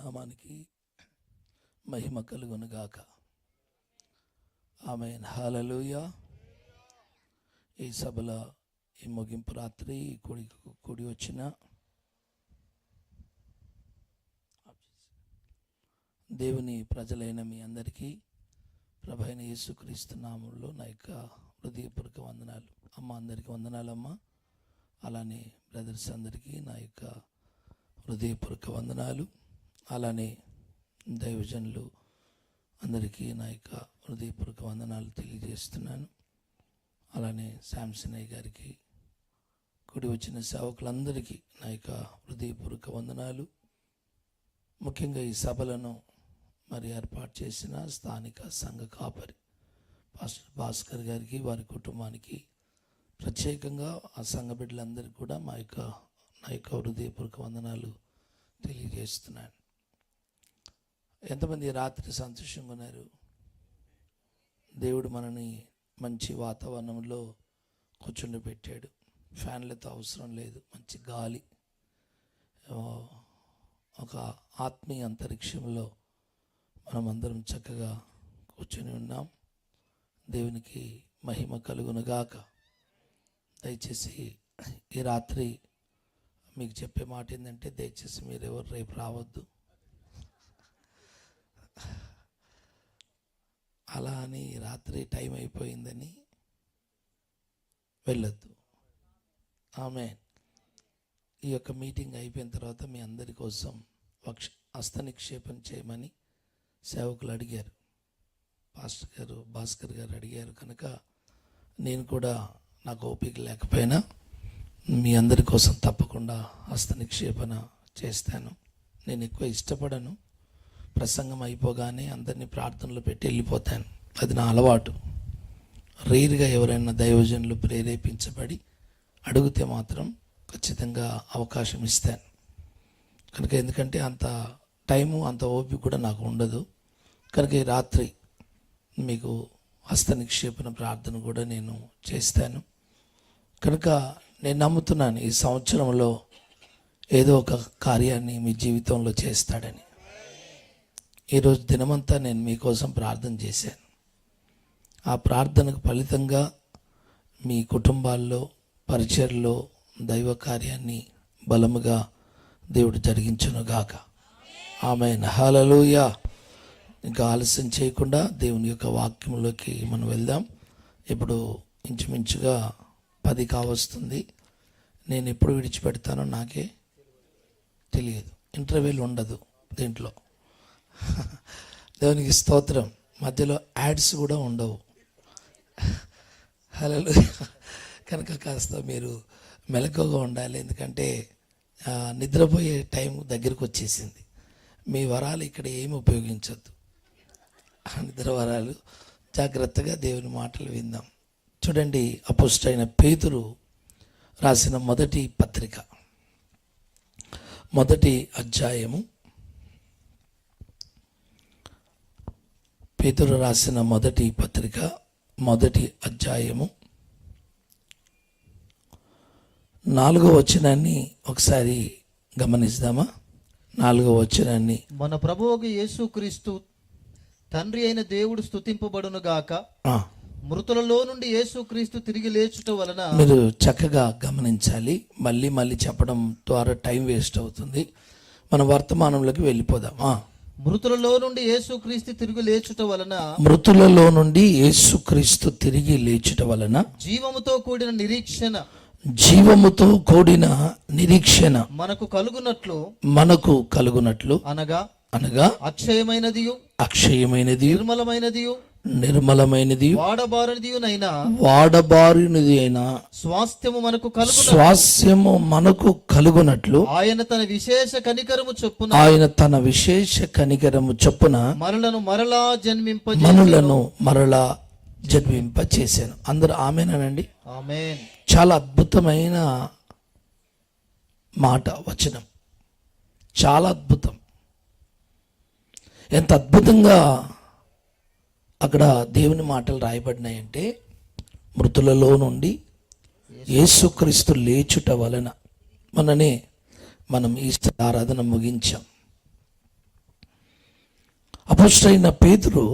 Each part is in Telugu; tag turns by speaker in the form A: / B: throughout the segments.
A: నామానికి మహిమ కలుగునుగాక. ఆమేన్. హల్లెలూయా. ఈ సభలో ఈ ముగింపు రాత్రి కూడి వచ్చిన దేవుని ప్రజలైన మీ అందరికీ ప్రభు అయిన యేసుక్రీస్తు నామములో నా యొక్క హృదయపూర్వక వందనాలు. అమ్మ అందరికీ వందనాలమ్మ. అలానే బ్రదర్స్ అందరికీ నా యొక్క హృదయపూర్వక వందనాలు. అలానే దైవజనులు అందరికీ నా యొక్క హృదయపూర్వక వందనాలు తెలియజేస్తున్నాను. అలానే శాంసనయ్య గారికి, కూడి వచ్చిన సేవకులందరికీ నా యొక్క హృదయపూర్వక వందనాలు. ముఖ్యంగా ఈ సభలను మరి ఏర్పాటు చేసిన స్థానిక సంఘ కాపరి పాస్టర్ భాస్కర్ గారికి, వారి కుటుంబానికి, ప్రత్యేకంగా ఆ సంఘ బిడ్డలందరికీ కూడా నా యొక్క హృదయపూర్వక వందనాలు తెలియజేస్తున్నాను. ఎంతమంది రాత్రి సంతోషంగా ఉన్నారు? దేవుడు మనని మంచి వాతావరణంలో కూర్చుండబెట్టాడు. ఫ్యాన్లతో అవసరం లేదు, మంచి గాలి, ఒక ఆత్మీయ అంతరిక్షంలో మనమందరం చక్కగా కూర్చొని ఉన్నాం. దేవునికి మహిమ కలుగునుగాక. దయచేసి ఈ రాత్రి మీకు చెప్పే మాట ఏంటంటే, దయచేసి మీరు ఎవరు రేపు రావద్దు. అలా అని రాత్రి టైం అయిపోయిందని వెళ్ళొద్దు. ఆమేన్. ఈ యొక్క మీటింగ్ అయిపోయిన తర్వాత మీ అందరి కోసం హస్తనిక్షేపం చేయమని సేవకులు అడిగారు. పాస్టర్ గారు, భాస్కర్ గారు అడిగారు కనుక నేను కూడా నాకు ఓపిక లేకపోయినా మీ అందరి కోసం తప్పకుండా హస్తనిక్షేపణ చేస్తాను. నేను ఎక్కువ ఇష్టపడను, ప్రసంగం అయిపోగానే అందరినీ ప్రార్థనలు పెట్టి వెళ్ళిపోతాను. అది నా అలవాటు. రేరుగా ఎవరైనా దైవజనులు ప్రేరేపించబడి అడిగితే మాత్రం ఖచ్చితంగా అవకాశం ఇస్తాను. కనుక ఎందుకంటే అంత టైము, అంత ఓపిక కూడా నాకు ఉండదు. కనుక ఈ రాత్రి మీకు హస్తనిక్షేపణ ప్రార్థన కూడా నేను చేస్తాను. కనుక నేను నమ్ముతున్నాను ఈ సంవత్సరంలో ఏదో ఒక కార్యాన్ని మీ జీవితంలో చేస్తాడని. ఈరోజు దినమంతా నేను మీకోసం ప్రార్థన చేశాను. ఆ ప్రార్థనకు ఫలితంగా మీ కుటుంబాల్లో, పరిచర్లో దైవ కార్యాన్ని బలముగా దేవుడు జరిగించునుగాక. ఆమేన్. హల్లెలూయా. ఇంకా ఆలస్యం చేయకుండా దేవుని యొక్క వాక్యంలోకి మనం వెళ్దాం. ఇప్పుడు ఇంచుమించుగా 10 కావస్తుంది. నేను ఎప్పుడు విడిచిపెడతానో నాకే తెలియదు. ఇంటర్వ్యూలు ఉండదు దీంట్లో. దేవునికి స్తోత్రం. మధ్యలో యాడ్స్ కూడా ఉండవు. హల్లెలూయా. కనుక కాస్త మీరు మెలకువగా ఉండాలి. ఎందుకంటే నిద్రపోయే టైం దగ్గరకు వచ్చేసింది. మీ వరాలు ఇక్కడ ఏమి ఉపయోగించద్దు. నిద్ర వరాలు. జాగ్రత్తగా దేవుని మాటలు విందాం. చూడండి, అపోస్తలుడైన పేతురు రాసిన మొదటి పత్రిక, మొదటి అధ్యాయము. పేతురు రాసిన మొదటి పత్రిక, మొదటి అధ్యాయము 4వ వచనాన్ని ఒకసారి గమనిద్దామా? 4వ వచనాన్ని.
B: మన ప్రభువుకు యేసుక్రీస్తు తండ్రి అయిన దేవుడు స్తుతింపబడును గాక. మృతులలో నుండి యేసుక్రీస్తు తిరిగి లేచుట వలన.
A: మీరు చక్కగా గమనించాలి. మళ్ళీ చెప్పడం ద్వారా టైం వేస్ట్ అవుతుంది. మన వర్తమానంలోకి వెళ్ళిపోదాం.
B: మృతులలో నుండి యేసుక్రీస్తు తిరిగి లేచుట వలన.
A: మృతులలో నుండి యేసుక్రీస్తు తిరిగి లేచుట వలన
B: జీవముతో కూడిన నిరీక్షణ,
A: జీవముతో కూడిన నిరీక్షణ
B: మనకు కలుగునట్లు అనగా అక్షయమైనది నిర్మలమైనది వాడబారినది అయిన స్వాస్థ్యము మనకు కలుగునట్లు ఆయన తన విశేష కనికరము చొప్పున మనలను మరలా జన్మింప చేశాను. అందరూ ఆమేనండి. ఆమేన్.
A: చాలా అద్భుతమైన మాట, వచనం. చాలా అద్భుతం. ఎంత అద్భుతంగా అక్కడ దేవుని మాటలు రాయబడినాయంటే, మృతులలో నుండి యేసుక్రీస్తు లేచుట వలన. మననే మనం ఈస్టర్ ఆరాధన ముగించాం. అపొస్తలుడైన పేతురు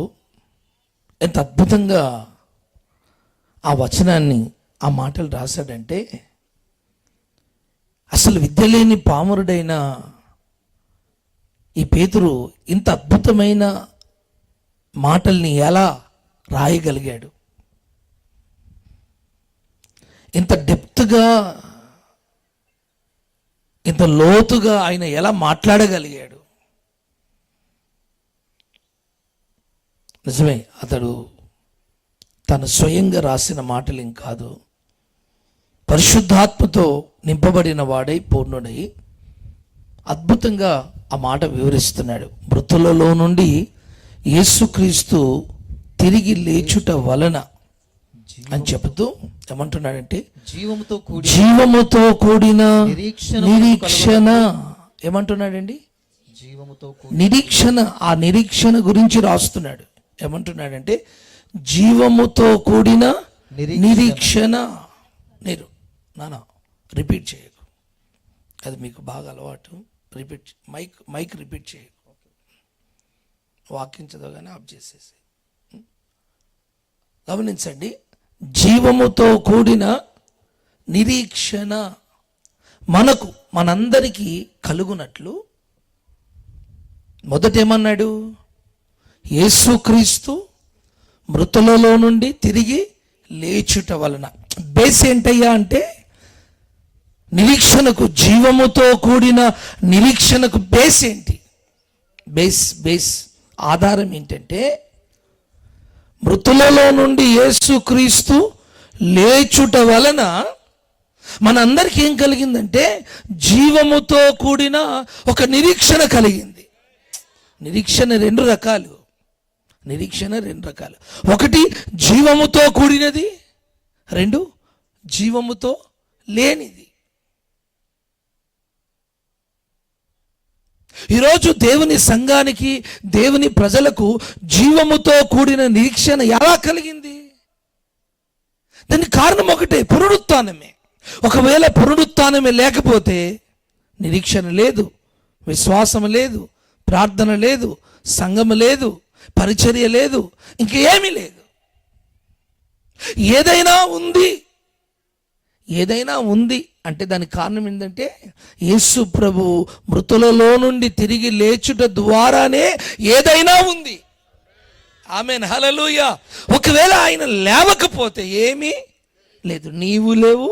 A: ఎంత అద్భుతంగా ఆ వచనాన్ని, ఆ మాటలు రాశాడంటే, అసలు విద్య లేని పామరుడైన ఈ పేతురు ఇంత అద్భుతమైన మాటల్ని ఎలా రాయగలిగాడు, ఇంత డెప్త్గా, ఇంత లోతుగా ఆయన ఎలా మాట్లాడగలిగాడు? నిజమే, అతడు తను స్వయంగా రాసిన మాటలేం కాదు, పరిశుద్ధాత్మతో నింపబడిన వాడై పూర్ణుడై అద్భుతంగా ఆ మాట వివరిస్తున్నాడు. మృతులలో నుండి యేసుక్రీస్తు తిరిగి లేచుట వలన అని చెబుతూ ఏమంటున్నాడంటే, జీవముతో కూడిన నిరీక్షణ. ఏమంటున్నాడండి? నిరీక్షణ. ఆ నిరీక్షణ గురించి రాస్తున్నాడు. ఏమంటున్నాడంటే, జీవముతో కూడిన నిరీక్షణ. నానా రిపీట్ చేయకు, అది మీకు బాగా అలవాటు. రిపీట్, మైక్ రిపీట్ చేయకు, వాక్యం చదవగానే ఆఫ్ చేసేసి. గమనించండి, జీవముతో కూడిన నిరీక్షణ మనందరికీ కలుగునట్లు. మొదటేమన్నాడు? యేసుక్రీస్తు మృతులలో నుండి తిరిగి లేచుట వలన. బేస్ ఏంటయ్యా అంటే, నిరీక్షణకు, జీవముతో కూడిన నిరీక్షణకు బేస్ ఏంటి? బేస్ ఆధారం ఏంటంటే, మృతులలో నుండి యేసుక్రీస్తు లేచుట వలన మనందరికీ ఏం కలిగిందంటే, జీవముతో కూడిన ఒక నిరీక్షణ కలిగింది. నిరీక్షణ రెండు రకాలు. ఒకటి జీవముతో కూడినది, రెండు జీవముతో లేనిది. ఈరోజు దేవుని సంఘానికి, దేవుని ప్రజలకు జీవముతో కూడిన నిరీక్షణ ఎలా కలిగింది? దానికి కారణం ఒకటే, పునరుత్థానమే. ఒకవేళ పునరుత్థానమే లేకపోతే నిరీక్షణ లేదు, విశ్వాసం లేదు, ప్రార్థన లేదు, సంఘం లేదు, పరిచర్య లేదు, ఇంకేమీ లేదు. ఏదైనా ఉంది అంటే దానికి కారణం ఏంటంటే, యేసు ప్రభు మృతులలో నుండి తిరిగి లేచుట ద్వారానే ఏదైనా ఉంది. ఆమేన్, హల్లెలూయా. ఒకవేళ ఆయన లేవకపోతే ఏమీ లేదు. నీవు లేవు,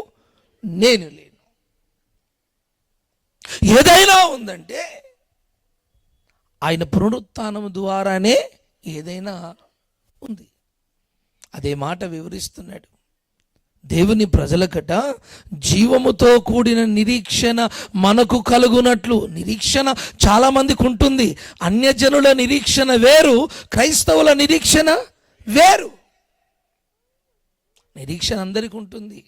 A: నేను లేను. ఏదైనా ఉందంటే ఆయన పునరుత్థానం ద్వారానే ఏదైనా ఉంది. అదే మాట వివరిస్తున్నాడు. దేవుని ప్రజలకట జీవముతో కూడిన నిరీక్షణ మనకు కలుగునట్లు. నిరీక్షణ చాలా మందికి ఉంటుంది. అన్యజనుల నిరీక్షణ వేరు, క్రైస్తవుల నిరీక్షణ వేరు. నిరీక్షణ అందరికీ ఉంటుంది.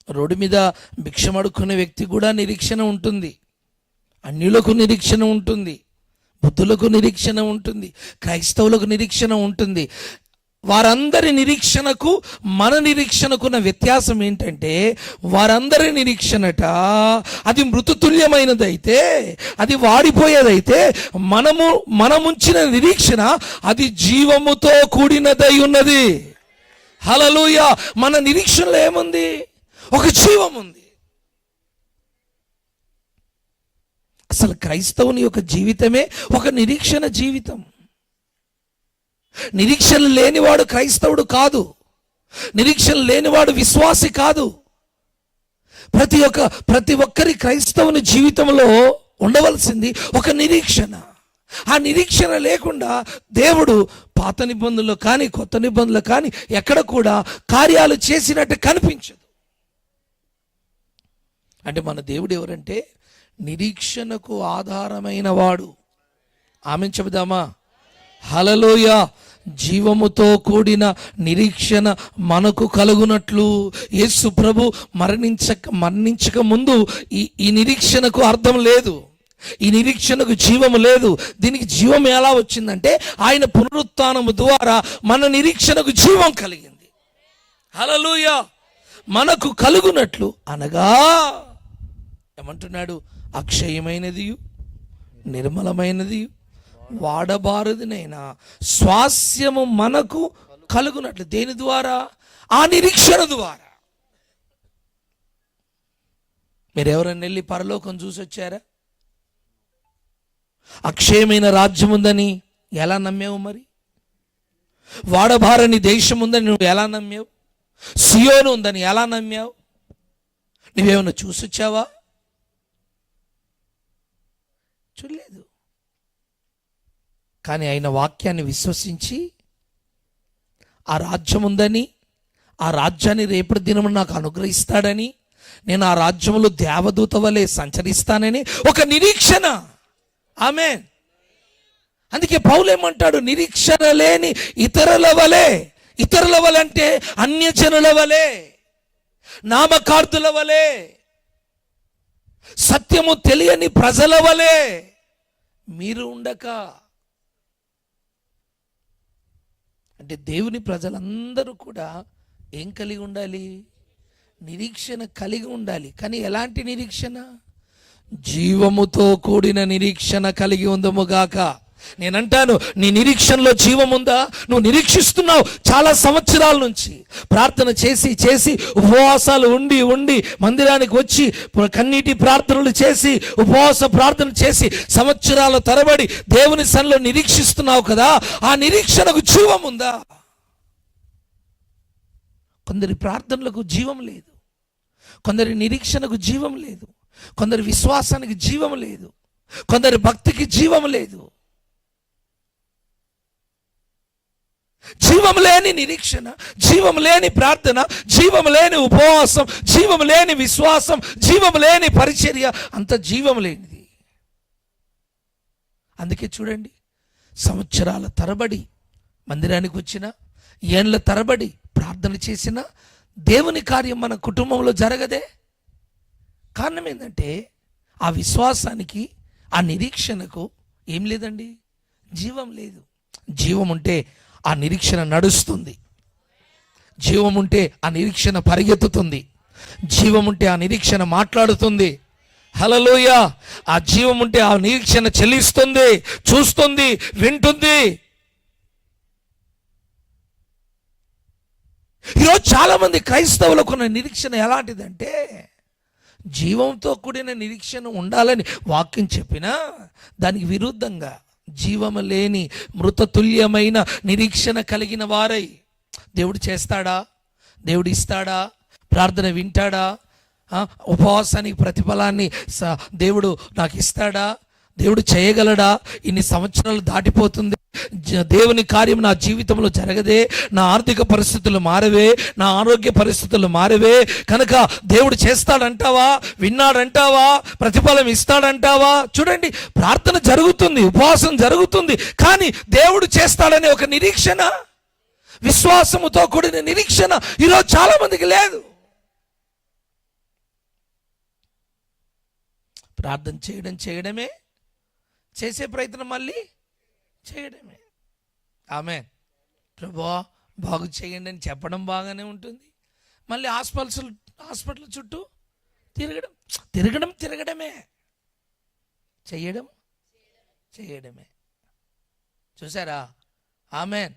A: రోడ్డు మీద భిక్షం అడుక్కునే వ్యక్తి కూడా నిరీక్షణ ఉంటుంది. అన్యులకు నిరీక్షణ ఉంటుంది, బుద్ధులకు నిరీక్షణ ఉంటుంది, క్రైస్తవులకు నిరీక్షణ ఉంటుంది. వారందరి నిరీక్షణకు మన నిరీక్షణకున్న వ్యత్యాసం ఏంటంటే, వారందరి నిరీక్షణట అది మృతుతుల్యమైనదైతే, అది వాడిపోయేదైతే, మనముంచిన నిరీక్షణ అది జీవముతో కూడినదై ఉన్నది. హల్లెలూయా. మన నిరీక్షణలో ఏముంది? ఒక జీవం ఉంది. అసలు క్రైస్తవుని యొక్క జీవితమే ఒక నిరీక్షణ జీవితం. నిరీక్షణ లేనివాడు క్రైస్తవుడు కాదు. నిరీక్షణ లేనివాడు విశ్వాసి కాదు. ప్రతి ఒక్కరి క్రైస్తవుని జీవితంలో ఉండవలసింది ఒక నిరీక్షణ. ఆ నిరీక్షణ లేకుండా దేవుడు పాత నిబంధనలు కానీ కొత్త నిబంధనలు కానీ ఎక్కడ కూడా కార్యాలు చేసినట్టు కనిపించదు. అంటే మన దేవుడు ఎవరంటే నిరీక్షణకు ఆధారమైన వాడు. ఆమేన్ చెబుదామా? హల్లెలూయా. జీవముతో కూడిన నిరీక్షణ మనకు కలుగునట్లు. యేసు ప్రభు మరణించక ముందు ఈ నిరీక్షణకు అర్థం లేదు, ఈ నిరీక్షణకు జీవము లేదు. దీనికి జీవం ఎలా వచ్చిందంటే ఆయన పునరుత్థానము ద్వారా మన నిరీక్షణకు జీవం కలిగింది. హల్లెలూయా. మనకు కలుగునట్లు అనగా ఏమంటున్నాడు? అక్షయమైనది, నిర్మలమైనది, వాడబారదునైనా స్వాస్యము మనకు కలుగునట్లు. దేని ద్వారా? ఆ నిరీక్షణ ద్వారా. మీరు ఎవరైనా వెళ్ళి పరలోకం చూసి వచ్చారా? అక్షయమైన రాజ్యం ఉందని ఎలా నమ్మావు? మరి వాడబారని దేశం ఉందని నువ్వు ఎలా నమ్మావు? సియోను ఉందని ఎలా నమ్మావు? నువ్వేమన్నా చూసొచ్చావా? చూడలేదు. కానీ ఆయన వాక్యాన్ని విశ్వసించి ఆ రాజ్యం ఉందని, ఆ రాజ్యాన్ని రేపటి దినము నాకు అనుగ్రహిస్తాడని, నేను ఆ రాజ్యంలో దేవదూత వలె సంచరిస్తానని ఒక నిరీక్షణ. ఆమేన్. అందుకే పౌలు ఏమంటాడు? నిరీక్షణ లేని ఇతరుల వలె. ఇతరుల వలె అంటే అన్యజనుల వలె, నామకార్థుల వలె, సత్యము తెలియని ప్రజల వలె మీరు ఉండక. అంటే దేవుని ప్రజలందరూ కూడా ఏం కలిగి ఉండాలి? నిరీక్షణ కలిగి ఉండాలి. కానీ ఎలాంటి నిరీక్షణ? జీవముతో కూడిన నిరీక్షణ కలిగి ఉందముగాక. నేనంటాను, నీ నిరీక్షణలో జీవం ఉందా? నువ్వు నిరీక్షిస్తున్నావు చాలా సంవత్సరాల నుంచి, ప్రార్థన చేసి చేసి, ఉపవాసాలు ఉండి ఉండి, మందిరానికి వచ్చి కన్నీటి ప్రార్థనలు చేసి, ఉపవాస ప్రార్థన చేసి, సంవత్సరాల తరబడి దేవుని సన్నిధిలో నిరీక్షిస్తున్నావు కదా, ఆ నిరీక్షణకు జీవం ఉందా? కొందరి ప్రార్థనలకు జీవం లేదు, కొందరి నిరీక్షణకు జీవం లేదు, కొందరి విశ్వాసానికి జీవం లేదు, కొందరి భక్తికి జీవం లేదు. జీవం లేని నిరీక్షణ, జీవం లేని ప్రార్థన, జీవం లేని ఉపవాసం, జీవం లేని విశ్వాసం, జీవం లేని పరిచర్య, అంత జీవం లేనిది. అందుకే చూడండి, సంవత్సరాల తరబడి మందిరానికి వచ్చిన, ఏళ్ళ తరబడి ప్రార్థన చేసిన దేవుని కార్యం మన కుటుంబంలో జరగదే. కారణం ఏంటంటే ఆ విశ్వాసానికి, ఆ నిరీక్షణకు ఏం లేదండి, జీవం లేదు. జీవం ఉంటే ఆ నిరీక్షణ నడుస్తుంది, జీవం ఉంటే ఆ నిరీక్షణ పరిగెత్తుతుంది, జీవం ఉంటే ఆ నిరీక్షణ మాట్లాడుతుంది. హల్లెలూయా. ఆ జీవం ఉంటే ఆ నిరీక్షణ చెల్లిస్తుంది, చూస్తుంది, వింటుంది. ఈరోజు చాలా మంది క్రైస్తవులకు ఉన్న నిరీక్షణ ఎలాంటిదంటే, జీవంతో కూడిన నిరీక్షణ ఉండాలని వాక్యం చెప్పినా దానికి విరుద్ధంగా జీవము లేని మృతతుల్యమైన నిరీక్షణ కలిగిన వారై, దేవుడు చేస్తాడా, దేవుడు ఇస్తాడా, ప్రార్థన వింటాడా, ఉపవాసానికి ప్రతిఫలాన్ని దేవుడు నాకు ఇస్తాడా, దేవుడు చేయగలడా, ఇన్ని సంవత్సరాలు దాటిపోతుంది, దేవుని కార్యం నా జీవితంలో జరగదే, నా ఆర్థిక పరిస్థితులు మారవే, నా ఆరోగ్య పరిస్థితులు మారవే, కనుక దేవుడు చేస్తాడంటావా, విన్నాడంటావా, ప్రతిఫలం ఇస్తాడంటావా? చూడండి, ప్రార్థన జరుగుతుంది, ఉపవాసం జరుగుతుంది, కానీ దేవుడు చేస్తాడనే ఒక నిరీక్షణ, విశ్వాసముతో కూడిన నిరీక్షణ ఈరోజు చాలా మందికి లేదు. ప్రార్థన చేయడమే, చేసే ప్రయత్నం మళ్ళీ చేయడమే. ఆమేన్. ప్రభువా బాగు చేయండి అని చెప్పడం బాగానే ఉంటుంది, మళ్ళీ హాస్పిటల్ చుట్టూ తిరగడమే, చేయడమే. చూసారా? ఆమేన్.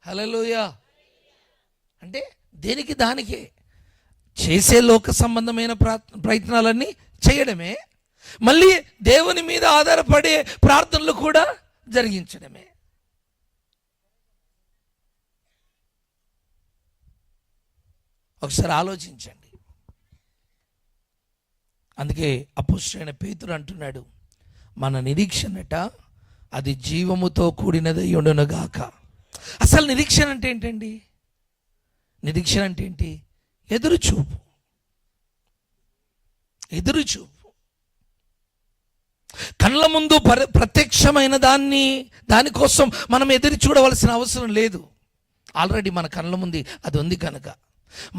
A: హల్లెలూయా. అంటే దేనికి దానికే చేసే లోక సంబంధమైన ప్రయత్నాలన్నీ చేయడమే, మళ్ళీ దేవుని మీద ఆధారపడే ప్రార్థనలు కూడా జరిగించడమే. ఒకసారి ఆలోచించండి. అందుకే అపోస్తలుడైన పేతురు అంటున్నాడు, మన నిరీక్షణట అది జీవముతో కూడినదై ఉండునుగాక. అసలు నిరీక్షణ అంటే ఏంటండి? నిరీక్షణ అంటే ఏంటి? ఎదురుచూపు. కళ్ళ ముందు ప్రత్యక్షమైన దానికోసం మనం ఎదురు చూడవలసిన అవసరం లేదు. ఆల్రెడీ మన కళ్ళ ముందు అది ఉంది కనుక,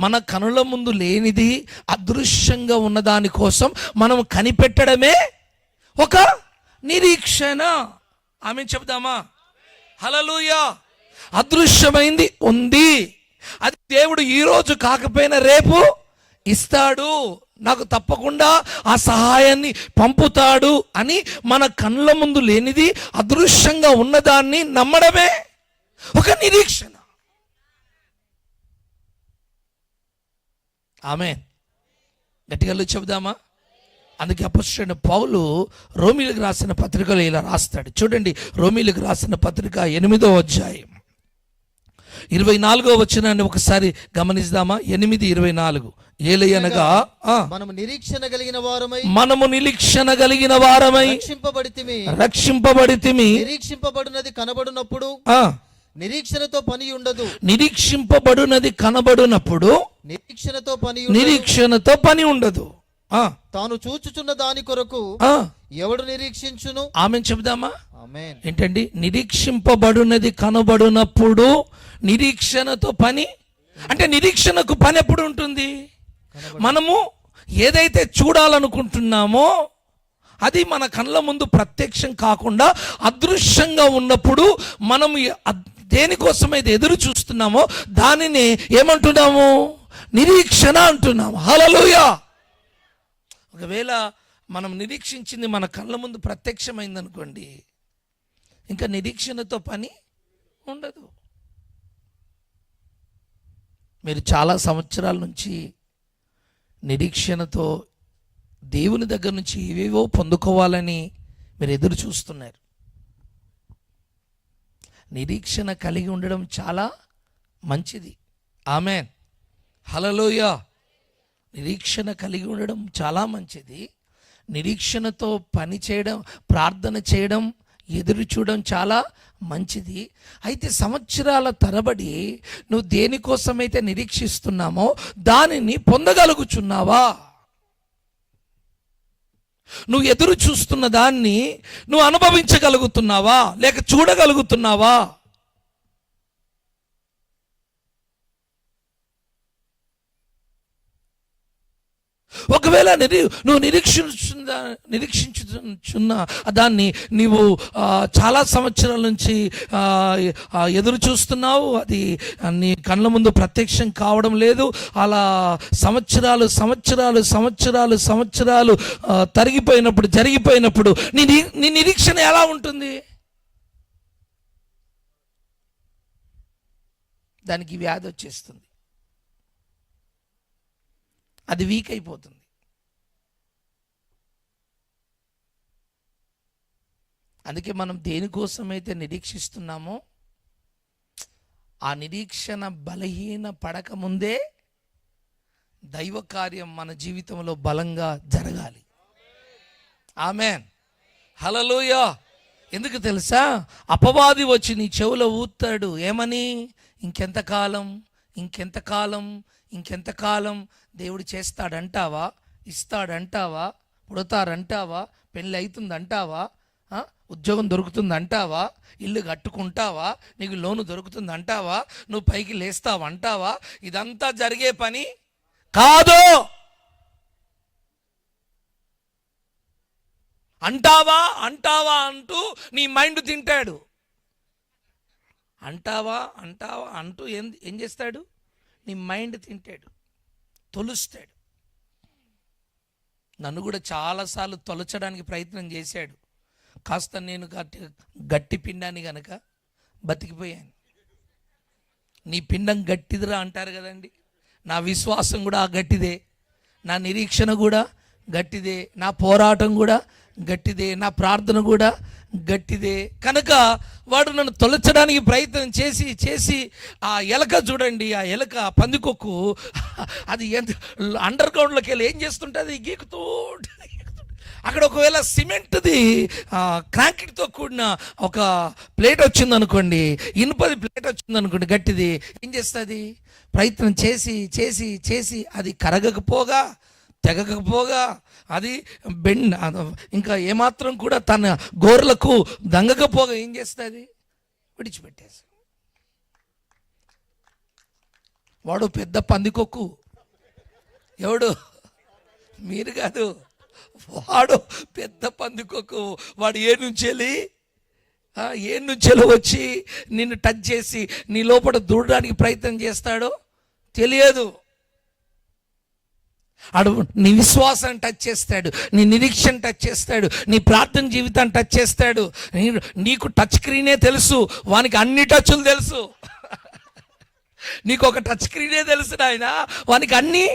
A: మన కనుల ముందు లేనిది అదృశ్యంగా ఉన్న దానికోసం మనం కనిపెట్టడమే ఒక నిరీక్షణ. ఆమె చెప్దామా? హల్లెలూయా. అదృశ్యమైంది ఉంది, అది దేవుడు ఈరోజు కాకపోయినా రేపు ఇస్తాడు. నాకు తప్పకుండా ఆ సహాయాన్ని పంపుతాడు అని మన కళ్ళ ముందు లేనిది అదృశ్యంగా ఉన్నదాన్ని నమ్మడమే ఒక నిరీక్షణ. ఆమేన్. గట్టిగా చెబుదామా? అందుకే అపొస్తలుడైన పౌలు రోమీయులకు రాసిన పత్రికలో ఇలా రాస్తాడు. చూడండి, రోమీయులకు రాసిన పత్రిక 8వ అధ్యాయం 24వ వచనాన్ని ఒకసారి గమనిద్దామా? 8:24. ఏలయనగా
B: మనము నిరీక్షణ కలిగిన వారమై
A: రక్షింపబడితిమి.
B: నిరీక్షింపబడినది కనబడినప్పుడు నిరీక్షణతో పని ఉండదు.
A: నిరీక్షింపబడినది కనబడినప్పుడు నిరీక్షణతో పని ఉండదు.
B: తాను చూచుచున్న దాని కొరకు ఎవడు నిరీక్షించును?
A: ఆమేన్ చెబుదామా?
B: ఆమేన్.
A: ఏంటండి? నిరీక్షింపబడినది కనబడినప్పుడు నిరీక్షణతో పని అంటే నిరీక్షణకు పని ఎప్పుడు ఉంటుంది? మనము ఏదైతే చూడాలనుకుంటున్నామో అది మన కళ్ళ ముందు ప్రత్యక్షం కాకుండా అదృశ్యంగా ఉన్నప్పుడు మనము దేనికోసమైతే ఎదురు చూస్తున్నామో దానిని ఏమంటున్నాము? నిరీక్షణ అంటున్నాము. హల్లెలూయా. ఒకవేళ మనం నిరీక్షించింది మన కళ్ళ ముందు ప్రత్యక్షమైందనుకోండి, ఇంకా నిరీక్షణతో పని ఉండదు. మీరు చాలా సంవత్సరాల నుంచి నిరీక్షణతో దేవుని దగ్గర నుంచి ఏవేవో పొందుకోవాలని మీరు ఎదురు చూస్తున్నారు. నిరీక్షణ కలిగి ఉండడం చాలా మంచిది. ఆమేన్. హల్లెలూయా. నిరీక్షణ కలిగి ఉండడం చాలా మంచిది. నిరీక్షణతో పని చేయడం, ప్రార్థన చేయడం, ఎదురు చూడడం చాలా మంచిది. అయితే సంవత్సరాల తరబడి నువ్వు దేనికోసమైతే నిరీక్షిస్తున్నామో దానిని పొందగలుగుచున్నావా? నువ్వు ఎదురు చూస్తున్న దాన్ని నువ్వు అనుభవించగలుగుతున్నావా లేక చూడగలుగుతున్నావా? ఒకవేళ నువ్వు నిరీక్షించుచున్న దాన్ని నీవు చాలా సంవత్సరాల నుంచి ఎదురు చూస్తున్నావు, అది నీ కళ్ళ ముందు ప్రత్యక్షం కావడం లేదు, అలా సంవత్సరాలు సంవత్సరాలు సంవత్సరాలు సంవత్సరాలు జరిగిపోయినప్పుడు నీ నిరీక్షణ ఎలా ఉంటుంది? దానికి వ్యాధి వచ్చేస్తుంది, అది వీక్ అయిపోతుంది. అందుకే మనం దేనికోసమైతే నిరీక్షిస్తున్నామో ఆ నిరీక్షణ బలహీన పడక ముందే దైవ కార్యం మన జీవితంలో బలంగా జరగాలి. ఆమేన్. హల్లెలూయా. ఎందుకు తెలుసా? అపవాది వచ్చి నీ చెవులో ఊతాడు. ఏమని? ఇంకెంతకాలం ఇంకెంతకాలం ఇంకెంతకాలం దేవుడు చేస్తాడంటావా, ఇస్తాడంటావా, పుడతారంటావా, పెళ్ళి అవుతుందంటావా, ఉద్యోగం దొరుకుతుందంటావా, ఇల్లు కట్టుకుంటావా, నీకు లోను దొరుకుతుందంటావా, నువ్వు పైకి లేస్తావంటావా? ఇదంతా జరిగే పని కాదు. అంటావా అంటావా అంటూ నీ మైండ్ తింటాడు. అంటావా అంటావా అంటూ ఏం చేస్తాడు? నీ మైండ్ తింటాడు, తొలుస్తాడు. నన్ను కూడా చాలాసార్లు తొలచడానికి ప్రయత్నం చేశాడు. కాస్త నేను గట్టి పిండాన్ని కనుక బతికిపోయాను. నీ పిండం గట్టిదిరా అంటారు కదండి. నా విశ్వాసం కూడా గట్టిదే, నా నిరీక్షణ కూడా గట్టిదే, నా పోరాటం కూడా గట్టిదే, నా ప్రార్థన కూడా గట్టిదే. కనుక వాడు నన్ను తొలచడానికి ప్రయత్నం చేసి చేసి ఆ ఎలక చూడండి, ఆ ఎలక పందికొక్కు అది ఎంత అండర్ గ్రౌండ్లోకి వెళ్ళి ఏం చేస్తుంటుంది? గీకుతూ అక్కడ ఒకవేళ సిమెంట్ది క్రాంకిట్తో కూడిన ఒక ప్లేట్ వచ్చిందనుకోండి, ఇనుపది ప్లేట్ వచ్చిందనుకోండి గట్టిది, ఏం చేస్తుంది? ప్రయత్నం చేసి చేసి చేసి అది కరగకపోగా తెగకపోగా అది ఇంకా ఏమాత్రం కూడా తన గోర్లకు దంగకపోగా ఏం చేస్తుంది? విడిచిపెట్టేసి. వాడు పెద్ద పందికొక్కు. ఎవడు? మీరు కాదు, వాడు పెద్ద పందికొక్కు. వాడు ఏ నుంచెలో వచ్చి నిన్ను టచ్ చేసి నీ లోపల దూరడానికి ప్రయత్నం చేస్తాడో తెలియదు. ఆడు నీ విశ్వాసాన్ని టచ్ చేస్తాడు, నీ నిరీక్షణ టచ్ చేస్తాడు, నీ ప్రార్థన జీవితాన్ని టచ్ చేస్తాడు. నీకు టచ్ స్క్రీనే తెలుసు, వానికి అన్ని టచ్లు తెలుసు. నీకు ఒక టచ్ స్క్రీనే తెలుసు నాయన, వానికి అన్ని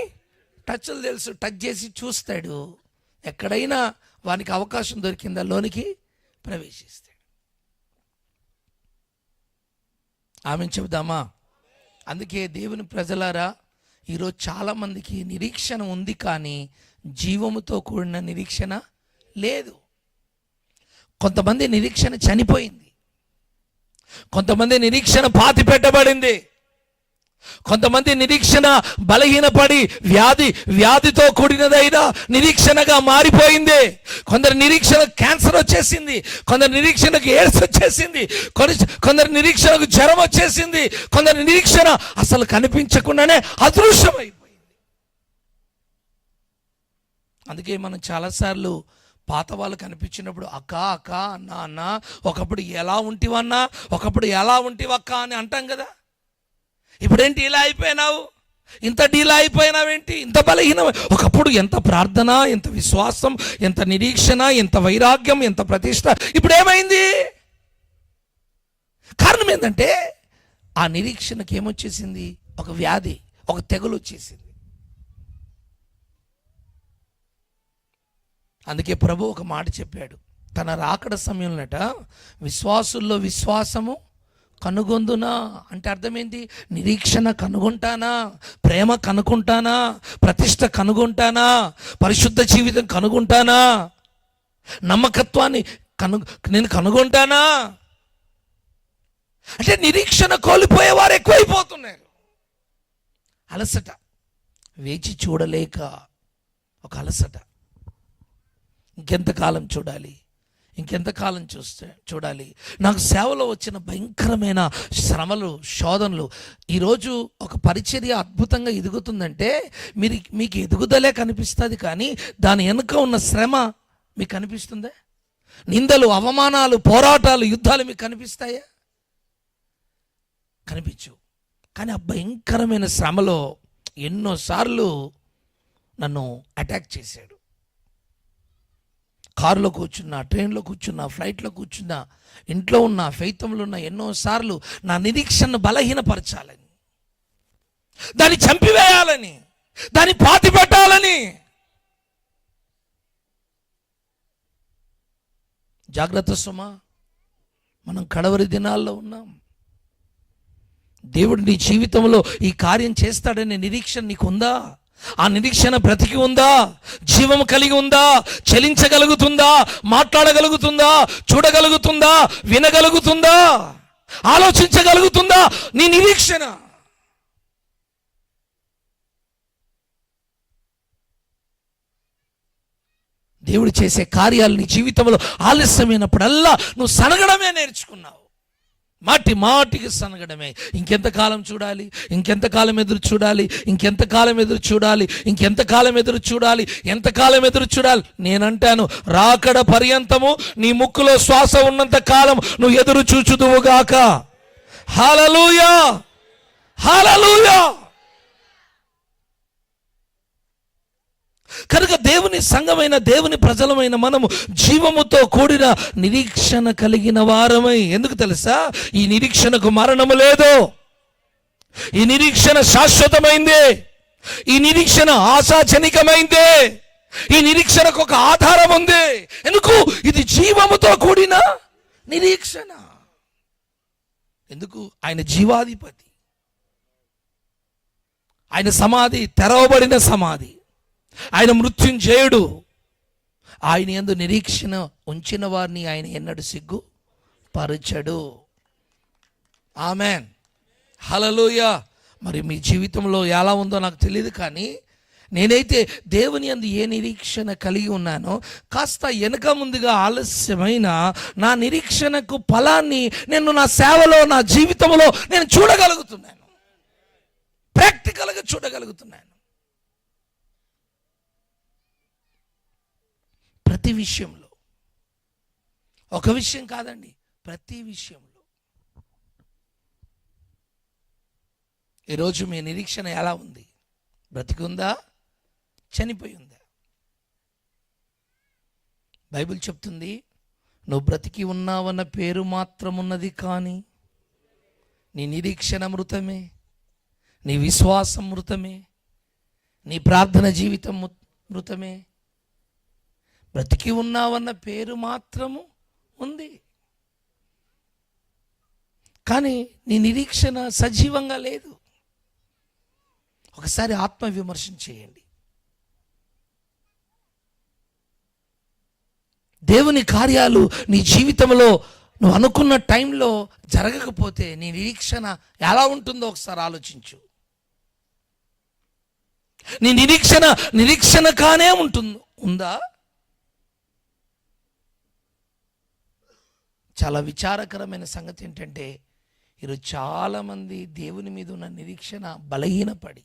A: టచ్లు తెలుసు. టచ్ చేసి చూస్తాడు, ఎక్కడైనా వానికి అవకాశం దొరికిందా లోనికి ప్రవేశిస్తాడు. ఆమెను చెబుదామా? అందుకే దేవుని ప్రజలారా, ఈరోజు చాలామందికి నిరీక్షణ ఉంది, కానీ జీవముతో కూడిన నిరీక్షణ లేదు. కొంతమంది నిరీక్షణ చనిపోయింది, కొంతమంది నిరీక్షణ పాతి పెట్టబడింది, కొంతమంది నిరీక్షణ బలహీనపడి వ్యాధితో కూడినదైనా నిరీక్షణగా మారిపోయింది. కొందరు నిరీక్షణ క్యాన్సర్ వచ్చేసింది, కొందరు నిరీక్షణకు ఎయిడ్స్ వచ్చేసింది, కొందరు నిరీక్షణకు జ్వరం వచ్చేసింది, కొందరు నిరీక్షణ అసలు కనిపించకుండానే అదృశ్యమైపోయింది. అందుకే మనం చాలాసార్లు పాత వాళ్ళు కనిపించినప్పుడు అక్క అక్క అన్న అన్న ఒకప్పుడు ఎలా ఉంటివన్నా, ఒకప్పుడు ఎలా ఉంటివక్క అని అంటాం కదా. ఇప్పుడేంటి ఇలా అయిపోయినావు, ఇంత డీలా అయిపోయినావేంటి, ఇంత బలహీన. ఒకప్పుడు ఎంత ప్రార్థన, ఎంత విశ్వాసం, ఎంత నిరీక్షణ, ఎంత వైరాగ్యం, ఎంత ప్రతిష్ట, ఇప్పుడు ఏమైంది? కారణం ఏంటంటే ఆ నిరీక్షణకి ఏమొచ్చేసింది? ఒక వ్యాధి, ఒక తెగులు వచ్చేసింది. అందుకే ప్రభు ఒక మాట చెప్పాడు, తన రాకడ సమయంలోట విశ్వాసుల్లో విశ్వాసము కనుగొందునా అంటే అర్థమైంది. నిరీక్షణ కనుగొంటానా, ప్రేమ కనుగొంటానా, ప్రతిష్ట కనుగొంటానా, పరిశుద్ధ జీవితం కనుగొంటానా, నమ్మకత్వాన్ని నేను కనుగొంటానా అంటే నిరీక్షణ కోల్పోయేవారు ఎక్కువైపోతున్నారు. అలసట, వేచి చూడలేక ఒక అలసట. ఇంకెంతకాలం చూడాలి, ఇంకెంతకాలం చూడాలి. నాకు సేవలో వచ్చిన భయంకరమైన శ్రమలు, శోధనలు. ఈరోజు ఒక పరిచర్య అద్భుతంగా ఎదుగుతుందంటే మీకు ఎదుగుదలే కనిపిస్తుంది, కానీ దాని వెనుక ఉన్న శ్రమ మీకు కనిపిస్తుందా? నిందలు, అవమానాలు, పోరాటాలు, యుద్ధాలు మీకు కనిపిస్తాయా? కనిపించు. కానీ ఆ భయంకరమైన శ్రమలో ఎన్నోసార్లు నన్ను అటాక్ చేశాడు. కారులో కూర్చున్నా, ట్రైన్లో కూర్చున్నా, ఫ్లైట్లో కూర్చున్నా, ఇంట్లో ఉన్న, ఫైతంలో ఉన్న, ఎన్నోసార్లు నా నిరీక్షణను బలహీనపరచాలని, దాన్ని చంపివేయాలని, దాన్ని పాతి పెట్టాలని. జాగ్రత్త సుమా, మనం కడవరి దినాల్లో ఉన్నాం. దేవుడు నీ జీవితంలో ఈ కార్యం చేస్తాడనే నిరీక్షణ నీకుందా? ఆ నిరీక్షణ బ్రతికి ఉందా? జీవం కలిగి ఉందా? చలించగలుగుతుందా? మాట్లాడగలుగుతుందా? చూడగలుగుతుందా? వినగలుగుతుందా? ఆలోచించగలుగుతుందా నీ నిరీక్షణ? దేవుడు చేసే కార్యాలు నీ జీవితంలో ఆలస్యమైనప్పుడల్లా నువ్వు సనగడమే నేర్చుకున్నావు. మాటికి సనగడమే. ఇంకెంతకాలం చూడాలి, ఇంకెంతకాలం ఎదురు చూడాలి, ఇంకెంతకాలం ఎదురు చూడాలి, ఇంకెంతకాలం ఎదురు చూడాలి, ఎంతకాలం ఎదురు చూడాలి. నేనంటాను, రాకడ పర్యంతము నీ ముక్కులో శ్వాస ఉన్నంత కాలం నువ్వు ఎదురు చూచుదువుగాక. హల్లెలూయా, హల్లెలూయా. కనుక దేవుని సంఘమైన, దేవుని ప్రజలమైన మనము జీవముతో కూడిన నిరీక్షణ కలిగిన వారమై. ఎందుకు తెలుసా? ఈ నిరీక్షణకు మరణము లేదు, ఈ నిరీక్షణ శాశ్వతమైంది, ఈ నిరీక్షణ ఆశాజనకమైంది, ఈ నిరీక్షణకు ఒక ఆధారం ఉంది. ఎందుకు? ఇది జీవముతో కూడిన నిరీక్షణ. ఎందుకు? ఆయన జీవాధిపతి, ఆయన సమాధి తెరవబడిన సమాధి, ఆయన మృత్యుంజయుడు. ఆయన యందు నిరీక్షణ ఉంచిన వారిని ఆయన ఎన్నడూ సిగ్గు పరచడు. ఆమెన్, హల్లెలూయా. మరి మీ జీవితంలో ఎలా ఉందో నాకు తెలియదు, కానీ నేనైతే దేవుని యందు ఏ నిరీక్షణ కలిగి ఉన్నానో, కాస్త వెనక ముందుగా ఆలస్యమైన నా నిరీక్షణకు ఫలాన్ని నేను నా సేవలో, నా జీవితంలో నేను చూడగలుగుతున్నాను, ప్రాక్టికల్గా చూడగలుగుతున్నాను. ప్రతి విషయంలో, ఒక విషయం కాదండి, ప్రతి విషయంలో. ఈరోజు మీ నిరీక్షణ ఎలా ఉంది? బ్రతికుందా? చనిపోయి ఉందా? బైబిల్ చెప్తుంది, నువ్వు బ్రతికి ఉన్నావన్న పేరు మాత్రం ఉన్నది, కానీ నీ నిరీక్షణ మృతమే, నీ విశ్వాసం మృతమే, నీ ప్రార్థన జీవితం మృతమే. బ్రతికి ఉన్నావన్న పేరు మాత్రము ఉంది, కానీ నీ నిరీక్షణ సజీవంగా లేదు. ఒకసారి ఆత్మవిమర్శన చేయండి. దేవుని కార్యాలు నీ జీవితంలో నువ్వు అనుకున్న టైంలో జరగకపోతే నీ నిరీక్షణ ఎలా ఉంటుందో ఒకసారి ఆలోచించు. నీ నిరీక్షణ కానే ఉందా? చాలా విచారకరమైన సంగతి ఏంటంటే, ఈరోజు చాలామంది దేవుని మీద ఉన్న నిరీక్షణ బలహీనపడి,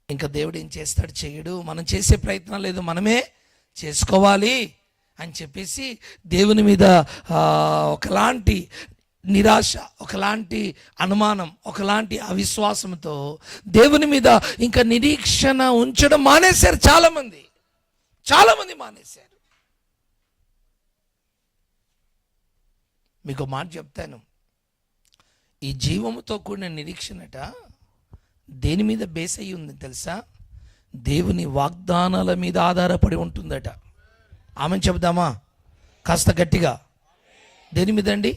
A: ఇంకా దేవుడు ఏం చేస్తాడు, చేయడు, మనం చేసే ప్రయత్నం లేదు, మనమే చేసుకోవాలి అని చెప్పేసి దేవుని మీద ఒకలాంటి నిరాశ, ఒకలాంటి అనుమానం, ఒకలాంటి అవిశ్వాసంతో దేవుని మీద ఇంకా నిరీక్షణ ఉంచడం మానేశారు. చాలామంది మానేశారు. మీకు మాట చెప్తాను, ఈ జీవముతో కూడిన నిరీక్షణట దేని మీద బేస్ అయ్యి ఉంది తెలుసా? దేవుని వాగ్దానాల మీద ఆధారపడి ఉంటుందట. ఆమె చెప్దామా కాస్త గట్టిగా? దేని మీద అండి?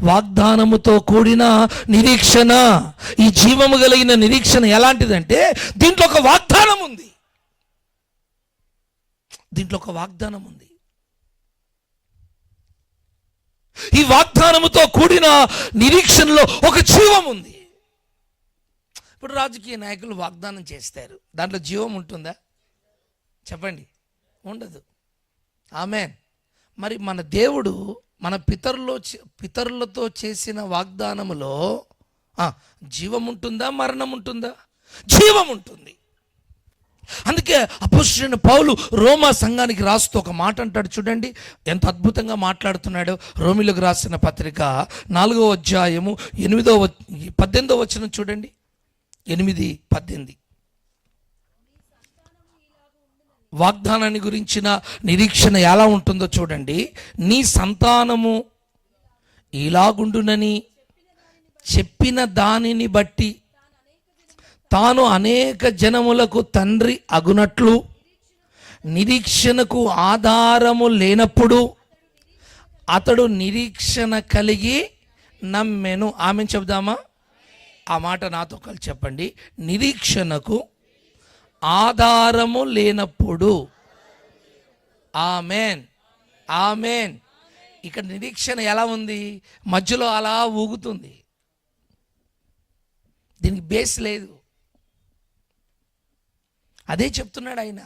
A: వాగ్దానముతో కూడిన నిరీక్షణ. ఈ జీవము కలిగిన నిరీక్షణ ఎలాంటిదంటే, దీంట్లో ఒక వాగ్దానం ఉంది. ఈ వాగ్దానముతో కూడిన నిరీక్షణలో ఒక జీవం ఉంది. ఇప్పుడు రాజకీయ నాయకులు వాగ్దానం చేస్తారు, దాంట్లో జీవం ఉంటుందా? చెప్పండి, ఉండదు. ఆమేన్. మరి మన దేవుడు మన పితరులతో చేసిన వాగ్దానములో జీవం ఉంటుందా, మరణం ఉంటుందా? జీవం ఉంటుంది. అందుకే అపోస్తలుడైన పౌలు రోమా సంఘానికి రాస్తూ ఒక మాట అంటాడు, చూడండి ఎంత అద్భుతంగా మాట్లాడుతున్నాడు. రోమిలకు రాసిన పత్రిక 4వ అధ్యాయము 18వ వచనం చూడండి. 8:18 వాగ్దానాన్ని గురించిన నిరీక్షణ ఎలా ఉంటుందో చూడండి. నీ సంతానము ఇలాగుండునని చెప్పిన దానిని బట్టి తాను అనేక జనములకు తండ్రి అగునట్లు నిరీక్షణకు ఆధారము లేనప్పుడు అతడు నిరీక్షణ కలిగి నమ్మెను. ఆమె చెప్దామా? ఆ మాట నాతో కలిసి చెప్పండి. నిరీక్షణకు ఆధారము లేనప్పుడు. ఆమెన్. ఇక్కడ నిరీక్షణ ఎలా ఉంది? మధ్యలో అలా ఊగుతుంది, దీనికి బేస్ లేదు. అదే చెప్తున్నాడు ఆయన,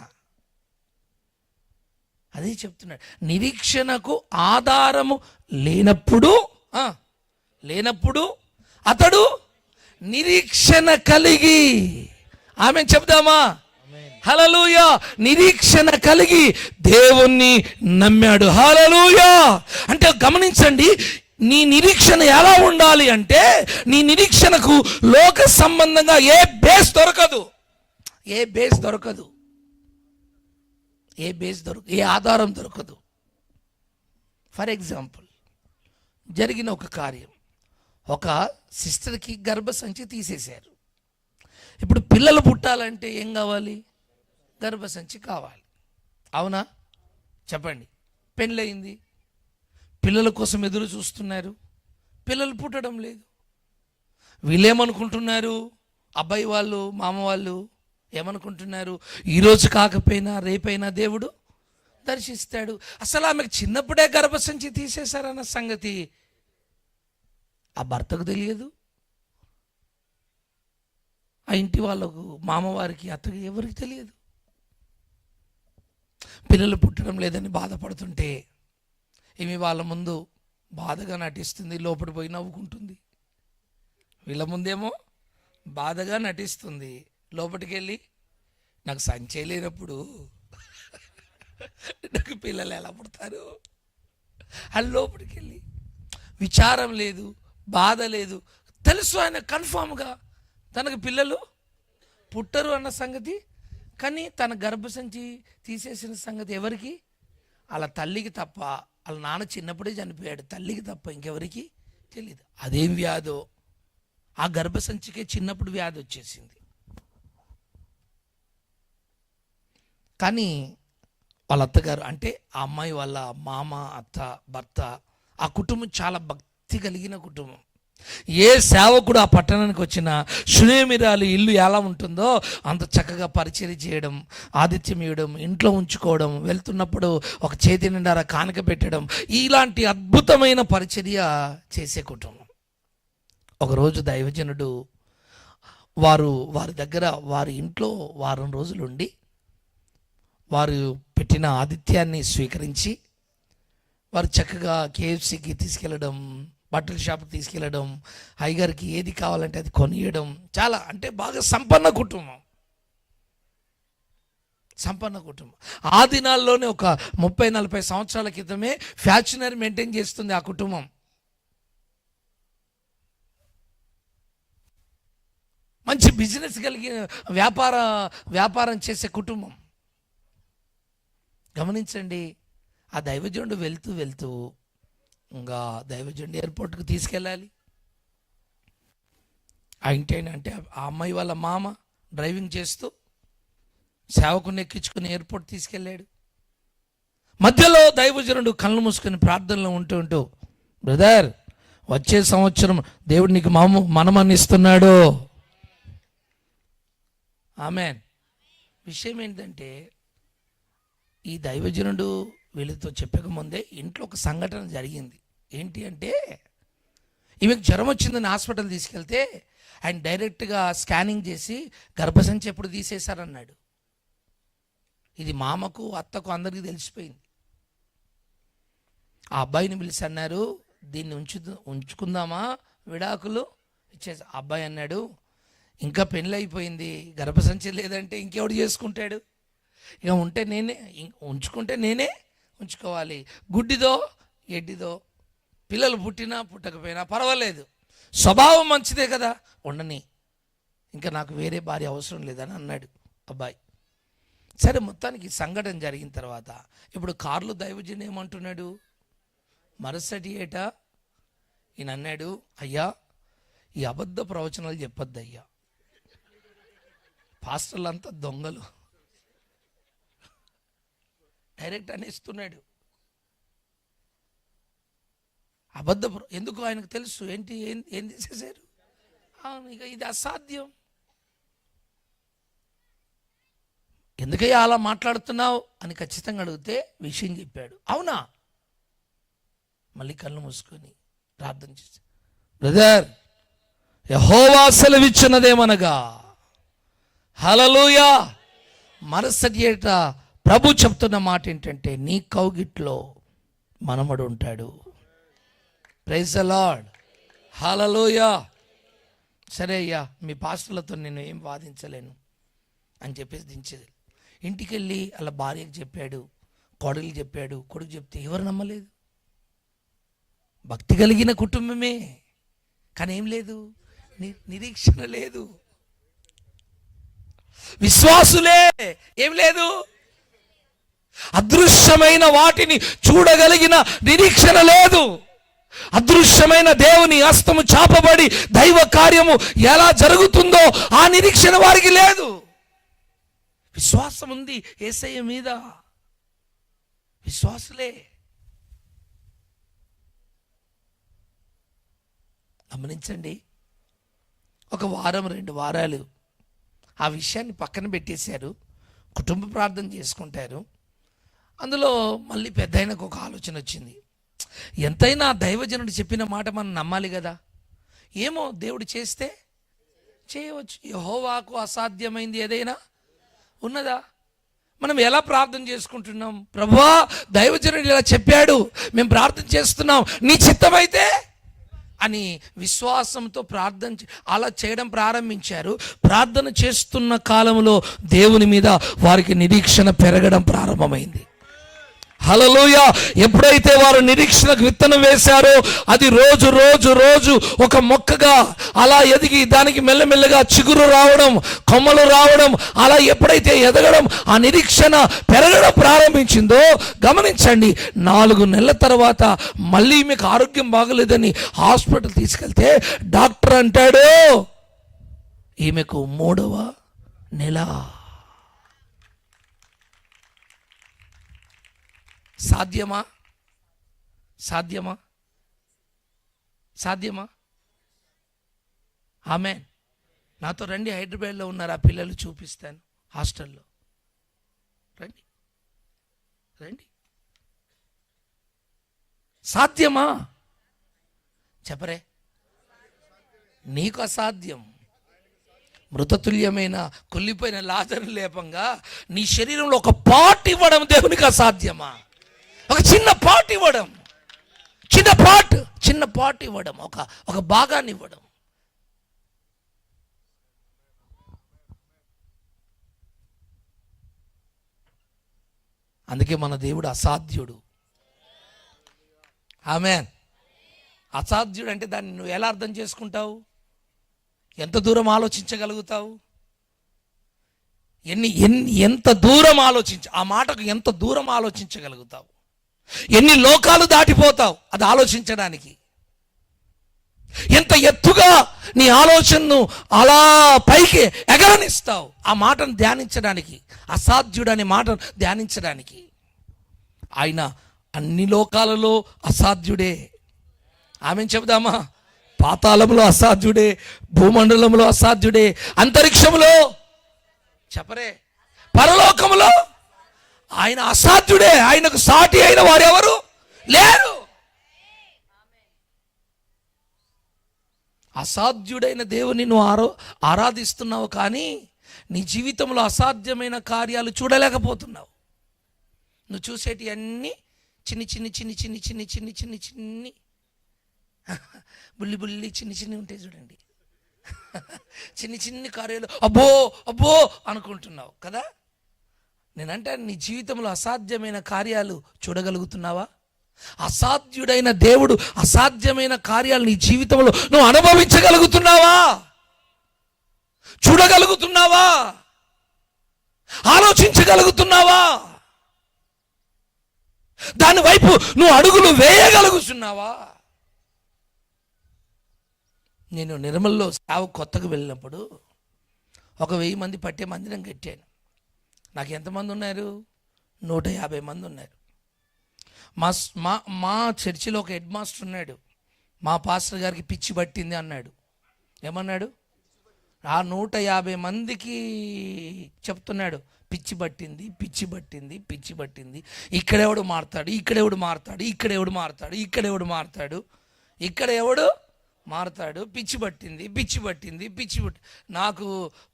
A: నిరీక్షణకు ఆధారము లేనప్పుడు అతడు నిరీక్షణ కలిగి. ఆమె చెప్దామా? హల్లెలూయా. నిరీక్షణ కలిగి దేవుణ్ణి నమ్మాడు. హల్లెలూయా. అంటే గమనించండి, నీ నిరీక్షణ ఎలా ఉండాలి అంటే, నీ నిరీక్షణకు లోక సంబంధంగా ఏ బేస్ దొరకదు, ఏ ఆధారం దొరకదు. ఫర్ ఎగ్జాంపుల్, జరిగిన ఒక కార్యం, ఒక సిస్టర్కి గర్భసంచి తీసేశారు. ఇప్పుడు పిల్లలు పుట్టాలంటే ఏం కావాలి? గర్భసంచి కావాలి. అవునా? చెప్పండి. పెళ్ళయింది, పిల్లల కోసం ఎదురు చూస్తున్నారు, పిల్లలు పుట్టడం లేదు. వీళ్ళేమనుకుంటున్నారు? అబ్బాయి వాళ్ళు, మామ వాళ్ళు ఏమనుకుంటున్నారు? ఈరోజు కాకపోయినా రేపైనా దేవుడు దర్శిస్తాడు. అసలు ఆమెకు చిన్నప్పుడే గర్భసంచి తీసేశారన్న సంగతి ఆ భర్తకు తెలియదు, ఆ ఇంటి వాళ్ళకు, మామవారికి, అత్తకి ఎవరికి తెలియదు. పిల్లలు పుట్టడం లేదని బాధపడుతుంటే ఈమె వాళ్ళ ముందు బాధగా నటిస్తుంది, లోపలి పోయి నవ్వుకుంటుంది. వీళ్ళ ముందేమో బాధగా నటిస్తుంది, లోపలికి వెళ్ళి నాకు సంచే లేనప్పుడు నాకు పిల్లలు ఎలా పుడతారు అని లోపలికి వెళ్ళి, విచారం లేదు, బాధ లేదు, తెలుసు ఆయన కన్ఫామ్గా తనకు పిల్లలు పుట్టరు అన్న సంగతి. కానీ తన గర్భసంచి తీసేసిన సంగతి ఎవరికి? వాళ్ళ తల్లికి తప్ప. వాళ్ళ నాన్న చిన్నప్పుడే చనిపోయాడు, తల్లికి తప్ప ఇంకెవరికి తెలియదు. అదేం వ్యాధో, ఆ గర్భసంచికే చిన్నప్పుడు వ్యాధి వచ్చేసింది. కానీ వాళ్ళ అత్తగారు అంటే ఆ అమ్మాయి వాళ్ళ మామ, అత్త, భర్త, ఆ కుటుంబం చాలా భక్తి కలిగిన కుటుంబం. ఏ సేవకుడు ఆ పట్టణానికి వచ్చినా షునేమిరాలు ఇల్లు ఎలా ఉంటుందో అంత చక్కగా పరిచర్య చేయడం, ఆతిథ్యం ఇవ్వడం, ఇంట్లో ఉంచుకోవడం, వెళ్తున్నప్పుడు ఒక చేతి నిండా కానుక పెట్టడం, ఇలాంటి అద్భుతమైన పరిచర్య చేసే కుటుంబం. ఒకరోజు దైవజనుడు వారి దగ్గర వారి ఇంట్లో వారం రోజులు ఉండి వారు పెట్టిన ఆతిథ్యాన్ని స్వీకరించి వారు చక్కగా KFCకి తీసుకెళ్ళడం, బట్టల షాప్కి తీసుకెళ్ళడం, అయ్యగారికి ఏది కావాలంటే అది కొనియడం. చాలా అంటే బాగా సంపన్న కుటుంబం. ఆ దినాల్లోనే ఒక 30-40 సంవత్సరాల క్రితమే ఫ్యాషనరీ మెయింటైన్ చేస్తుంది ఆ కుటుంబం. మంచి బిజినెస్ కలిగిన వ్యాపారం చేసే కుటుంబం. గమనించండి, ఆ దైవజనుడు వెళ్తూ ఇంకా దైవజనుడు ఎయిర్పోర్ట్కి తీసుకెళ్ళాలి. ఆ ఇంటైనా అంటే ఆ అమ్మాయి వాళ్ళ మామ డ్రైవింగ్ చేస్తూ సేవకుని ఎక్కించుకుని ఎయిర్పోర్ట్ తీసుకెళ్ళాడు. మధ్యలో దైవజనుడు కళ్ళు మూసుకొని ప్రార్థనలో ఉంటూ బ్రదర్, వచ్చే సంవత్సరం దేవుడు నీకు మనమని ఇస్తున్నాడు. ఆమెన్. విషయం ఏంటంటే, ఈ దైవజనుడు వీళ్ళతో చెప్పకముందే ఇంట్లో ఒక సంఘటన జరిగింది. ఏంటి అంటే, ఈమెకు జ్వరం వచ్చిందని హాస్పిటల్ తీసుకెళ్తే ఆయన డైరెక్ట్గా స్కానింగ్ చేసి గర్భసంచి ఎప్పుడు తీసేశారన్నాడు. ఇది మామకు, అత్తకు, అందరికీ తెలిసిపోయింది. ఆ అబ్బాయిని పిలిచి అన్నారు, దీన్ని ఉంచుకుందామా, విడాకులు ఇచ్చేసి. ఆ అబ్బాయి అన్నాడు, ఇంకా పెళ్ళి అయిపోయింది, గర్భసంచి లేదంటే ఇంకెవడు చేసుకుంటాడు, ఇక ఉంచుకుంటే నేనే ఉంచుకోవాలి. గుడ్డిదో ఎడ్డిదో పిల్లలు పుట్టినా పుట్టకపోయినా పర్వాలేదు, స్వభావం మంచిదే కదా, ఉండని, ఇంకా నాకు వేరే భార్య అవసరం లేదని అన్నాడు అబ్బాయి. సరే, మొత్తానికి సంఘటన జరిగిన తర్వాత ఇప్పుడు కార్లు దైవజన్ ఏమంటున్నాడు, మరుసటి ఏటా ఈయన అన్నాడు, అయ్యా ఈ అబద్ధ ప్రవచనాలు చెప్పొద్దు అయ్యా, పాస్టర్లు అంతా దొంగలు, డైరెక్ట్ అనేస్తున్నాడు. ఎందుకు ఆయనకు తెలుసు ఏం చేసేసారు. ఇక ఇది అసాధ్యం, ఎందుకయ్యా అలా మాట్లాడుతున్నావు అని ఖచ్చితంగా అడిగితే విషయం చెప్పాడు. అవునా, మళ్ళీ కళ్ళు మూసుకొని ప్రార్థన చేసి, బ్రదర్ యెహోవా సెలవిచ్చినదేమనగా, హల్లెలూయా, మరుసటి ఏట ప్రభు చెప్తున్న మాట ఏంటంటే, నీ కౌగిట్లో మనమడు ఉంటాడు. ప్రైజ్ ద లార్డ్, హల్లెలూయా. సరే అయ్యా, మీ పాస్టర్లతో నేను ఏం వాదించలేను అని చెప్పేసి దించేది. ఇంటికి వెళ్ళి అలా భార్యకు చెప్పాడు, కోడలికి చెప్పాడు. కొడుకు చెప్తే ఎవరు నమ్మలేదు. భక్తి కలిగిన కుటుంబమే, కానీ ఏం లేదు, నిరీక్షణ లేదు. విశ్వాసులే, ఏం లేదు, అదృశ్యమైన వాటిని చూడగలిగిన నిరీక్షణ లేదు. అదృశ్యమైన దేవుని హస్తము చాపబడి దైవ కార్యము ఎలా జరుగుతుందో ఆ నిరీక్షణ వారికి లేదు. విశ్వాసం ఉంది యేసయ్య మీద, విశ్వాసులే. గమనించండి, ఒక వారం 2 వారాలు ఆ విషయాన్ని పక్కన పెట్టేశారు, కుటుంబ ప్రార్థన చేసుకుంటారు. అందులో మళ్ళీ పెద్ద ఆయనకు ఒక ఆలోచన వచ్చింది, ఎంతైనా దైవజనుడు చెప్పిన మాట మనం నమ్మాలి కదా, ఏమో దేవుడు చేస్తే చేయవచ్చు, యెహోవాకు అసాధ్యమైంది ఏదైనా ఉన్నదా? మనం ఎలా ప్రార్థన చేసుకుంటున్నాం, ప్రభువా దైవజనుడు ఇలా చెప్పాడు, మేము ప్రార్థన చేస్తున్నాం, నీ చిత్తమైతే అని విశ్వాసంతో అలా చేయడం ప్రారంభించారు. ప్రార్థన చేస్తున్న కాలంలో దేవుని మీద వారికి నిరీక్షణ పెరగడం ప్రారంభమైంది. హల్లెలూయా. ఎప్పుడైతే వారు నిరీక్షణకు విత్తనం వేశారో అది రోజు రోజు రోజు ఒక మొక్కగా అలా ఎదిగి దానికి మెల్లమెల్లగా చిగురు రావడం, కొమ్మలు రావడం, అలా ఎప్పుడైతే ఎదగడం, ఆ నిరీక్షణ పెరగడం ప్రారంభించిందో గమనించండి. 4 నెలల తర్వాత మళ్ళీ మీకు ఆరోగ్యం బాగలేదని హాస్పిటల్ తీసుకెళ్తే డాక్టర్ అంటాడు, ఈమెకు 3వ నెల. సాధ్యమా? సాధ్యమా? సాధ్యమా? ఆమేన్. నాతో రండి, హైదరాబాద్లో ఉన్నారు ఆ పిల్లలు, చూపిస్తాను హాస్టల్లో. రండి రండి. సాధ్యమా? చెప్పరే. నీకు అసాధ్యం. మృతతుల్యమైన కుళ్ళిపోయిన లాజరు లేపంగా నీ శరీరంలో ఒక పార్ట్ ఇవ్వడం దేవునికి అసాధ్యమా? ఒక చిన్న పార్ట్ ఇవ్వడం, చిన్న పార్ట్ ఇవ్వడం, ఒక భాగాన్ని ఇవ్వడం. అందుకే మన దేవుడు అసాధ్యుడు. ఆమేన్. అసాధ్యుడు అంటే దాన్ని నువ్వు ఎలా అర్థం చేసుకుంటావు? ఎంత దూరం ఆలోచించగలుగుతావు? ఎంత దూరం ఆ మాటకు ఎంత దూరం ఆలోచించగలుగుతావు? ఎన్ని లోకాలు దాటిపోతావు అది ఆలోచించడానికి? ఎంత ఎత్తుగా నీ ఆలోచనను అలా పైకి ఎగరనిస్తావు ఆ మాటను ధ్యానించడానికి, అసాధ్యుడు అనే మాటను ధ్యానించడానికి. ఆయన అన్ని లోకాలలో అసాధ్యుడే. ఆమెను చెబుదామా? పాతాళంలో అసాధ్యుడే, భూమండలంలో అసాధ్యుడే, అంతరిక్షంలో చెప్పరే, పరలోకములో ఆయన అసాధ్యుడే. ఆయనకు సాటి అయిన వారెవరు లేరు. అసాధ్యుడైన దేవుని నువ్వు ఆరాధిస్తున్నావు, కానీ నీ జీవితంలో అసాధ్యమైన కార్యాలు చూడలేకపోతున్నావు. నువ్వు చూసేటి అన్నీ చిన్ని బుల్లి చిన్ని ఉంటాయి చూడండి. చిన్ని కార్యాలు అబ్బో అనుకుంటున్నావు కదా. నేనంటే నీ జీవితంలో అసాధ్యమైన కార్యాలు చూడగలుగుతున్నావా? అసాధ్యుడైన దేవుడు అసాధ్యమైన కార్యాలు నీ జీవితంలో నువ్వు అనుభవించగలుగుతున్నావా? చూడగలుగుతున్నావా? ఆలోచించగలుగుతున్నావా? దాని వైపు నువ్వు అడుగులు వేయగలుగుతున్నావా? నేను నిర్మల్లో సేవ కొత్తగా వెళ్ళినప్పుడు 1000 మంది పట్టే మందిరం కట్టాను. నాకు ఎంతమంది ఉన్నారు? 150 మంది ఉన్నారు. మా చర్చిలో ఒక హెడ్ మాస్టర్ ఉన్నాడు. మా పాస్టర్ గారికి పిచ్చి పట్టింది అన్నాడు. ఏమన్నాడు? ఆ 150 మందికి చెప్తున్నాడు, పిచ్చి పట్టింది. ఇక్కడెవడు మారుతాడు, ఇక్కడెవడు మారుతాడు, పిచ్చి పట్టింది. నాకు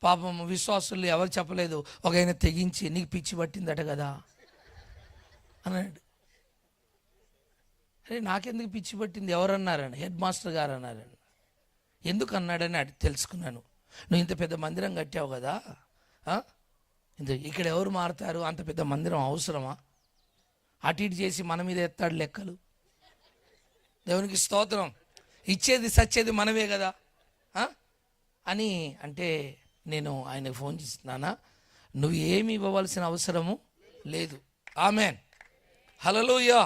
A: పాపం విశ్వాసులు ఎవరు చెప్పలేదు. ఒక ఆయన తెగించి, నీకు పిచ్చి పట్టిందట కదా అన్నాడు. అరే నాకెందుకు పిచ్చి పట్టింది? ఎవరన్నారని? హెడ్ మాస్టర్ గారు అన్నారని. ఎందుకు అన్నాడని తెలుసుకున్నాను. నువ్వు ఇంత పెద్ద మందిరం కట్టావు కదా, ఇక్కడ ఎవరు మారుతారు? అంత పెద్ద మందిరం అవసరమా? అటు ఇటు చేసి మన మీద ఎత్తాడు లెక్కలు. దేవునికి స్తోత్రం. ఇచ్చేది సచ్చేది మనమే కదా అని అంటే, నేను ఆయనకు ఫోన్ చేస్తున్నానా, నువ్వు ఏమి ఇవ్వవలసిన అవసరము లేదు. ఆమేన్. హల్లెలూయా.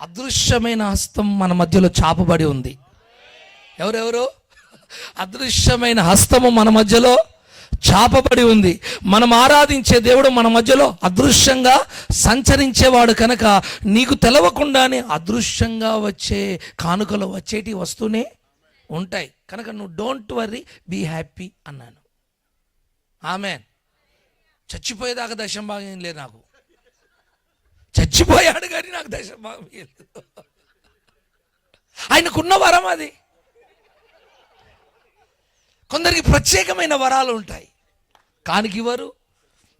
A: అదృశ్యమైన హస్తం మన మధ్యలో చాపబడి ఉంది. ఎవరెవరు? అదృశ్యమైన హస్తము మన మధ్యలో చాపబడి ఉంది. మనం ఆరాధించే దేవుడు మన మధ్యలో అదృశ్యంగా సంచరించేవాడు కనుక నీకు తెలవకుండానే అదృశ్యంగా వచ్చే కానుకలు వచ్చేటి వస్తూనే ఉంటాయి. కనుక నువ్వు డోంట్ వర్రీ, బీ హ్యాపీ అన్నాను. ఆమేన్. చచ్చిపోయేదాకా దశంభాగం లేదు నాకు. చచ్చిపోయాడు కానీ నాకు దశంభాగం లేదు. ఆయనకున్న వరం అది. కొందరికి ప్రత్యేకమైన వరాలు ఉంటాయి, కానుక ఇవ్వరు,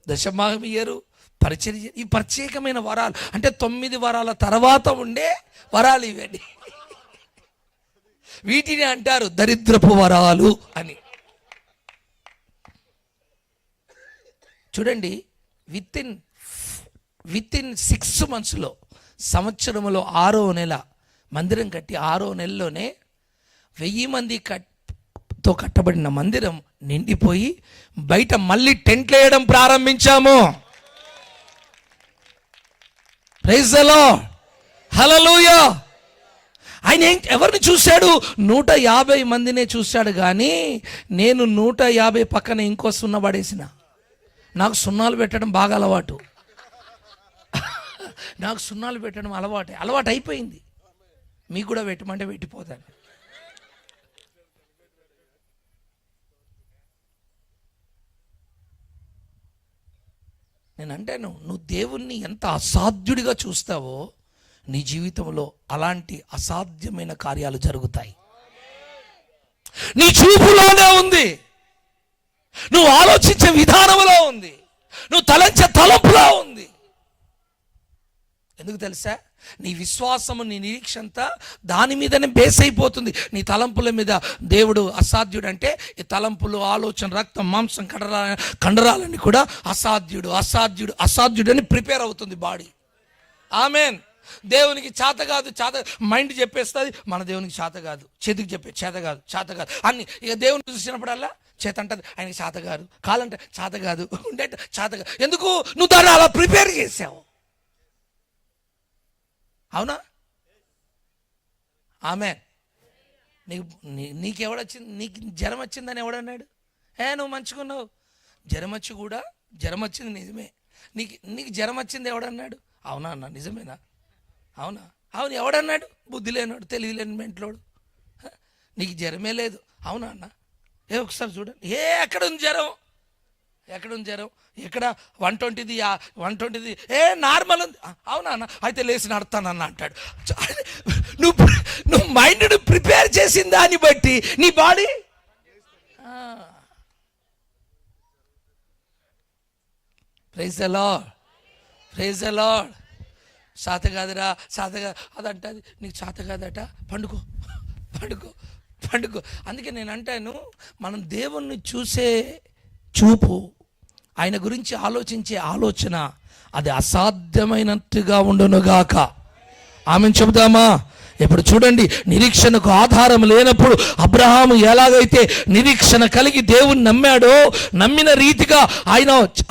A: దశమాగం ఇయ్యరు, పరిచర్య. ఈ ప్రత్యేకమైన వరాలు అంటే 9 వరాల తర్వాత ఉండే వరాలు ఇవ్వండి. వీటిని అంటారు దరిద్రపు వరాలు అని. చూడండి, విత్ ఇన్ 6 monthsలో, సంవత్సరంలో 6వ నెల మందిరం కట్టి 6వ నెలలోనే 1000 మంది తో కట్టబడిన మందిరం నిండిపోయి బయట మళ్ళీ టెంట్లు వేయడం ప్రారంభించాము. ప్రైజ్ ది లార్డ్, హల్లెలూయా. ఆయన ఎవరిని చూశాడు? 150 మందినే చూశాడు. కానీ నేను 150 పక్కన ఇంకో సున్నా పడేసిన. నాకు సున్నాలు పెట్టడం బాగా అలవాటు. నాకు సున్నాలు పెట్టడం అలవాటు అయిపోయింది. మీకు కూడా పెట్టమంటే పెట్టిపోతాను. నేను అంటాను, నువ్వు దేవుణ్ణి ఎంత అసాధ్యుడిగా చూస్తావో నీ జీవితంలో అలాంటి అసాధ్యమైన కార్యాలు జరుగుతాయి. నీ చూపులోనే ఉంది, నువ్వు ఆలోచించే విధానంలో ఉంది, నువ్వు తలంచే తలంపులో ఉంది. ఎందుకు తెలుసా? నీ విశ్వాసము, నీ నిరీక్షంతా దాని మీదనే బేస్ అయిపోతుంది. నీ తలంపుల మీద దేవుడు అసాధ్యుడు అంటే ఈ తలంపులు, ఆలోచన, రక్తం, మాంసం, కండరాలన్నీ కూడా అసాధ్యుడు అని ప్రిపేర్ అవుతుంది బాడీ. ఆమెన్. దేవునికి చేత కాదు, మైండ్ చెప్పేస్తుంది మన దేవునికి చేత కాదు, చేతికి చెప్పే చేత కాదు అన్ని. ఇక దేవుని చూసినప్పుడల్లా చేత అంటది ఆయనకి చేత కాదు, కాలంటే చేత కాదు, ఉండేట చేత కాదు. ఎందుకు? నువ్వు దాన్ని అలా ప్రిపేర్ చేసావు. అవునా? ఆమెన్. నీకెవడొచ్చింది? నీకు జ్వరం వచ్చిందని ఎవడన్నాడు? నువ్వు మంచుకున్నావు. జ్వరం వచ్చింది నిజమే. నీకు జ్వరం వచ్చింది ఎవడన్నాడు? అవునా అన్న, నిజమేనా? అవును ఎవడన్నాడు? బుద్ధి లేనాడు, తెలియలేని మెంట్లోడు. నీకు జ్వరమే లేదు. అవునా అన్న? ఒకసారి చూడండి. ఎక్కడుంది జ్వరం? ఎక్కడ 120 నార్మల్ ఉంది. అవునా అన్న? అయితే లేచి నడతానన్న అంటాడు. నువ్వు మైండ్ను ప్రిపేర్ చేసిన దాన్ని బట్టి నీ బాడీ ప్రైజ్ ది లార్డ్. చేత కాదురా, అదంటది. నీకు చేత కాదట, పండుకో. అందుకే నేను అంటాను, మనం దేవుణ్ణి చూసే చూపు, ఆయన గురించి ఆలోచించే ఆలోచన అది అసాధ్యమైనట్టుగా ఉండునుగాక. ఆమెను చెబుదామా? ఇప్పుడు చూడండి, నిరీక్షణకు ఆధారం లేనప్పుడు అబ్రహాము ఎలాగైతే నిరీక్షణ కలిగి దేవుని నమ్మాడో, నమ్మిన రీతిగా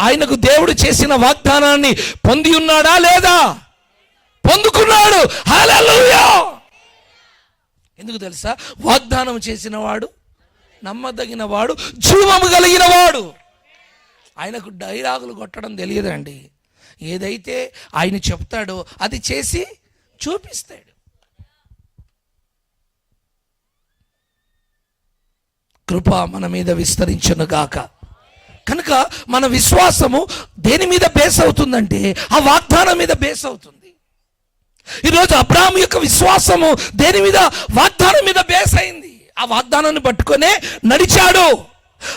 A: ఆయనకు దేవుడు చేసిన వాగ్దానాన్ని పొంది ఉన్నాడా లేదా? పొందుకున్నాడు. హల్లెలూయా. ఎందుకు తెలుసా? వాగ్దానం చేసిన వాడు, నమ్మదగిన వాడు, జీవము కలిగిన వాడు. ఆయనకు డైలాగులు కొట్టడం తెలియదండి. ఏదైతే ఆయన చెప్తాడో అది చేసి చూపిస్తాడు. కృప మన మీద విస్తరించునుగాక. కనుక మన విశ్వాసము దేని మీద బేస్ అవుతుందంటే ఆ వాగ్దానం మీద బేస్ అవుతుంది. ఈరోజు అబ్రహాము యొక్క విశ్వాసము దేని మీద? వాగ్దానం మీద బేస్ అయింది. ఆ వాగ్దానాన్ని పట్టుకొనే నడిచాడు.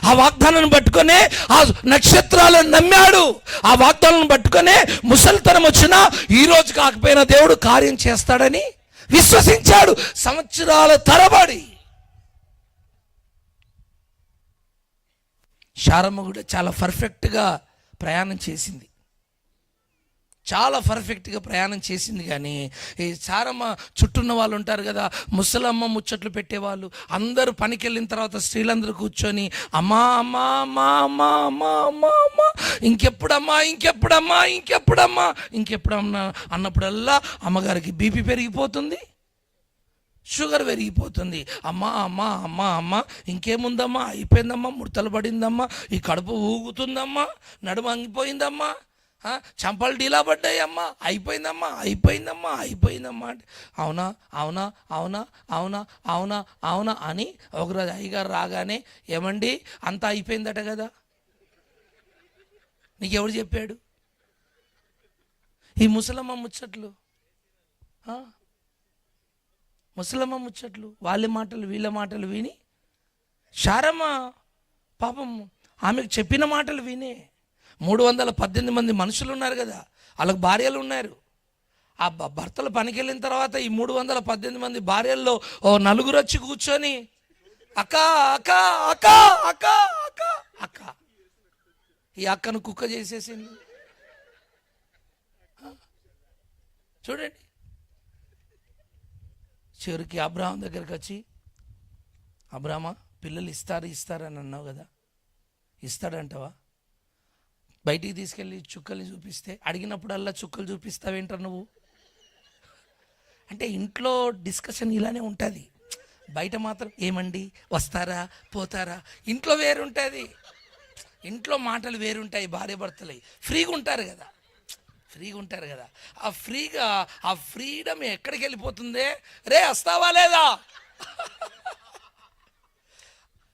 A: ఆ వాగ్దానాన్ని పట్టుకొనే ఆ నక్షత్రాలను నమ్మాడు. ఆ వాగ్దానాన్ని పట్టుకొనే ముసలితనం వచ్చినా ఈ రోజు కాకపోయినా దేవుడు కార్యం చేస్తాడని విశ్వసించాడు సంవత్సరాల తరబడి. శారమ్మ కూడా చాలా పర్ఫెక్ట్గా ప్రయాణం చేసింది. కానీ ఈ శారమ్మ చుట్టూన్న వాళ్ళు ఉంటారు కదా, ముసలమ్మ ముచ్చట్లు పెట్టేవాళ్ళు. అందరూ పనికి వెళ్ళిన తర్వాత స్త్రీలందరూ కూర్చొని అమ్మా ఇంకెప్పుడమ్మా అన్నప్పుడల్లా అమ్మగారికి బీపీ పెరిగిపోతుంది, షుగర్ పెరిగిపోతుంది. అమ్మా ఇంకేముందమ్మా, అయిపోయిందమ్మా, ముడతలు పడిందమ్మా, ఈ కడుపు ఊగుతుందమ్మా, నడుము అంగిపోయిందమ్మా, చంపలు డీలా పడ్డాయమ్మా, అయిపోయిందమ్మా అంటే అవునా అని ఒకరోజు అయ్యగారు రాగానే, ఏమండి అంతా అయిపోయిందట కదా, నీకెవడు చెప్పాడు? ఈ ముసలమ్మ ముచ్చట్లు వాళ్ళ మాటలు వీళ్ళ మాటలు విని శారమ్మ పాపం ఆమెకు చెప్పిన మాటలు వినే 318 మంది మనుషులు ఉన్నారు కదా, వాళ్ళకి భార్యలు ఉన్నారు. ఆ భర్తలు పనికి వెళ్ళిన తర్వాత ఈ 318 మంది భార్యల్లో ఓ 4 వచ్చి కూర్చొని అక్క అక్క అక్క అక్క అక్క అక్క ఈ అక్కను కుక్క చేసేసింది. చూడండి. చివరికి అబ్రహాం దగ్గరికి వచ్చి, అబ్రామా పిల్లలు ఇస్తారని అన్నావు కదా, ఇస్తాడంటావా? బయటికి తీసుకెళ్ళి చుక్కల్ని చూపిస్తే, అడిగినప్పుడల్లా చుక్కలు చూపిస్తావేంటారు నువ్వు? అంటే ఇంట్లో డిస్కషన్ ఇలానే ఉంటుంది, బయట మాత్రం ఏమండి వస్తారా పోతారా. ఇంట్లో వేరుంటుంది, ఇంట్లో మాటలు వేరుంటాయి. భార్య భర్తలు ఫ్రీగా ఉంటారు కదా, ఆ ఫ్రీడమ్ ఎక్కడికి వెళ్ళిపోతుంది? రే వస్తావా లేదా?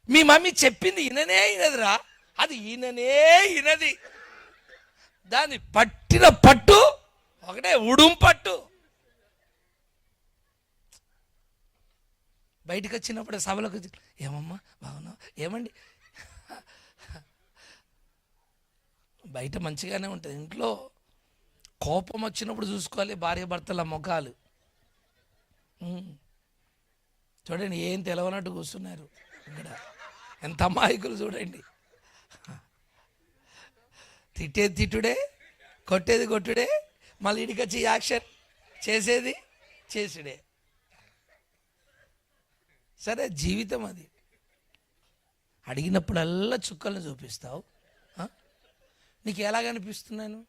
A: మీ మమ్మీ చెప్పింది వినదిరా, అది వినది. దాన్ని పట్టిన పట్టు ఒకటే ఉడుం పట్టు. బయటకు వచ్చినప్పుడు సభలకు వచ్చి, ఏమమ్మా బాగున్నావు, ఏమండి. బయట మంచిగానే ఉంటుంది, ఇంట్లో కోపం వచ్చినప్పుడు చూసుకోవాలి భార్య భర్తల ముఖాలు. చూడండి, ఏం తెలవనట్టు కూర్చున్నారు ఇక్కడ, ఎంత అమాయకులు చూడండి. తిట్టేది తిట్టుడే, కొట్టేది కొట్టుడే, మళ్ళీ ఇడికి వచ్చి యాక్షన్ చేసేది చేసుడే. సరే, జీవితం అది. అడిగినప్పుడల్లా చుక్కలను చూపిస్తావు. నీకు ఎలా కనిపిస్తున్నాను?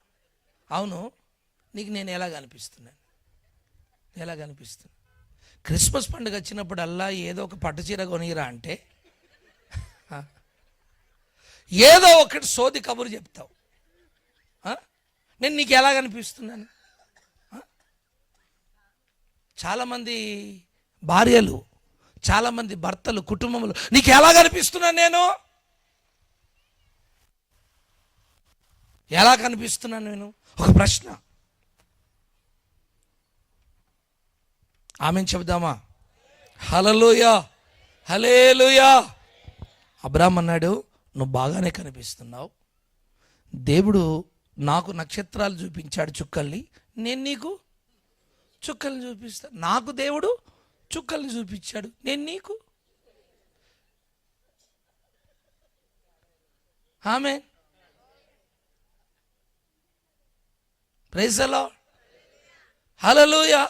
A: అవును, నీకు నేను ఎలా కనిపిస్తున్నాను? క్రిస్మస్ పండుగ వచ్చినప్పుడల్లా ఏదో ఒక పట్టు చీర కొనిరా అంటే ఏదో ఒకటి సోది కబురు చెప్తావు. నేను నీకు ఎలా కనిపిస్తున్నాను? చాలామంది భార్యలు, చాలామంది భర్తలు, కుటుంబంలో నీకు ఎలా కనిపిస్తున్నాను? నేను ఎలా కనిపిస్తున్నాను? నేను ఒక ప్రశ్న, ఆమెను చెబుదామా? హల్లెలూయా, హల్లెలూయా. అబ్రాహాం అన్నాడు, నువ్వు బాగానే కనిపిస్తున్నావు, దేవుడు నాకు నక్షత్రాలు చూపించాడు చుక్కల్ని, నేను నీకు చుక్కల్ని చూపిస్తా. నాకు దేవుడు చుక్కల్ని చూపించాడు, నేను నీకు. ఆమేన్. ప్రైజ్ ది లార్డ్, హల్లెలూయా.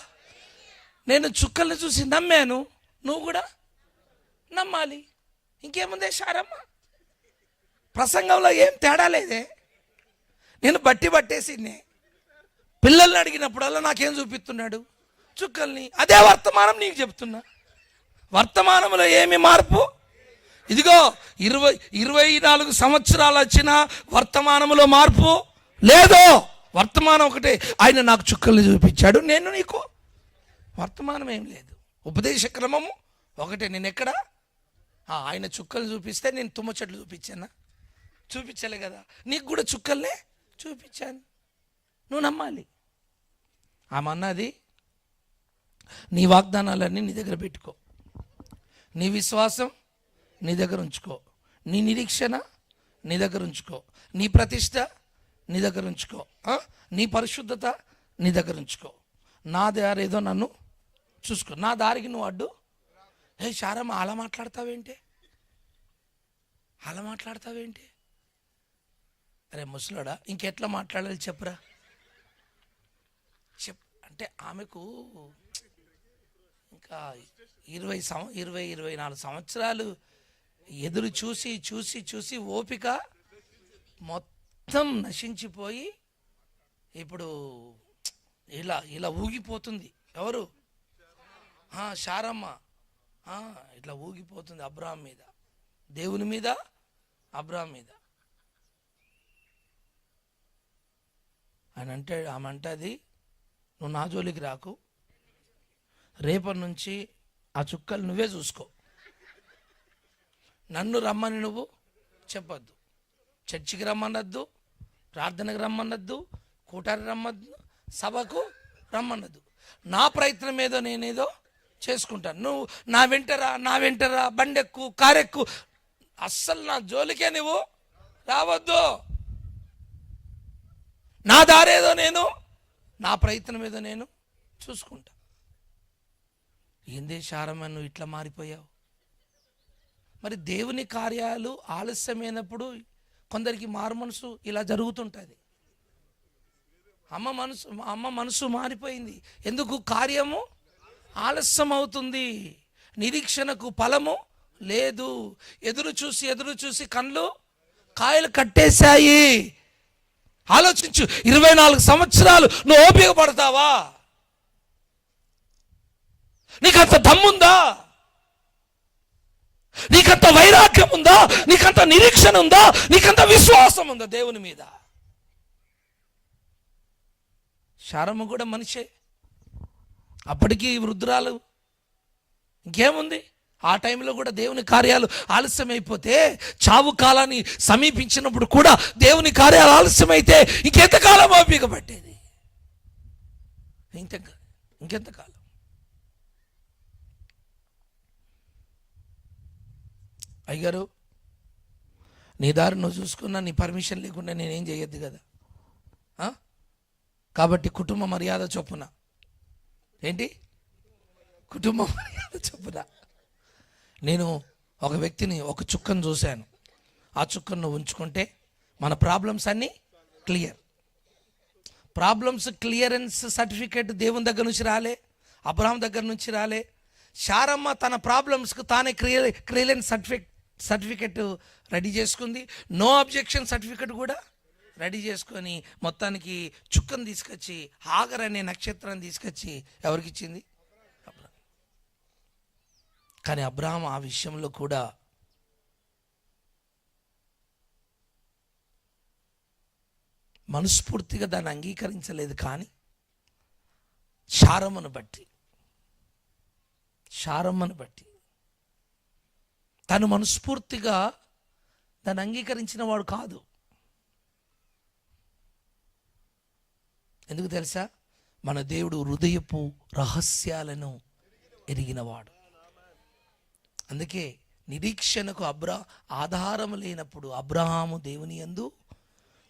A: నేను చుక్కల్ని చూసి నమ్మాను, నువ్వు కూడా నమ్మాలి. ఇంకేముందే శారమ్మ, ప్రసంగంలో ఏం తేడా లేదే. నేను పట్టేసింది. పిల్లల్ని అడిగినప్పుడల్లా నాకేం చూపిస్తున్నాడు? చుక్కల్ని. అదే వర్తమానం నీకు చెప్తున్నా. వర్తమానంలో ఏమి మార్పు? ఇదిగో 24 సంవత్సరాలు వచ్చిన వర్తమానంలో మార్పు లేదు. వర్తమానం ఒకటే, ఆయన నాకు చుక్కల్ని చూపించాడు, నేను నీకు. వర్తమానం ఏం లేదు. ఉపదేశ క్రమము ఒకటే. నేను ఎక్కడ ఆయన చుక్కలు చూపిస్తే నేను తుమ్మ చెట్లు చూపించానా? చూపించలే కదా. నీకు కూడా చుక్కల్నే చూపించాను, నువ్వు నమ్మాలి. ఆమె అన్నది, నీ వాగ్దానాలన్నీ నీ దగ్గర పెట్టుకో, నీ విశ్వాసం నీ దగ్గర ఉంచుకో, నీ నిరీక్షణ నీ దగ్గర ఉంచుకో, నీ ప్రతిష్ట నీ దగ్గర ఉంచుకో, నీ పరిశుద్ధత నీ దగ్గర ఉంచుకో. నా దారి ఏదో నన్ను చూసుకో, నా దారికి నువ్వు అడ్డు. శారమ్మ అలా మాట్లాడతావేంటి? అరే ముసలోడా, ఇంకెట్లా మాట్లాడాలి చెప్పురా? అంటే ఆమెకు ఇంకా 24 సంవత్సరాలు ఎదురు చూసి ఓపిక మొత్తం నశించిపోయి ఇప్పుడు ఇలా ఊగిపోతుంది. ఎవరు? శారమ్మ ఇట్లా ఊగిపోతుంది అబ్రాహాం మీద, దేవుని మీద, అబ్రాహాం మీద. ఆమె అంటది, నువ్వు నా జోలికి రాకు, రేపటి నుంచి ఆ చుక్కలు నువ్వే చూసుకో, నన్ను రమ్మని నువ్వు చెప్పొద్దు, చర్చికి రమ్మనద్దు, ప్రార్థనకు రమ్మనద్దు, కూటారి రమ్మద్దు, సభకు రమ్మనద్దు. నా ప్రయత్నం ఏదో నేనేదో చేసుకుంటాను, నువ్వు నా వెంటరా బండెక్కు, కారెక్కు, అస్సలు నా జోలికే నువ్వు రావద్దు. నా దారేదో నేను, నా ప్రయత్నం ఏదో నేను చూసుకుంటా. ఏందే శారమ్మ నువ్వు ఇట్లా మారిపోయావు? మరి దేవుని కార్యాలు ఆలస్యమైనప్పుడు కొందరికి మారు మనసు ఇలా జరుగుతుంటుంది. అమ్మ మనసు మారిపోయింది. ఎందుకు? కార్యము ఆలస్యం అవుతుంది, నిరీక్షణకు ఫలము లేదు. ఎదురు చూసి కళ్ళు కాయలు కట్టేశాయి. ఆలోచించు, 24 సంవత్సరాలు నువ్వు ఓపిక పడతావా? నీకంత దమ్ముందా? నీకంత వైరాగ్యం ఉందా? నీకంత నిరీక్షణ ఉందా? నీకంత విశ్వాసం ఉందా దేవుని మీద? శారమ్మ కూడా మనిషే, అప్పటికీ వృద్ధురాలు. ఇంకేముంది, ఆ టైంలో కూడా దేవుని కార్యాలు ఆలస్యమైపోతే, చావు కాలాన్ని సమీపించినప్పుడు కూడా దేవుని కార్యాలు ఆలస్యమైతే ఇంకెంతకాలం ఓపిక పట్టేది? ఇంకెంతకాలం? అయ్యగారు, నీ దారి నువ్వు చూసుకున్నా, నీ పర్మిషన్ లేకుండా నేనేం చేయొద్దు కదా. కాబట్టి కుటుంబ మర్యాద చొప్పున, ఏంటి కుటుంబ మర్యాద చొప్పున నేను ఒక వ్యక్తిని, ఒక చుక్కను చూశాను. ఆ చుక్కను నువ్వు ఉంచుకుంటే మన ప్రాబ్లమ్స్ అన్నీ క్లియర్. ప్రాబ్లమ్స్ క్లియరెన్స్ సర్టిఫికేట్ దేవుని దగ్గర నుంచి రాలే, అబ్రహాం దగ్గర నుంచి రాలే. శారమ్మ తన ప్రాబ్లమ్స్కి తానే క్లియరెన్స్ సర్టిఫికెట్ రెడీ చేసుకుంది. నో అబ్జెక్షన్ సర్టిఫికెట్ కూడా రెడీ చేసుకొని మొత్తానికి చుక్కను తీసుకొచ్చి, హాగర్ అనే నక్షత్రాన్ని తీసుకొచ్చి ఎవరికి ఇచ్చింది? అబ్రహాం. కానీ అబ్రహాం ఆ విషయంలో కూడా మనస్ఫూర్తిగా దాన్ని అంగీకరించలేదు. కానీ శారమ్మను బట్టి తను మనస్ఫూర్తిగా దాన్ని అంగీకరించిన వాడు కాదు. ఎందుకు తెలుసా? మన దేవుడు హృదయపు రహస్యాలను ఎరిగినవాడు. అందుకే నిరీక్షణకు ఆధారం లేనప్పుడు అబ్రహాము దేవుని యందు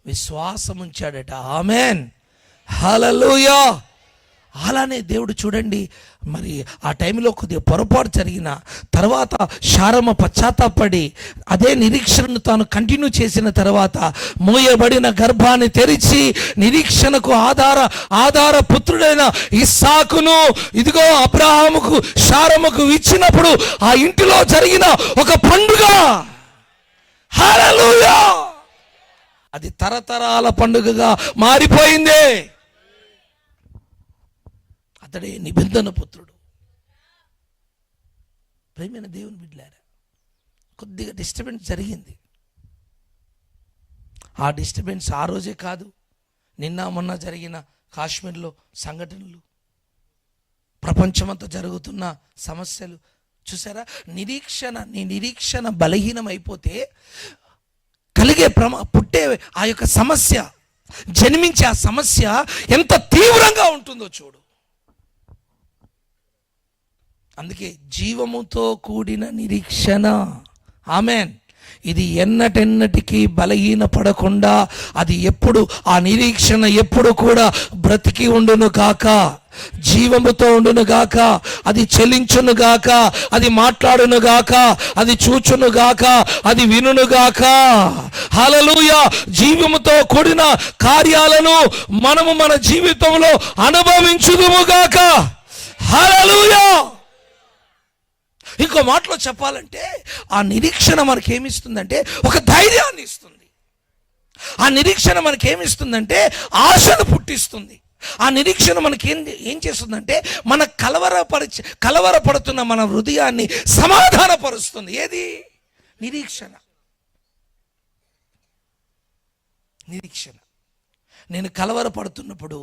A: విశ్వాసం ఉంచాడట. ఆమెన్, హల్లెలూయా. అలానే దేవుడు చూడండి, మరి ఆ టైంలో కొద్దిగా పొరపాటు జరిగిన తర్వాత శారమ్మ పశ్చాత్తాపడి అదే నిరీక్షణను తాను కంటిన్యూ చేసిన తర్వాత మోయబడిన గర్భాన్ని తెరిచి నిరీక్షణకు ఆధార పుత్రుడైన ఇస్సాకును ఇదిగో అబ్రహాముకు శారమ్మకు ఇచ్చినప్పుడు ఆ ఇంటిలో జరిగిన ఒక పండుగ. హల్లెలూయా. అది తరతరాల పండుగగా మారిపోయింది. అతడే నిబంధన పుత్రుడు. ప్రేమైన దేవుని బిడ్డలారా, కొద్దిగా డిస్టర్బెన్స్ జరిగింది. ఆ డిస్టర్బెన్స్ ఆ రోజే కాదు, నిన్న మొన్న జరిగిన కాశ్మీర్లో సంఘటనలు, ప్రపంచమంతా జరుగుతున్న సమస్యలు చూసారా? నీ నిరీక్షణ బలహీనం అయిపోతే కలిగే పుట్టే ఆ యొక్క సమస్య, జన్మించే ఆ సమస్య ఎంత తీవ్రంగా ఉంటుందో చూడు. అందుకే జీవముతో కూడిన నిరీక్షణ, ఆమెన్, ఇది ఎన్నటెన్నటికీ బలహీన పడకుండా అది ఎప్పుడు, ఆ నిరీక్షణ ఎప్పుడు కూడా బ్రతికి ఉండును గాక, జీవముతో ఉండును గాక, అది చెలించును గాక, అది మాట్లాడును గాక, అది చూచును గాక, అది వినును గాక. హల్లెలూయా. జీవముతో కూడిన కార్యాలను మనము మన జీవితంలో అనుభవించుదుము గాక. హల్లెలూయా. ఇంకో మాటలో చెప్పాలంటే ఆ నిరీక్షణ మనకేమిస్తుందంటే ఒక ధైర్యాన్ని ఇస్తుంది. ఆ నిరీక్షణ మనకేమిస్తుందంటే ఆశను పుట్టిస్తుంది. ఆ నిరీక్షణ మనకి ఏం చేస్తుందంటే మన కలవరపడుతున్న మన హృదయాన్ని సమాధానపరుస్తుంది. ఏది? నిరీక్షణ. నేను కలవరపడుతున్నప్పుడు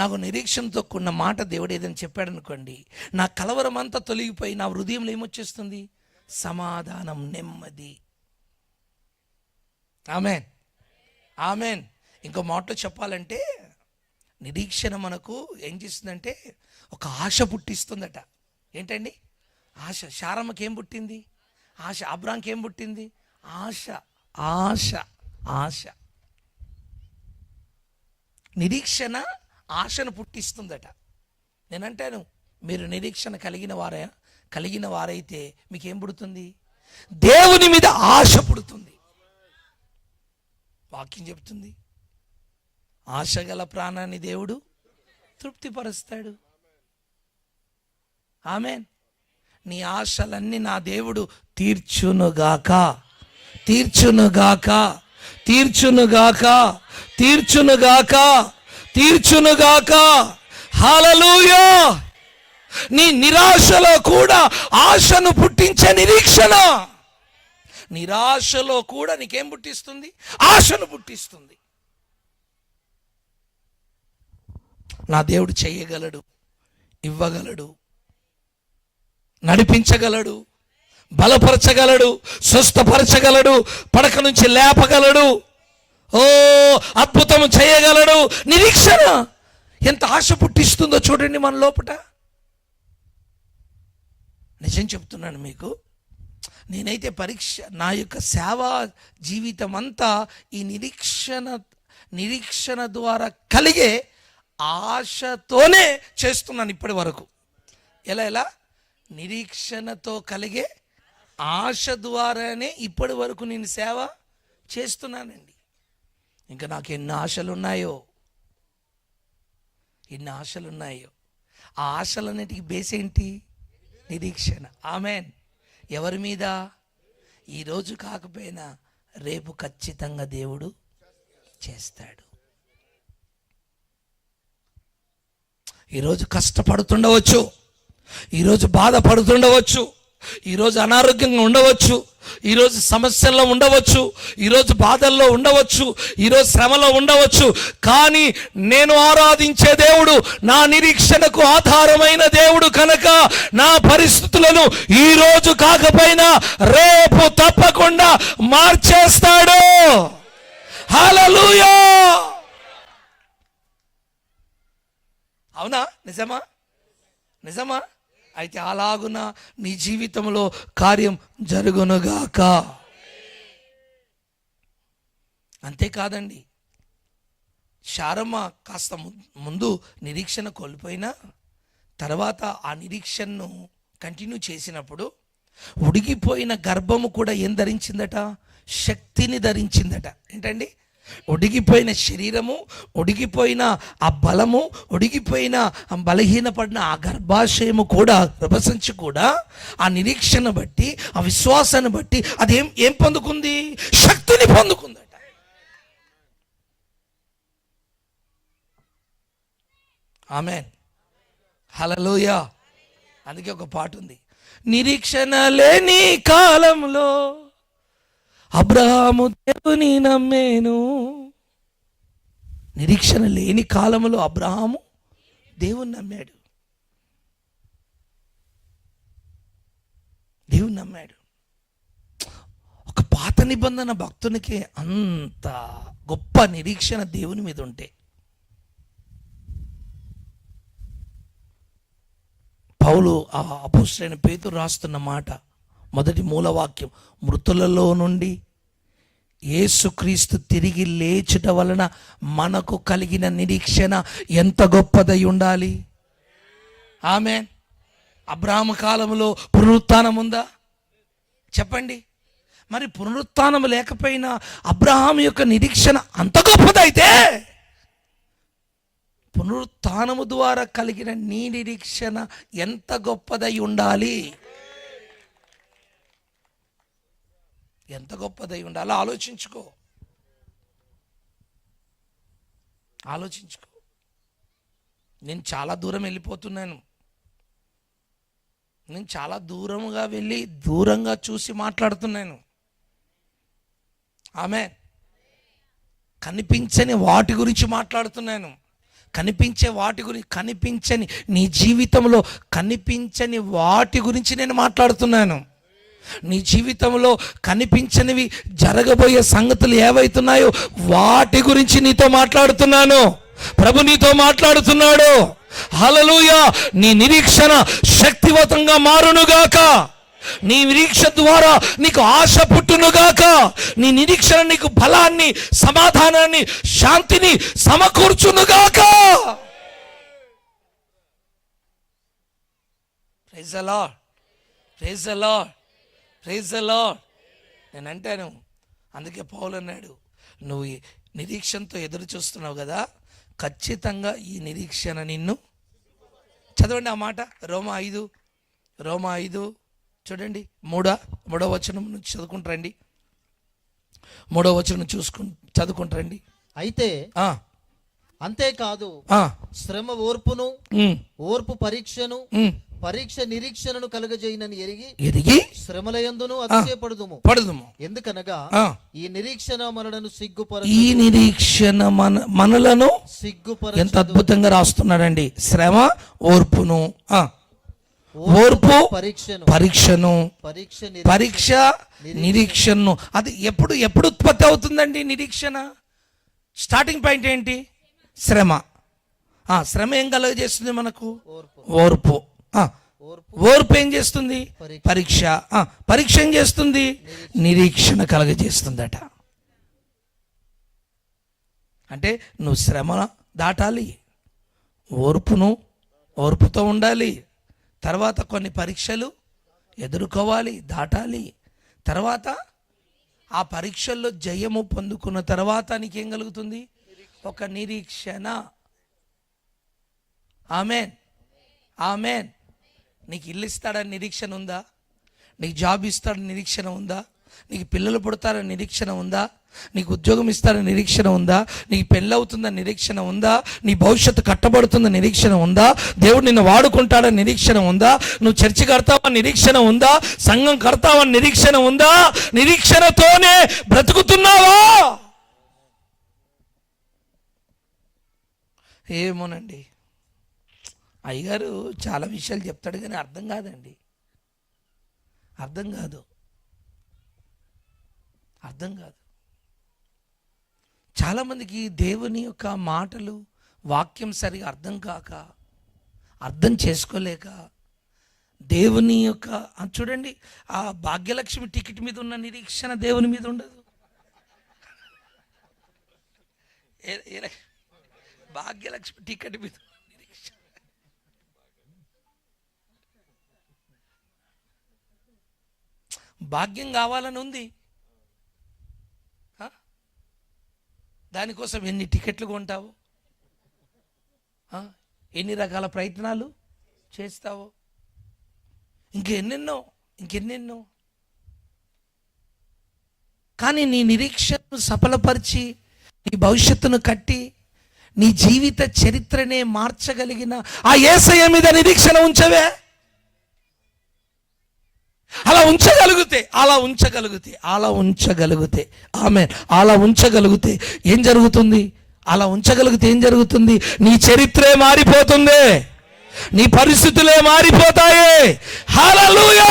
A: నాకు నిరీక్షణతో కూడిన మాట దేవుడు ఏదని చెప్పాడు అనుకోండి, నా కలవరం అంతా తొలగిపోయి నా హృదయంలో ఏమొచ్చేస్తుంది? సమాధానం, నెమ్మది. Amen, amen. ఇంకో మాటలో చెప్పాలంటే నిరీక్షణ మనకు ఏం చేస్తుందంటే ఒక ఆశ పుట్టిస్తుందట. ఏంటండి? ఆశ. శారమ్మకి ఏం పుట్టింది? ఆశ. అబ్రాంకి ఏం పుట్టింది? ఆశ. ఆశ ఆశ నిరీక్షణ ఆశను పుట్టిస్తుందట. నేనంటాను, మీరు నిరీక్షణ కలిగిన వారైతే మీకేం పుడుతుంది? దేవుని మీద ఆశ పుడుతుంది. వాక్యం చెప్తుంది, ఆశగల ప్రాణాన్ని దేవుడు తృప్తిపరుస్తాడు. ఆమేన్. నీ ఆశలన్నీ నా దేవుడు తీర్చునుగాక, తీర్చునుగాక, తీర్చునుగాక, తీర్చునుగాక, తీర్చునుగాక. హల్లెలూయా. నీ నిరాశలో కూడా ఆశను పుట్టించే నిరీక్షణ. నిరాశలో కూడా నీకేం పుట్టిస్తుంది? ఆశను పుట్టిస్తుంది. నా దేవుడు చేయగలడు, ఇవ్వగలడు, నడిపించగలడు, బలపరచగలడు, స్వస్థపరచగలడు, పడక నుంచి లేపగలడు, ఓ అద్భుతం చేయగలడు. నిరీక్షణ ఎంత ఆశ పుట్టిస్తుందో చూడండి మన లోపట. నిజం చెప్తున్నాను మీకు, నేనైతే నా యొక్క సేవా జీవితం అంతా ఈ నిరీక్షణ ద్వారా కలిగే ఆశతోనే చేస్తున్నాను ఇప్పటి వరకు. ఎలా నిరీక్షణతో కలిగే ఆశ ద్వారానే ఇప్పటి వరకు నేను సేవ చేస్తున్నానండి. ఇంకా నాకు ఎన్ని ఆశలున్నాయో. ఆ ఆశలన్నిటికీ బేస్ ఏంటి? నిరీక్షణ. ఆమేన్. ఎవరి మీద? ఈరోజు కాకపోయినా రేపు ఖచ్చితంగా దేవుడు చేస్తాడు. ఈరోజు కష్టపడుతుండవచ్చు, ఈరోజు బాధపడుతుండవచ్చు, ఈరోజు అనారోగ్యంగా ఉండవచ్చు, ఈరోజు సమస్యల్లో ఉండవచ్చు, ఈరోజు బాధల్లో ఉండవచ్చు, ఈరోజు శ్రమలో ఉండవచ్చు. కానీ నేను ఆరాధించే దేవుడు నా నిరీక్షణకు ఆధారమైన దేవుడు కనుక నా పరిస్థితులను ఈరోజు కాకపోయినా రేపు తప్పకుండా మార్చేస్తాడు. హల్లెలూయా. అవునా? నిజమా? అయితే అలాగున నీ జీవితంలో కార్యం జరుగునుగాక. అంతేకాదండి, శారమ్మ కాస్త ముందు నిరీక్షణ కోల్పోయినా తర్వాత ఆ నిరీక్షణను కంటిన్యూ చేసినప్పుడు ఉడిగిపోయిన గర్భము కూడా ఏం ధరించిందట? శక్తిని ధరించిందట. ఏంటండి? ఒడిగిపోయిన శరీరము, ఒడిగిపోయిన ఆ బలము, ఒడిగిపోయిన బలహీనపడిన ఆ గర్భాశయము కూడా, గర్భసంచి కూడా ఆ నిరీక్షణ బట్టి, ఆ విశ్వాసాన్ని బట్టి అది ఏం పొందుకుంది? శక్తిని పొందుకుందట. ఆమేన్. హల్లెలూయా. అందుకే ఒక పాట ఉంది, నిరీక్షణ లేని కాలంలో అబ్రహాము దేవుని నమ్మేను. నిరీక్షణ లేని కాలంలో అబ్రహాము దేవుని నమ్మాడు. ఒక పాత నిబంధన భక్తునికి అంత గొప్ప నిరీక్షణ దేవుని మీద ఉంటే, పౌలు ఆ అపోస్తలుడైన పేతురు రాస్తున్న మాట, మొదటి మూలవాక్యం, మృతులలో నుండి యేసుక్రీస్తు తిరిగి లేచుట వలన మనకు కలిగిన నిరీక్షణ ఎంత గొప్పదై ఉండాలి. ఆమేన్. అబ్రహాము కాలంలో పునరుత్థానం ఉందా? చెప్పండి. మరి పునరుత్థానం లేకపోయినా అబ్రహాము యొక్క నిరీక్షణ అంత గొప్పదైతే, పునరుత్థానము ద్వారా కలిగిన నీ నిరీక్షణ ఎంత గొప్పదై ఉండాలి. ఎంత గొప్పదై ఉండాలో ఆలోచించుకో. నేను చాలా దూరం వెళ్ళిపోతున్నాను. నేను చాలా దూరంగా వెళ్ళి దూరంగా చూసి మాట్లాడుతున్నాను. ఆమె కనిపించని వాటి గురించి మాట్లాడుతున్నాను. కనిపించని నీ జీవితంలో కనిపించని వాటి గురించి నేను మాట్లాడుతున్నాను. నీ జీవితంలో కనిపించనివి జరగబోయే సంగతులు ఏవైతున్నాయో వాటి గురించి నీతో మాట్లాడుతున్నాను. ప్రభు నీతో మాట్లాడుతున్నాడు. హల్లెలూయా. నీ నిరీక్షణ శక్తివంతంగా మారునుగాక. నీ నిరీక్ష ద్వారా నీకు ఆశ పుట్టునుగాక. నీ నిరీక్షణ నీకు బలాన్ని, సమాధానాన్ని, శాంతిని సమకూర్చునుగాక. Praise the lord. Praise the lord. నేను అంటాను, అందుకే పౌలు అన్నాడు, నువ్వు ఈ నిరీక్షణతో ఎదురు చూస్తున్నావు కదా, ఖచ్చితంగా ఈ నిరీక్షణ నిన్ను, చదవండి ఆ మాట, రోమా 5 చూడండి, మూడో వచనం నుంచి చదువుకుంటారండి. 3వ వచనం చదువుకుంటారండి.
B: అయితే అంతేకాదు శ్రమ ఓర్పును, ఓర్పు పరీక్షను, పరీక్ష నిరీక్షణను కలుగజేయనని ఎరిగి శ్రమలయందును అతిశయపడుదుము. ఎందుకనగా ఈ నిరీక్షణ మనలను
A: మనలను ఎంత అద్భుతంగా రాస్తున్నాడండి. శ్రమ ఓర్పును, ఓర్పు పరీక్షను, పరీక్ష నిరీక్షను. అది ఎప్పుడు ఉత్పత్తి అవుతుందండి నిరీక్షణ? స్టార్టింగ్ పాయింట్ ఏంటి? శ్రమ. శ్రమ ఏం కలుగజేస్తుంది మనకు? ఓర్పు. ఓర్పు ఏం చేస్తుంది? పరీక్ష. పరీక్ష ఏం చేస్తుంది? నిరీక్షణ కలుగజేస్తుందట. అంటే నువ్వు శ్రమ దాటాలి, ఓర్పుతో ఉండాలి, తర్వాత కొన్ని పరీక్షలు ఎదుర్కోవాలి, దాటాలి, తర్వాత ఆ పరీక్షల్లో జయము పొందుకున్న తర్వాత నీకేం కలుగుతుంది? ఒక నిరీక్షణ. ఆమెన్. నీకు ఇల్లు ఇస్తాడని నిరీక్షణ ఉందా? నీకు జాబ్ ఇస్తాడని నిరీక్షణ ఉందా? నీకు పిల్లలు పుడతారని నిరీక్షణ ఉందా? నీకు ఉద్యోగం ఇస్తారని నిరీక్షణ ఉందా? నీకు పెళ్ళి అవుతుందని నిరీక్షణ ఉందా? నీ భవిష్యత్తు కట్టబడుతుందని నిరీక్షణ ఉందా? దేవుడు నిన్ను వాడుకుంటాడని నిరీక్షణ ఉందా? నువ్వు చర్చి కడతావని నిరీక్షణ ఉందా? సంఘం కడతావని నిరీక్షణ ఉందా? నిరీక్షణతోనే బ్రతుకుతున్నావా? ఏమోనండి, అయ్యగారు చాలా విషయాలు చెప్తాడు కానీ అర్థం కాదండి, అర్థం కాదు. చాలామందికి దేవుని యొక్క మాటలు, వాక్యం సరిగా అర్థం చేసుకోలేక దేవుని యొక్క చూడండి, ఆ భాగ్యలక్ష్మి టికెట్ మీద ఉన్న నిరీక్షణ దేవుని మీద ఉండదు. భాగ్యలక్ష్మి టికెట్ మీద నిరీక్షణ. భాగ్యం కావాలని ఉంది, దానికోసం ఎన్ని టికెట్లు కొంటావు, ఎన్ని రకాల ప్రయత్నాలు చేస్తావో, ఇంకెన్నెన్నో. కానీ నీ నిరీక్షను సఫలపరిచి నీ భవిష్యత్తును కట్టి నీ జీవిత చరిత్రనే మార్చగలిగిన ఆ యేసయ్య మీద నిరీక్షణ ఉంచవే. అలా ఉంచగలిగితే అలా ఉంచగలిగితే ఏం జరుగుతుంది? నీ చరిత్రే మారిపోతుంది, నీ పరిస్థితులే మారిపోతాయి. హల్లెలూయా.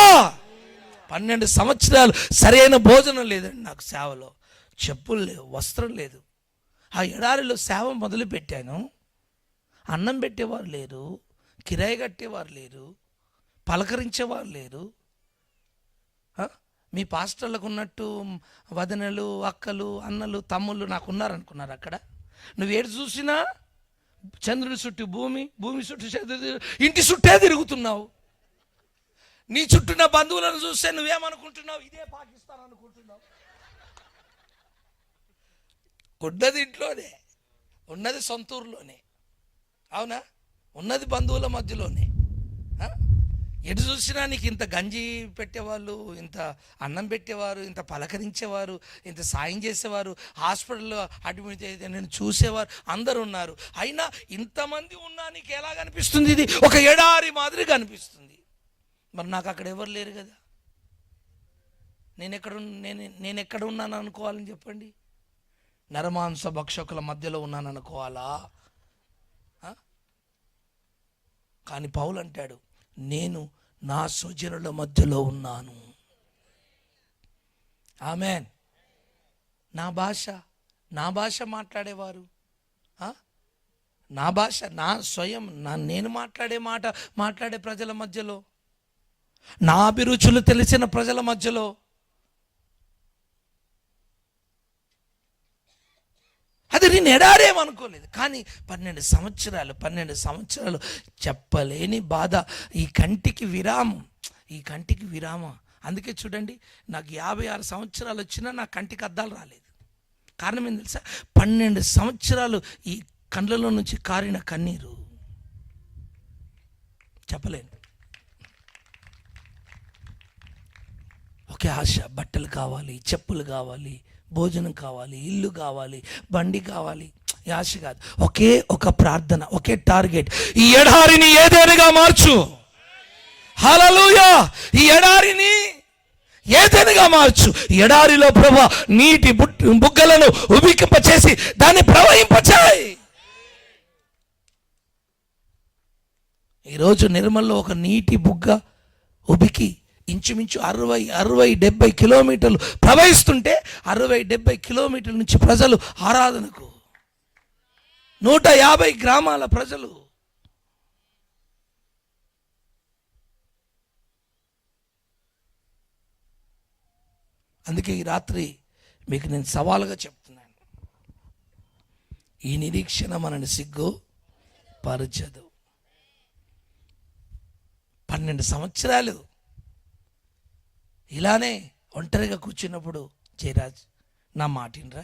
A: 12 సంవత్సరాలు సరైన భోజనం లేదండి నాకు సేవలో, చెప్పులు లేవు, వస్త్రం లేదు. ఆ ఎడారిలో సేవ మొదలు పెట్టాను, అన్నం పెట్టేవారు లేరు, కిరాయి కట్టేవారు లేరు, పలకరించేవారు లేరు. మీ పాస్టర్లకు ఉన్నట్టు వదనలు, అక్కలు, అన్నలు, తమ్ముళ్ళు నాకు ఉన్నారనుకున్నారు అక్కడ. నువ్వు ఏడు చూసినా చంద్రుడి చుట్టూ భూమి చుట్టూ ఇంటి చుట్టే తిరుగుతున్నావు. నీ చుట్టూన్న బంధువులను చూస్తే నువ్వేమనుకుంటున్నావు? ఇదే పాకిస్తాన్ అనుకుంటున్నావు. ఉన్నది ఇంట్లోనే, ఉన్నది సొంతూరులోనే, అవునా? ఉన్నది బంధువుల మధ్యలోనే. ఎటు చూసినా నీకు ఇంత గంజి పెట్టేవాళ్ళు, ఇంత అన్నం పెట్టేవారు, ఇంత పలకరించేవారు, ఇంత సాయం చేసేవారు, హాస్పిటల్లో అడ్మిట్ అయితే నేను చూసేవారు అందరు ఉన్నారు. అయినా ఇంతమంది ఉన్నా నీకు ఎలా కనిపిస్తుంది? ఇది ఒక ఎడారి మాదిరి కనిపిస్తుంది. మరి నాకు అక్కడ ఎవరు లేరు కదా, నేను ఎక్కడ ఉన్నాను అనుకోవాలని చెప్పండి? నరమాంస భక్షకుల మధ్యలో ఉన్నాను అనుకోవాలా? కానీ పౌలు అంటాడు, నేను నా స్వజనుల మధ్యలో ఉన్నాను. ఆమెన్. నా భాష మాట్లాడేవారు, నా భాష, నేను మాట్లాడే ప్రజల మధ్యలో, నా అభిరుచులు తెలిసిన ప్రజల మధ్యలో, అది నేను ఎడారేమనుకోలేదు. కానీ 12 సంవత్సరాలు చెప్పలేని బాధ, ఈ కంటికి విరామం. అందుకే చూడండి, నాకు 56 సంవత్సరాలు వచ్చినా నా కంటికి అద్దాలు రాలేదు. కారణం ఏం తెలుసా? 12 సంవత్సరాలు ఈ కండ్లలో నుంచి కారిన కన్నీరు చెప్పలేను. ఒకే ఆశ, బట్టలు కావాలి, చెప్పులు కావాలి, భోజనం కావాలి, ఇల్లు కావాలి, బండి కావాలి. ఈ ఆశ కాదు, ఒకే ఒక ప్రార్థన, ఒకే టార్గెట్, ఈ ఎడారిని ఏదేనుగా మార్చు. హల్లెలూయా! ఈ ఎడారిని ఏదేనుగా మార్చు. ఎడారిలో ప్రభువా నీటి బుగ్గలను ఉబికింపచేసి దాన్ని ప్రవహింపచేయి. ఈరోజు నిర్మల్లో ఒక నీటి బుగ్గ ఉబికి ఇంచుమించు 60-70 కిలోమీటర్లు ప్రవహిస్తుంటే 60-70 కిలోమీటర్ల నుంచి ప్రజలు ఆరాధనకు, 150 గ్రామాల ప్రజలు. అందుకే ఈ రాత్రి మీకు నేను సవాలుగా చెప్తున్నాను, ఈ నిరీక్షణ మనని సిగ్గు పరచదు. 12 సంవత్సరాలు ఇలానే ఒంటరిగా కూర్చున్నప్పుడు, జయరాజ్ నా మాటినరా,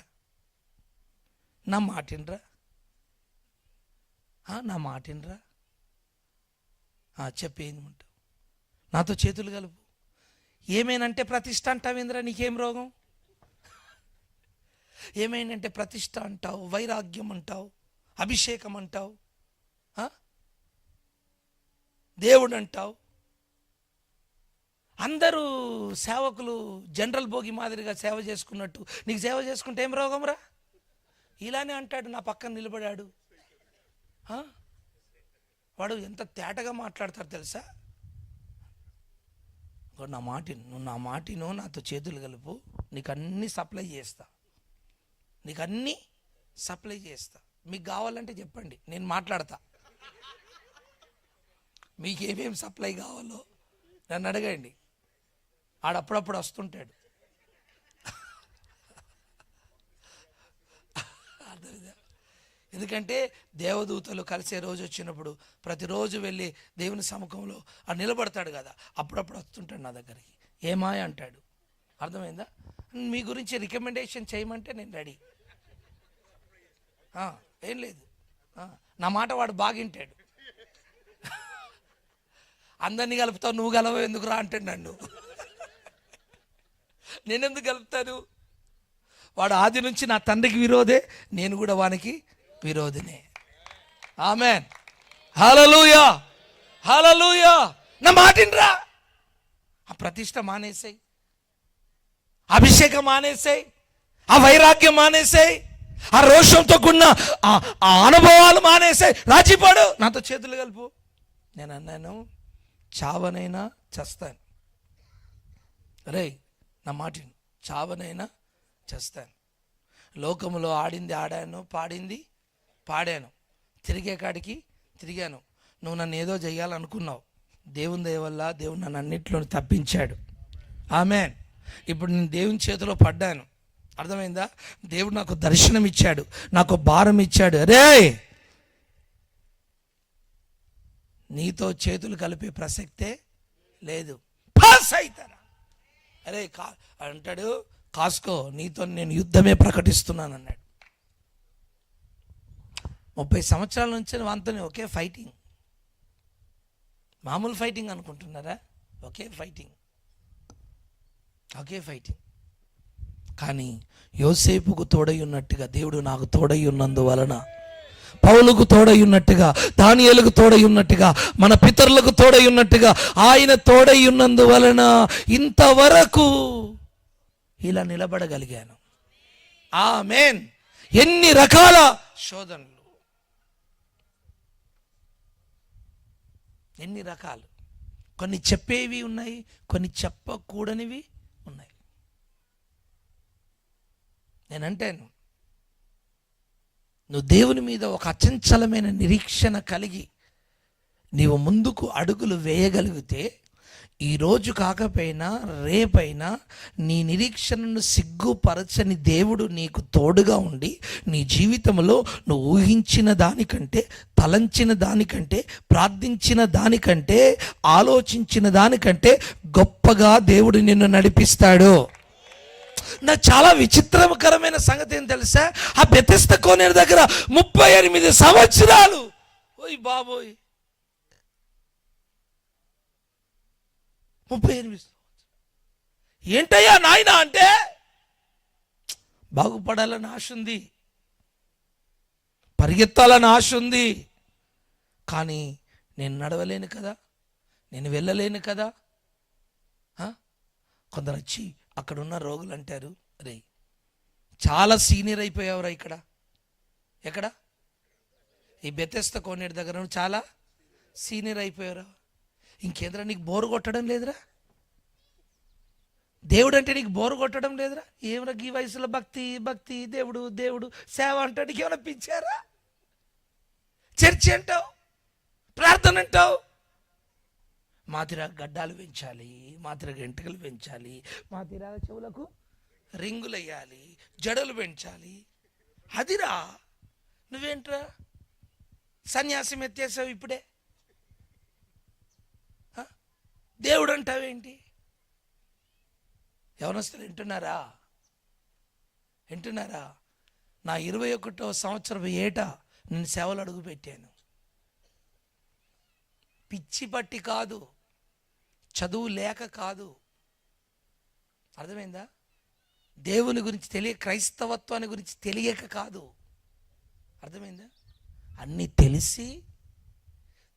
A: నా మాటినరా, నా మాటినరా చెప్పేయమంటావు, నాతో చేతులు కలుపు, ఏమేనంటే ప్రతిష్ట అంటావేంద్రా, నీకేం రోగం? ఏమైనంటే ప్రతిష్ట అంటావు, వైరాగ్యం అంటావు, అభిషేకం అంటావు, దేవుడు అంటావు. అందరూ సేవకులు జనరల్ భోగి మాదిరిగా సేవ చేసుకున్నట్టు నీకు సేవ చేసుకుంటే ఏం రోగం రా? ఇలానే అంటాడు. నా పక్కన నిలబడాడు, వాడు ఎంత తేటగా మాట్లాడతారు తెలుసా? నా మాటిను, నువ్వు నా మాటిను, నాతో చేతులు కలుపు, నీకు అన్నీ సప్లై చేస్తా, నీకు అన్నీ సప్లై చేస్తా. మీకు కావాలంటే చెప్పండి, నేను మాట్లాడతా. మీకు ఏమేమి సప్లై కావాలో నన్ను అడగండి, ఆడప్పుడప్పుడు వస్తుంటాడు. ఎందుకంటే దేవదూతలు కలిసే రోజు వచ్చినప్పుడు ప్రతిరోజు వెళ్ళి దేవుని సముఖంలో నిలబడతాడు కదా, అప్పుడప్పుడు వస్తుంటాడు నా దగ్గరికి. ఏమాయ అంటాడు, అర్థమైందా? మీ గురించి రికమెండేషన్ చేయమంటే నేను రెడీ. ఏం లేదు, నా మాట వాడు బాగింటాడు. అందరినీ కలుపుతావు, నువ్వు కలవ ఎందుకు రా అంటాడు నన్ను. నేనెందుకు కలుపుతాను? వాడు ఆది నుంచి నా తండ్రికి విరోధే, నేను కూడా వానికి విరోధినే. ఆమెన్, హల్లెలూయా, హల్లెలూయా. నా మాటినరా, ఆ ప్రతిష్ట మానేసాయి, అభిషేకం మానేసాయి, ఆ వైరాగ్యం మానేసాయి, ఆ రోషంతో కూడిన ఆ అనుభవాలు మానేసాయి. రాజీపాడు, నాతో చేతులు కలుపు. నేను అన్నాను, చావనైనా చస్తాను. రే నా మాటిను, చావనైనా చస్తాను. లోకములో ఆడింది ఆడాను, పాడింది పాడాను, తిరిగే కాడికి తిరిగాను. నువ్వు నన్ను ఏదో చేయాలనుకున్నావు, దేవుని దయ వల్ల దేవుడు నన్ను అన్నింటిలో తప్పించాడు. ఆమెన్. ఇప్పుడు నేను దేవుని చేతిలో పడ్డాను, అర్థమైందా? దేవుడు నాకు దర్శనం ఇచ్చాడు, నాకు భారం ఇచ్చాడు. రే నీతో చేతులు కలిపే ప్రసక్తే లేదు, పాస్ అవుతారా? అరే అంటాడు, కాసుకో, నీతో నేను యుద్ధమే ప్రకటిస్తున్నాను అన్నాడు. 30 సంవత్సరాల నుంచి అంతనే ఒకే ఫైటింగ్. మామూలు ఫైటింగ్ అనుకుంటున్నారా? ఒకే ఫైటింగ్. కానీ యోసేపుకు తోడై ఉన్నట్టుగా దేవుడు నాకు తోడై ఉన్నందువలన, పౌలుకు తోడై ఉన్నట్టుగా, దానియేలుకు తోడై ఉన్నట్టుగా, మన పితరులకు తోడై ఉన్నట్టుగా ఆయన తోడై ఉన్నందువలన ఇంతవరకు ఇలా నిలబడగలిగాను. ఆమేన్. ఎన్ని రకాల శోధనలు, ఎన్ని రకాలు. కొన్ని చెప్పేవి ఉన్నాయి, కొన్ని చెప్పకూడనివి ఉన్నాయి. నేనంటాను, నువ్వు దేవుని మీద ఒక అచంచలమైన నిరీక్షణ కలిగి నీవు ముందుకు అడుగులు వేయగలిగితే, ఈరోజు కాకపోయినా రేపైనా నీ నిరీక్షణను సిగ్గుపరచని దేవుడు నీకు తోడుగా ఉండి నీ జీవితంలో నువ్వు ఊహించిన దానికంటే, తలంచిన దానికంటే, ప్రార్థించిన దానికంటే, ఆలోచించిన దానికంటే గొప్పగా దేవుడు నిన్ను నడిపిస్తాడు. నాకు చాలా విచిత్రకరమైన సంగతి ఏం తెలుసా, ఆ బెతెస్దా కోనేరు దగ్గర 38 సంవత్సరాలు. ఓయ్ బాబోయ్, 38 ఏంటయ్యా నాయన అంటే, బాగుపడాలని ఆశ ఉంది, పరిగెత్తాలని ఆశ ఉంది, కానీ నేను నడవలేను కదా, నేను వెళ్ళలేను కదా. కొందరు వచ్చి అక్కడ ఉన్న రోగులు అంటారు, రే చాలా సీనియర్ అయిపోయావురా ఇక్కడ, ఎక్కడ ఈ బెతెస్దా కోనేరు దగ్గర చాలా సీనియర్ అయిపోయావురా, ఇంకేంద్రా నీకు బోరు కొట్టడం లేదురా, దేవుడు అంటే నీకు బోరు కొట్టడం లేదురా, ఏమరా ఈ వయసులో భక్తి భక్తి దేవుడు దేవుడు సేవ అంటే నీకు ఏమైనా పిచ్చారా, చర్చి అంటావు, ప్రార్థన అంటావు, మాతిరా గడ్డాలు పెంచాలి, మాతిరా గంటలు పెంచాలి, మాతిరా చెవులకు రింగులు వేయాలి, జడలు పెంచాలి, అదిరా. నువ్వేంట్రా సన్యాసం ఎత్తేసావు ఇప్పుడే, దేవుడు అంటావేంటి? యవనస్తులు వింటున్నారా? నా 21వ సంవత్సరం ఏట నేను సేవలు అడుగు పెట్టాను. పిచ్చి పట్టి కాదు, చదువు లేక కాదు, అర్థమైందా? దేవుని గురించి క్రైస్తవత్వాన్ని గురించి తెలియక కాదు, అర్థమైందా? అన్నీ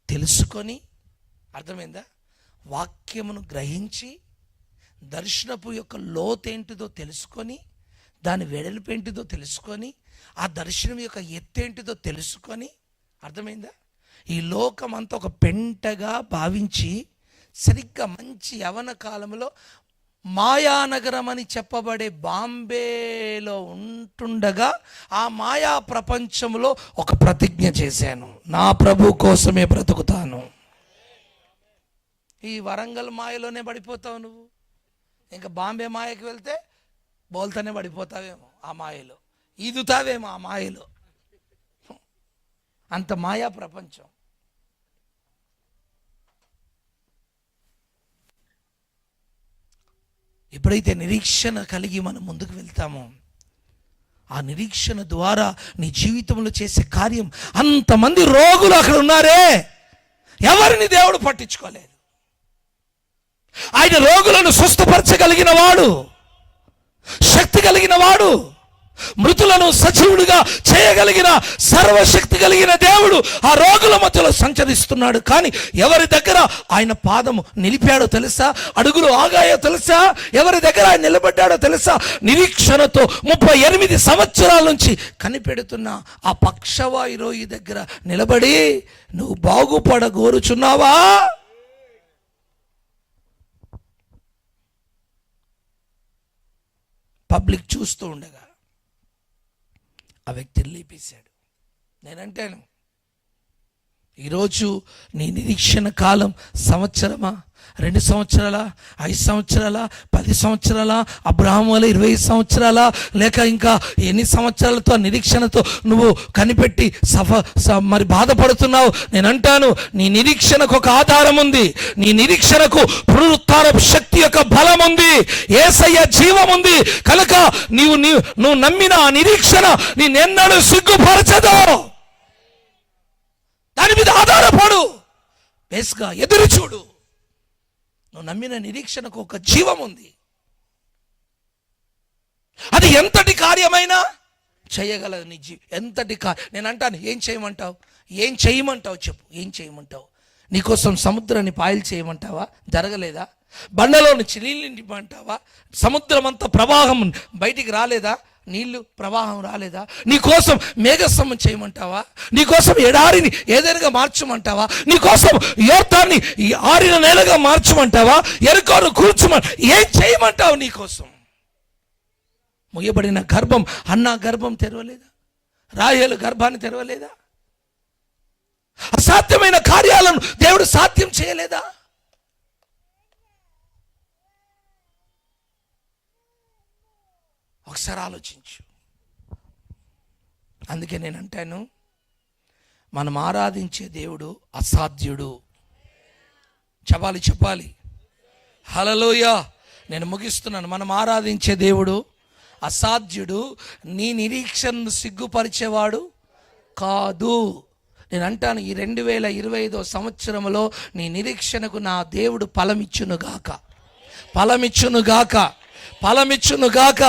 A: తెలుసుకొని, అర్థమైందా? వాక్యమును గ్రహించి దర్శనపు యొక్క లోతేంటిదో తెలుసుకొని, దాని వెడల్పేంటిదో తెలుసుకొని, ఆ దర్శనం యొక్క ఎత్తేంటిదో తెలుసుకొని, అర్థమైందా? ఈ లోకం అంతా ఒక పెంటగా భావించి సరిగ్గా మంచి యవన కాలంలో మాయానగరం అని చెప్పబడే బాంబేలో ఉంటుండగా ఆ మాయా ప్రపంచంలో ఒక ప్రతిజ్ఞ చేశాను, నా ప్రభు కోసమే బ్రతుకుతాను. ఈ వరంగల్ మాయలోనే పడిపోతావు నువ్వు, ఇంకా బాంబే మాయకి వెళ్తే బోల్తానే పడిపోతావేమో, ఆ మాయలో ఈదుతావేమో, ఆ మాయలో. అంత మాయా ప్రపంచం. ఎప్పుడైతే నిరీక్షణ కలిగి మనం ముందుకు వెళ్తామో, ఆ నిరీక్షణ ద్వారా నీ జీవితంలో చేసే కార్యం, అంతమంది రోగులు అక్కడ ఉన్నారే, ఎవరిని దేవుడు పట్టించుకోలేదు. ఆయన రోగులను స్వస్థపరచగలిగిన వాడు, శక్తి కలిగిన వాడు, మృతులను సజీవుడిగా చేయగలిగిన సర్వశక్తి కలిగిన దేవుడు ఆ రోగుల మధ్యలో సంచరిస్తున్నాడు. కానీ ఎవరి దగ్గర ఆయన పాదము నిలిపాడో తెలుసా, అడుగులు ఆగాయో తెలుసా, ఎవరి దగ్గర ఆయన నిలబడ్డాడో తెలుసా? నిరీక్షణతో 38 సంవత్సరాల నుంచి కనిపెడుతున్న ఆ పక్షవాయు రోగి దగ్గర నిలబడి, నువ్వు బాగుపడగోరుచున్నావా? పబ్లిక్ చూస్తూ ఉండగా ఆ వ్యక్తిని లేపేశాడు. నేనంటాను, ఈరోజు నీ నిరీక్షణ కాలం సంవత్సరమా, 2 సంవత్సరాల, 5 సంవత్సరాల, 10 సంవత్సరాల, అబ్రహాము వల్ల 20 సంవత్సరాల, లేక ఇంకా ఎన్ని సంవత్సరాలతో నిరీక్షణతో నువ్వు కనిపెట్టి మరి బాధపడుతున్నావు? నేను అంటాను, నీ నిరీక్షణకు ఒక ఆధారం ఉంది, నీ నిరీక్షణకు పునరుత్థాన శక్తి యొక్క బలం ఉంది, యేసయ్య జీవం ఉంది. కనుక నువ్వు నమ్మిన ఆ నిరీక్షణ నిన్నెన్నడూ సిగ్గుపరచదు. దాని మీద ఆధారపడు, బేస్గా ఎదురు చూడు. నువ్వు నమ్మిన నిరీక్షణకు ఒక జీవం ఉంది, అది ఎంతటి కార్యమైనా చేయగలదు. నీ ఎంతటి నేను అంటాను, ఏం చేయమంటావు చెప్పు, ఏం చేయమంటావు? నీకోసం సముద్రాన్ని పాయలు చేయమంటావా? జరగలేదా? బండలో నుంచి నీళ్ళు నిండిమంటావా? సముద్రం అంతా ప్రవాహం బయటికి రాలేదా? నీళ్లు ప్రవాహం రాలేదా? నీకోసం మేఘస్తంభం చేయమంటావా? నీకోసం ఎడారిని ఏదైనా మార్చమంటావా? నీకోసం యోర్దాన్ని ఆరిన నేలగా మార్చమంటావా? ఎరుకోను ఏం చేయమంటావు? నీకోసం ముయ్యబడిన గర్భం, అన్నా గర్భం తెరవలేదా? రాహేలు గర్భాన్ని తెరవలేదా? అసాధ్యమైన కార్యాలను దేవుడు సాధ్యం చేయలేదా? ఒకసారి ఆలోచించు. అందుకే నేను అంటాను, మనం ఆరాధించే దేవుడు అసాధ్యుడు. చెప్పాలి హల్లెలూయా. నేను ముగిస్తున్నాను. మనం ఆరాధించే దేవుడు అసాధ్యుడు నీ నిరీక్షణను సిగ్గుపరిచేవాడు కాదు. నేను అంటాను, ఈ 2025 సంవత్సరంలో నీ నిరీక్షణకు నా దేవుడు ఫలమిచ్చునుగాక, ఫలమిచ్చునుగాక, ఫలమిచ్చునుగాక.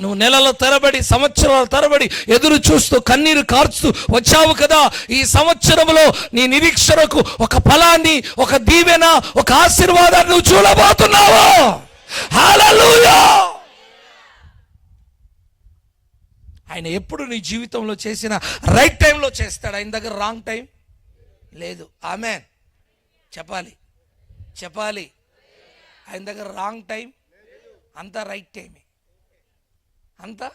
A: నువ్వు నెలల తరబడి, సంవత్సరాల తరబడి ఎదురు చూస్తూ కన్నీరు కార్చుతూ వచ్చావు కదా, ఈ సంవత్సరంలో నీ నిరీక్షణకు ఒక ఫలాన్ని, ఒక దీవెన, ఒక ఆశీర్వాదాన్ని నువ్వు చూడబోతున్నావు. హల్లెలూయా. ఆయన ఎప్పుడు నీ జీవితంలో చేసిన రైట్ టైంలో చేస్తాడు. ఆయన దగ్గర రాంగ్ టైం లేదు. ఆమేన్ చెప్పాలి, చెప్పాలి. ఆయన దగ్గర రాంగ్ టైం, అంతా రైట్ టైమే. అంతా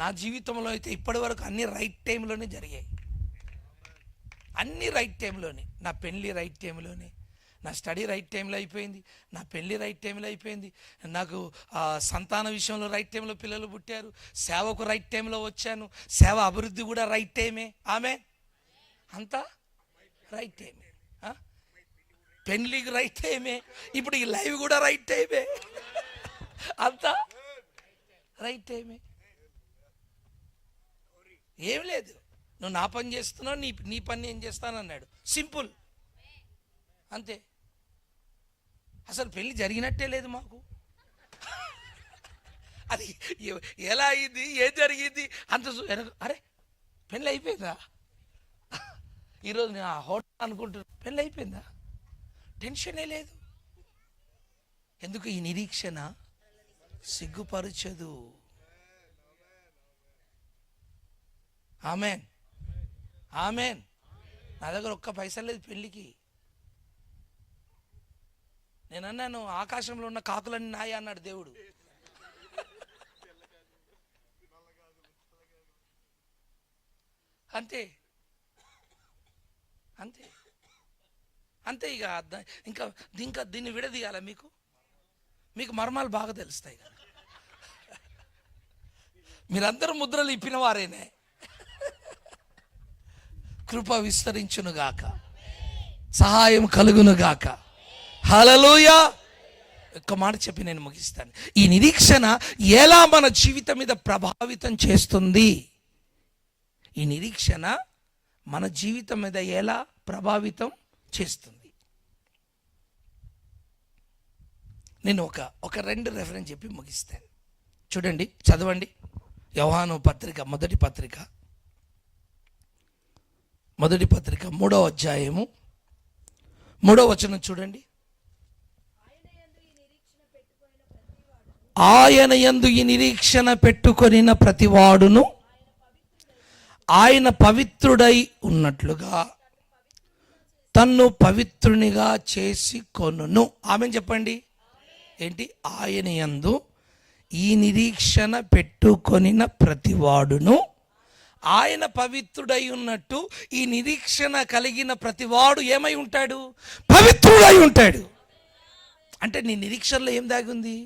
A: నా జీవితంలో అయితే ఇప్పటి వరకు అన్ని రైట్ టైంలోనే జరిగాయి, అన్ని రైట్ టైంలోనే. నా పెళ్ళి రైట్ టైంలోనే, నా స్టడీ రైట్ టైంలో అయిపోయింది, నా పెళ్ళి రైట్ టైంలో అయిపోయింది, నాకు సంతాన విషయంలో రైట్ టైంలో పిల్లలు పుట్టారు, సేవకు రైట్ టైంలో వచ్చాను, సేవ అభివృద్ధి కూడా రైట్ టైమే. ఆమె అంతా రైట్ టైమే. పెళ్ళికి రైట్ టైమే, ఇప్పుడు ఈ లైవ్ కూడా రైట్ టైమే, అంతా రైట్ టైమే. ఏం లేదు, నువ్వు నా పని చేస్తున్నావు, నీ పని ఏం చేస్తానన్నాడు. సింపుల్, అంతే. అసలు పెళ్ళి జరిగినట్టే లేదు మాకు. అది ఎలా అయింది, ఏం జరిగింది అంత అరే పెళ్ళి అయిపోయిందా, ఈరోజు నేను ఆ హోటల్ అనుకుంటున్నా, పెళ్ళి అయిపోయిందా, టెన్షనే లేదు. ఎందుకు? ఈ నిరీక్షణ సిగ్గుపరచదు. Amen, amen. నా దగ్గర ఒక్క పైసా లేదు పెళ్ళికి. నేను అన్నాను, ఆకాశంలో ఉన్న కాకులన్నీ నాయ అన్నాడు దేవుడు. అంతే, అంతే, అంతే. ఇంకా దీన్ని విడదీయాల, మీకు మర్మాలు బాగా తెలుస్తాయి కదా. మీరందరూ ముద్రలు ఇప్పిన వారేనే. కృప విస్తరించునుగాక, సహాయం కలుగునుగాక. హల్లెలూయా. ఒక్క మాట చెప్పి నేను ముగిస్తాను. ఈ నిరీక్షణ ఎలా మన జీవితం మీద ప్రభావితం చేస్తుంది? ఈ నిరీక్షణ మన జీవితం మీద ఎలా ప్రభావితం చేస్తుంది? నేను ఒక 2 రెఫరెన్స్ చెప్పి ముగిస్తాను. చూడండి, చదవండి. యోహాను పత్రిక, మొదటి పత్రిక 3వ అధ్యాయము 3వ వచనం చూడండి. ఆయన యందు ఈ నిరీక్షణ పెట్టుకొనిన ప్రతివాడును ఆయన పవిత్రుడై ఉన్నట్లుగా తన్ను పవిత్రునిగా చేసి కొనును. ఆమెన్ చెప్పండి. ఏంటి? ఆయన యందు ఈ నిరీక్షణ పెట్టుకొనిన ప్రతివాడును ఆయన పవిత్రుడై ఉన్నట్టు ఈ నిరీక్షణ కలిగిన ప్రతివాడు ఏమై ఉంటాడు? పవిత్రుడై ఉంటాడు. అంటే నీ నిరీక్షణలో ఏం దాగి ఉంది?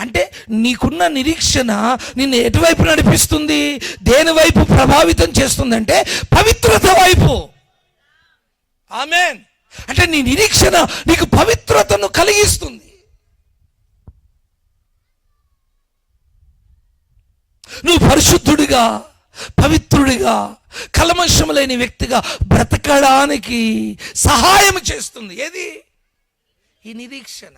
A: అంటే నీకున్న నిరీక్షణ నిన్ను ఎటువైపు నడిపిస్తుంది? దేని వైపు ప్రభావితం చేస్తుందంటే పవిత్రత వైపు. ఆమేన్. అంటే నీ నిరీక్షణ నీకు పవిత్రతను కలిగిస్తుంది. నువ్వు పరిశుద్ధుడిగా, పవిత్రుడిగా, కల్మషం లేని వ్యక్తిగా బ్రతకడానికి సహాయం చేస్తుంది. ఏది? ఈ నిరీక్షణ.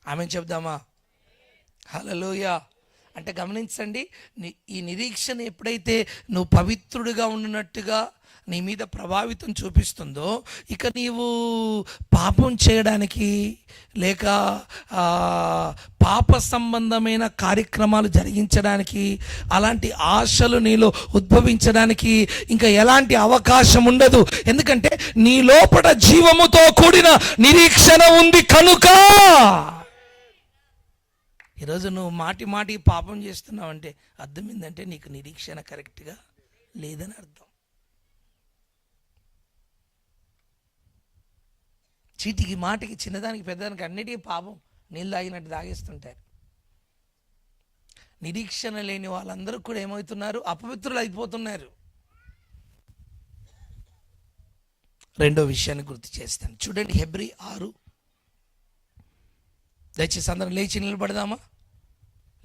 A: ఆమె చెప్దామా? హల్లెలూయా. అంటే గమనించండి, ఈ నిరీక్షణ ఎప్పుడైతే నువ్వు పవిత్రుడిగా ఉన్నట్టుగా నీ మీద ప్రభావితం చూపిస్తుందో, ఇక నీవు పాపం చేయడానికి లేక పాప సంబంధమైన కార్యక్రమాలు జరిగించడానికి, అలాంటి ఆశలు నీలో ఉద్భవించడానికి ఇంకా ఎలాంటి అవకాశం ఉండదు. ఎందుకంటే నీ లోపల జీవముతో కూడిన నిరీక్షణ ఉంది కనుక. ఈరోజు నువ్వు మాటి పాపం చేస్తున్నావు అంటే అర్థం ఏంటంటే నీకు నిరీక్షణ కరెక్ట్గా లేదని అర్థం. చీటికి మాటికి, చిన్నదానికి పెద్దదానికి అన్నిటికీ పాపం నీళ్ళు తాగినట్టు తాగేస్తుంటారు. నిరీక్షణ లేని వాళ్ళందరూ కూడా ఏమవుతున్నారు? అపవిత్రులు అయిపోతున్నారు. రెండో విషయాన్ని గుర్తు చేస్తాను. చూడండి, హెబ్రీ దయచేసి అందరం లేచి నిలబడదామా?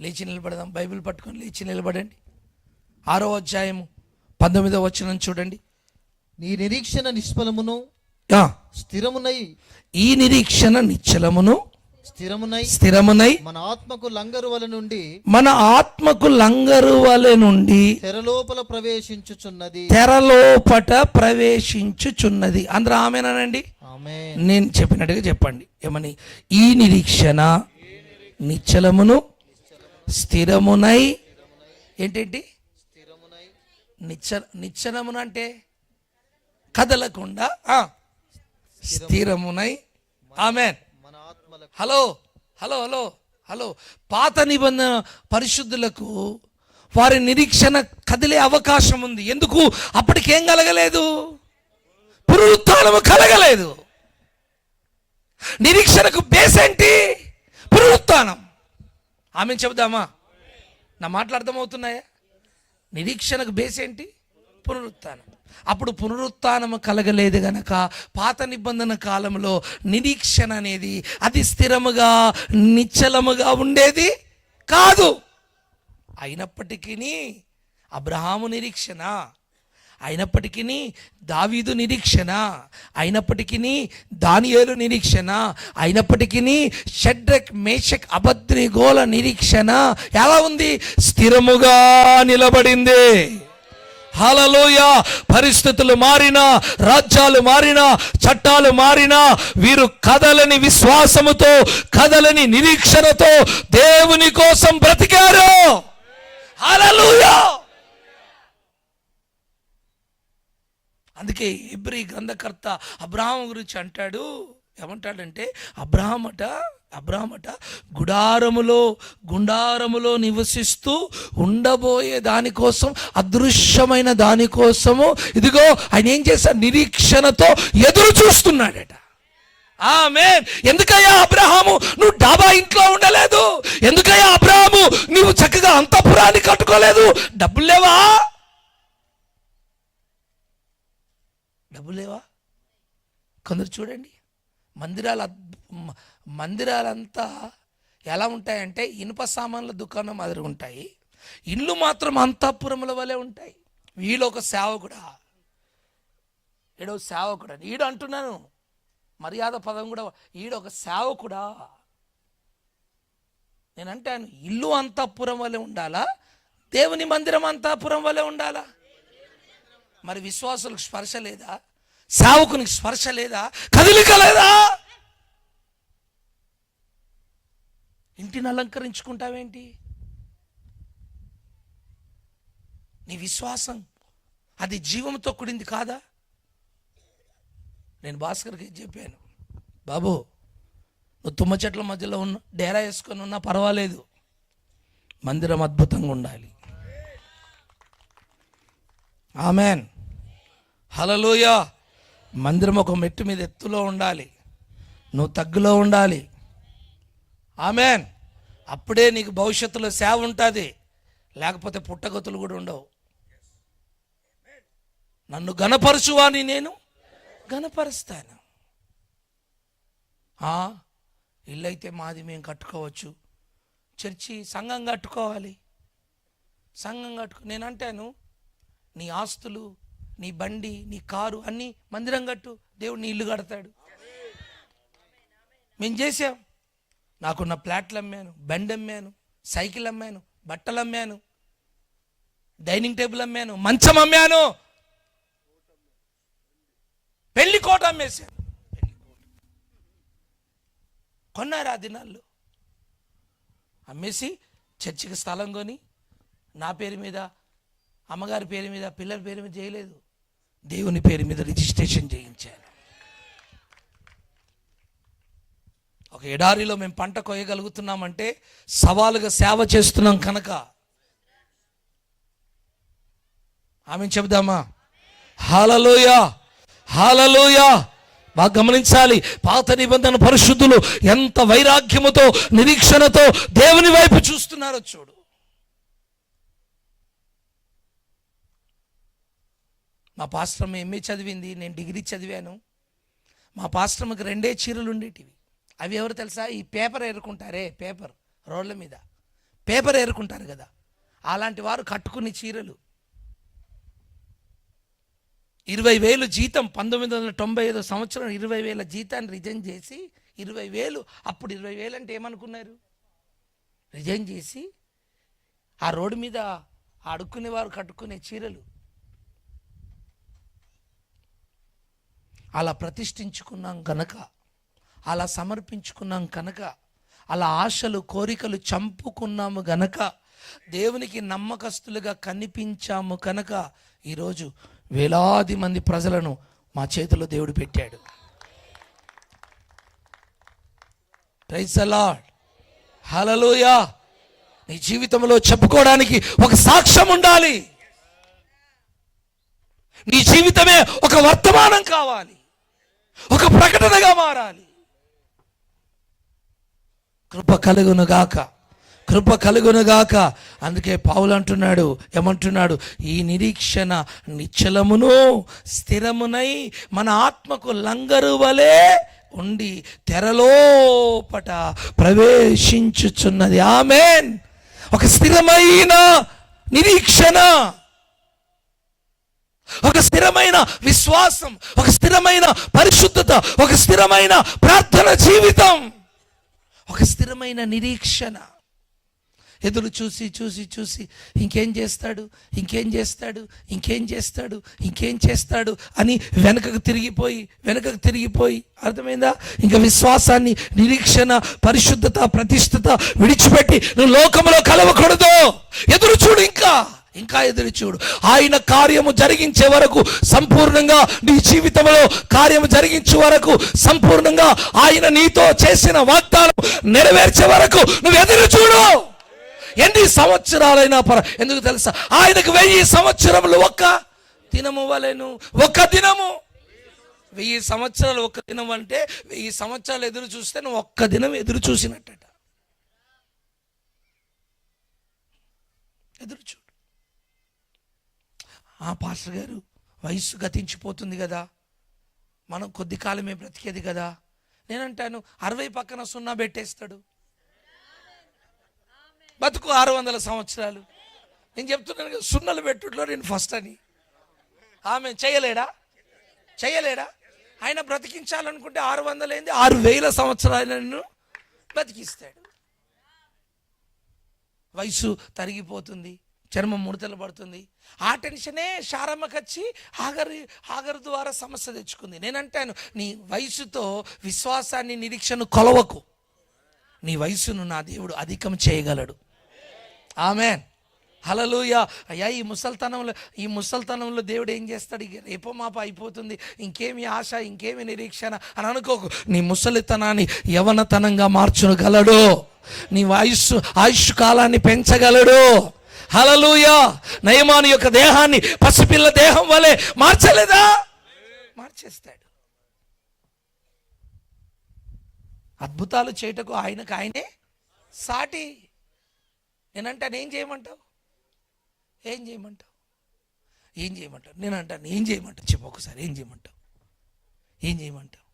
A: లేచి నిలబడదాం. బైబిల్ పట్టుకొని లేచి నిలబడండి. 6వ అధ్యాయము 19వ వచనం చూడండి.
B: నీ నిరీక్షణ నిష్ఫలమును స్థిరమునై,
A: ఈ నిరీక్షణ నిశ్చలమును స్థిరమునై
B: మన ఆత్మకు లంగరు వల నుండి తెరలోపల ప్రవేశించుచున్నది. అందరూ ఆమేనండి. నేను చెప్పినట్టుగా చెప్పండి. ఏమని? ఈ నిరీక్షణ నిశ్చలమును స్థిరమునై. ఏంటేంటి? నిశ్చలమున అంటే కదలకుండా, స్థిరమునై. ఆమేన్. హలో హలో హలో హలో పాత నిబంధన పరిశుద్ధులకు వారి నిరీక్షణ కదిలే అవకాశం ఉంది. ఎందుకు? అప్పటికేం కలగలేదు, పునరుత్థానము కలగలేదు. నిరీక్షణకు బేస్ ఏంటి? పునరుత్థానం. ఆమె చెబుదామా? నా మాటలు అర్థమవుతున్నాయా? నిరీక్షణకు బేస్ ఏంటి? పునరుత్థానం. అప్పుడు పునరుత్థానము కలగలేదు గనక పాత నిబంధన కాలంలో నిరీక్షణ అనేది అది స్థిరముగా నిశ్చలముగా ఉండేది కాదు. అయినప్పటికీ అబ్రహాము నిరీక్షణ, అయినప్పటికీ దావీదు నిరీక్షణ, అయినప్పటికీ దానియేలు నిరీక్షణ, అయినప్పటికీ షడ్రక్ మేషక్ అబద్నిగోల నిరీక్షణ ఎలా ఉంది? స్థిరముగా నిలబడింది. హల్లెలూయా. పరిస్థితులు మారినా, రాజ్యాలు మారినా, చట్టాలు మారినా వీరు కదలని విశ్వాసముతో, కదలని నిరీక్షణతో దేవుని కోసం బ్రతికారు. హల్లెలూయా. అందుకే హెబ్రీ గ్రంథకర్త అబ్రహాము గురించి అంటాడు. ఏమంటాడంటే, అబ్రహామట గుడారములో నివసిస్తూ ఉండబోయే దానికోసం, అదృశ్యమైన దానికోసము ఇదిగో ఆయన ఏం చేశాడు? నిరీక్షణతో ఎదురు చూస్తున్నాడట. ఆమేన్. ఎందుకయ్యా అబ్రహాము నువ్వు డాబా ఇంట్లో ఉండలేదు? ఎందుకయ్యా అబ్రహాము నువ్వు చక్కగా అంతఃపురాన్ని కట్టుకోలేదు? డబ్బులు లేవా? కొందరు చూడండి, మందిరాలంతా ఎలా ఉంటాయంటే ఇనుప సామాన్ల దుకాణం మాదిరి ఉంటాయి. ఇల్లు మాత్రం అంతఃపురముల వలె ఉంటాయి. వీళ్ళు ఒక సేవకుడా, ఈడు అంటున్నాను, మర్యాద పదం కూడా, ఈడొక సేవకుడా. నేను అంటాను, ఇల్లు అంతఃపురం వలె ఉండాలా? దేవుని మందిరం అంతఃపురం వలె ఉండాలా? మరి విశ్వాసులకు స్పర్శ లేదా? సేవకునికి స్పర్శ లేదా? కదలిక లేదా? ఇంటిని అలంకరించుకుంటావేంటి? నీ విశ్వాసం అది జీవంతో కూడింది కాదా? నేను భాస్కర్కి చెప్పాను, బాబు నువ్వు తుమ్మ చెట్ల మధ్యలో ఉన్న డేరా వేసుకొని ఉన్నా పర్వాలేదు, మందిరం అద్భుతంగా ఉండాలి. ఆమెన్. హల్లెలూయా. మందిరం ఒక మెట్టు మీద ఎత్తులో ఉండాలి, నువ్వు తగ్గులో ఉండాలి. ఆమెన్. అప్పుడే నీకు భవిష్యత్తులో సేవ ఉంటుంది, లేకపోతే పుట్టగతులు కూడా ఉండవు. నన్ను గణపరచువాని నేను గణపరుస్తాను. ఇల్లు అయితే మాది, మేము కట్టుకోవచ్చు. చర్చి సంఘం కట్టుకోవాలి. నేను అంటాను, నీ ఆస్తులు, నీ బండి, నీ కారు అన్నీ మందిరం కట్టు, దేవుడు నీ ఇల్లు కడతాడు. మేము చేసాం. నాకున్న ప్లాట్లు అమ్మాను, బండి అమ్మాను, సైకిల్ అమ్మాను, బట్టలు అమ్మాను, డైనింగ్ టేబుల్ అమ్మాను, మంచం అమ్మాను, పెళ్లి కోట అమ్మేశాను. కొన్నారు ఆ దినాల్లో. అమ్మేసి చర్చికి స్థలం కొని నా పేరు మీద, అమ్మగారి పేరు మీద, పిల్లల పేరు మీద చేయలేదు, దేవుని పేరు మీద రిజిస్ట్రేషన్ చేయించాను. ఒక ఎడారిలో మేము పంట కోయగలుగుతున్నామంటే సవాలుగా సేవ చేస్తున్నాం కనుక. ఆమె చెబుదామా? హల్లెలూయా, హల్లెలూయా. బాగా గమనించాలి, పాత నిబంధన పరిశుద్ధులు ఎంత వైరాగ్యముతో, నిరీక్షణతో దేవుని వైపు చూస్తున్నారో చూడు. మా పాస్టర్మ ఎంఏ చదివింది, నేను డిగ్రీ చదివాను. మా పాస్టర్మకి 2 చీరలు ఉండేటివి.
A: అవి ఎవరు తెలుసా? ఈ పేపర్ ఏరుకుంటారే, పేపర్ రోడ్ల మీద పేపర్ ఏరుకుంటారు కదా, అలాంటి వారు కట్టుకుని చీరలు. 20,000 జీతం 1995 సంవత్సరం 20,000 జీతాన్ని రిజైన్ చేసి 20,000, అప్పుడు 20,000 అంటే ఏమనుకున్నారు? రిజైన్ చేసి ఆ రోడ్డు మీద అడుక్కునే వారు కట్టుకునే చీరలు. అలా ప్రతిష్ఠించుకున్నాం కనుక, అలా సమర్పించుకున్నాం కనుక, అలా ఆశలు కోరికలు చంపుకున్నాము గనక, దేవునికి నమ్మకస్తులుగా కనిపించాము కనుక ఈరోజు వేలాది మంది ప్రజలను మా చేతిలో దేవుడు పెట్టాడు. ప్రైజ్ ది లార్డ్, హల్లెలూయా. నీ జీవితంలో చెప్పుకోవడానికి ఒక సాక్ష్యం ఉండాలి. నీ జీవితమే ఒక వర్తమానం కావాలి, ఒక ప్రకటనగా మారాలి. కృప కలుగునుగాక, కృప కలుగునుగాక. అందుకే పౌలు అంటున్నాడు, ఏమంటున్నాడు? ఈ నిరీక్షణ నిశ్చలమును స్థిరమునై మన ఆత్మకు లంగరు వలె ఉండి తెరలోపట ప్రవేశించుచున్నది. ఆమేన్. ఒక స్థిరమైన నిరీక్షణ, ఒక స్థిరమైన విశ్వాసం, ఒక స్థిరమైన పరిశుద్ధత, ఒక స్థిరమైన ప్రార్థన జీవితం, ఒక స్థిరమైన నిరీక్షణ. ఎదురు చూసి చూసి చూసి ఇంకేం చేస్తాడు, ఇంకేం చేస్తాడు, ఇంకేం చేస్తాడు, ఇంకేం చేస్తాడు అని వెనకకు తిరిగిపోయి, అర్థమైందా? ఇంకా విశ్వాసాన్ని, నిరీక్షణ, పరిశుద్ధత, ప్రతిష్ఠత విడిచిపెట్టి నువ్వు లోకంలో కలవకూడదు. ఎదురు చూడు, ఇంకా ఎదురు చూడు. ఆయన కార్యము జరిగించే వరకు, సంపూర్ణంగా నీ జీవితంలో కార్యము జరిగించే వరకు, సంపూర్ణంగా ఆయన నీతో చేసిన వాగ్దానం నెరవేర్చే వరకు నువ్వు ఎదురు చూడు. ఎన్ని సంవత్సరాలైనా ఎందుకు తెలుసా? ఆయనకు 1000 సంవత్సరములు ఒక్క దినము వలెను. ఒక్క దినము 1000 సంవత్సరాలు ఒక్క దినం అంటే 1000 సంవత్సరాలు ఎదురు చూస్తే నువ్వు ఒక్క దినం ఎదురు చూసినట్టట. ఎదురు చూడు. పాస్టర్ గారు, వయస్సు గతించిపోతుంది కదా, మనం కొద్ది కాలమే బ్రతికేది కదా. నేనంటాను 60 పక్కన 0 పెట్టేస్తాడు, బతుకు 600 సంవత్సరాలు. నేను చెప్తున్నాను కదా, 0 పెట్టుట్లో నేను ఫస్ట్ అని. ఆమె చేయలేడా? ఆయన బ్రతికించాలనుకుంటే 600 ఏంది 6,000 సంవత్సరాలను బ్రతికిస్తాడు. వయసు తరిగిపోతుంది, చర్మం ముడతలు పడుతుంది. ఆ టెన్షనే శారమ్మకచ్చి హాగరు ద్వారా సమస్య తెచ్చుకుంది. నేనంటాను, నీ వయసుతో విశ్వాసాన్ని, నిరీక్షణ కొలవకు. నీ వయసును నా దేవుడు అధికం చేయగలడు. ఆమేన్, హల్లెలూయా. అయ్యా, ఈ ముసల్తనంలో దేవుడు ఏం చేస్తాడు? రేపో మాప అయిపోతుంది, ఇంకేమి ఆశ, ఇంకేమి నిరీక్షణ అని అనుకోకు. నీ ముసలితనాన్ని యవనతనంగా మార్చగలడు. నీ ఆయుష్ కాలాన్ని పెంచగలడు. హల్లెలూయా. నయమాను యొక్క దేహాన్ని పసిపిల్ల దేహం వలె మార్చలేదా? మార్చేస్తాడు. అద్భుతాలు చేయటకు ఆయనే సాటి. నేనంటాను, ఏం చేయమంటావు? నేనంటాను, ఏం చేయమంటావు? చెప్పు ఒకసారి, ఏం చేయమంటావు? ఏం చేయమంటావు?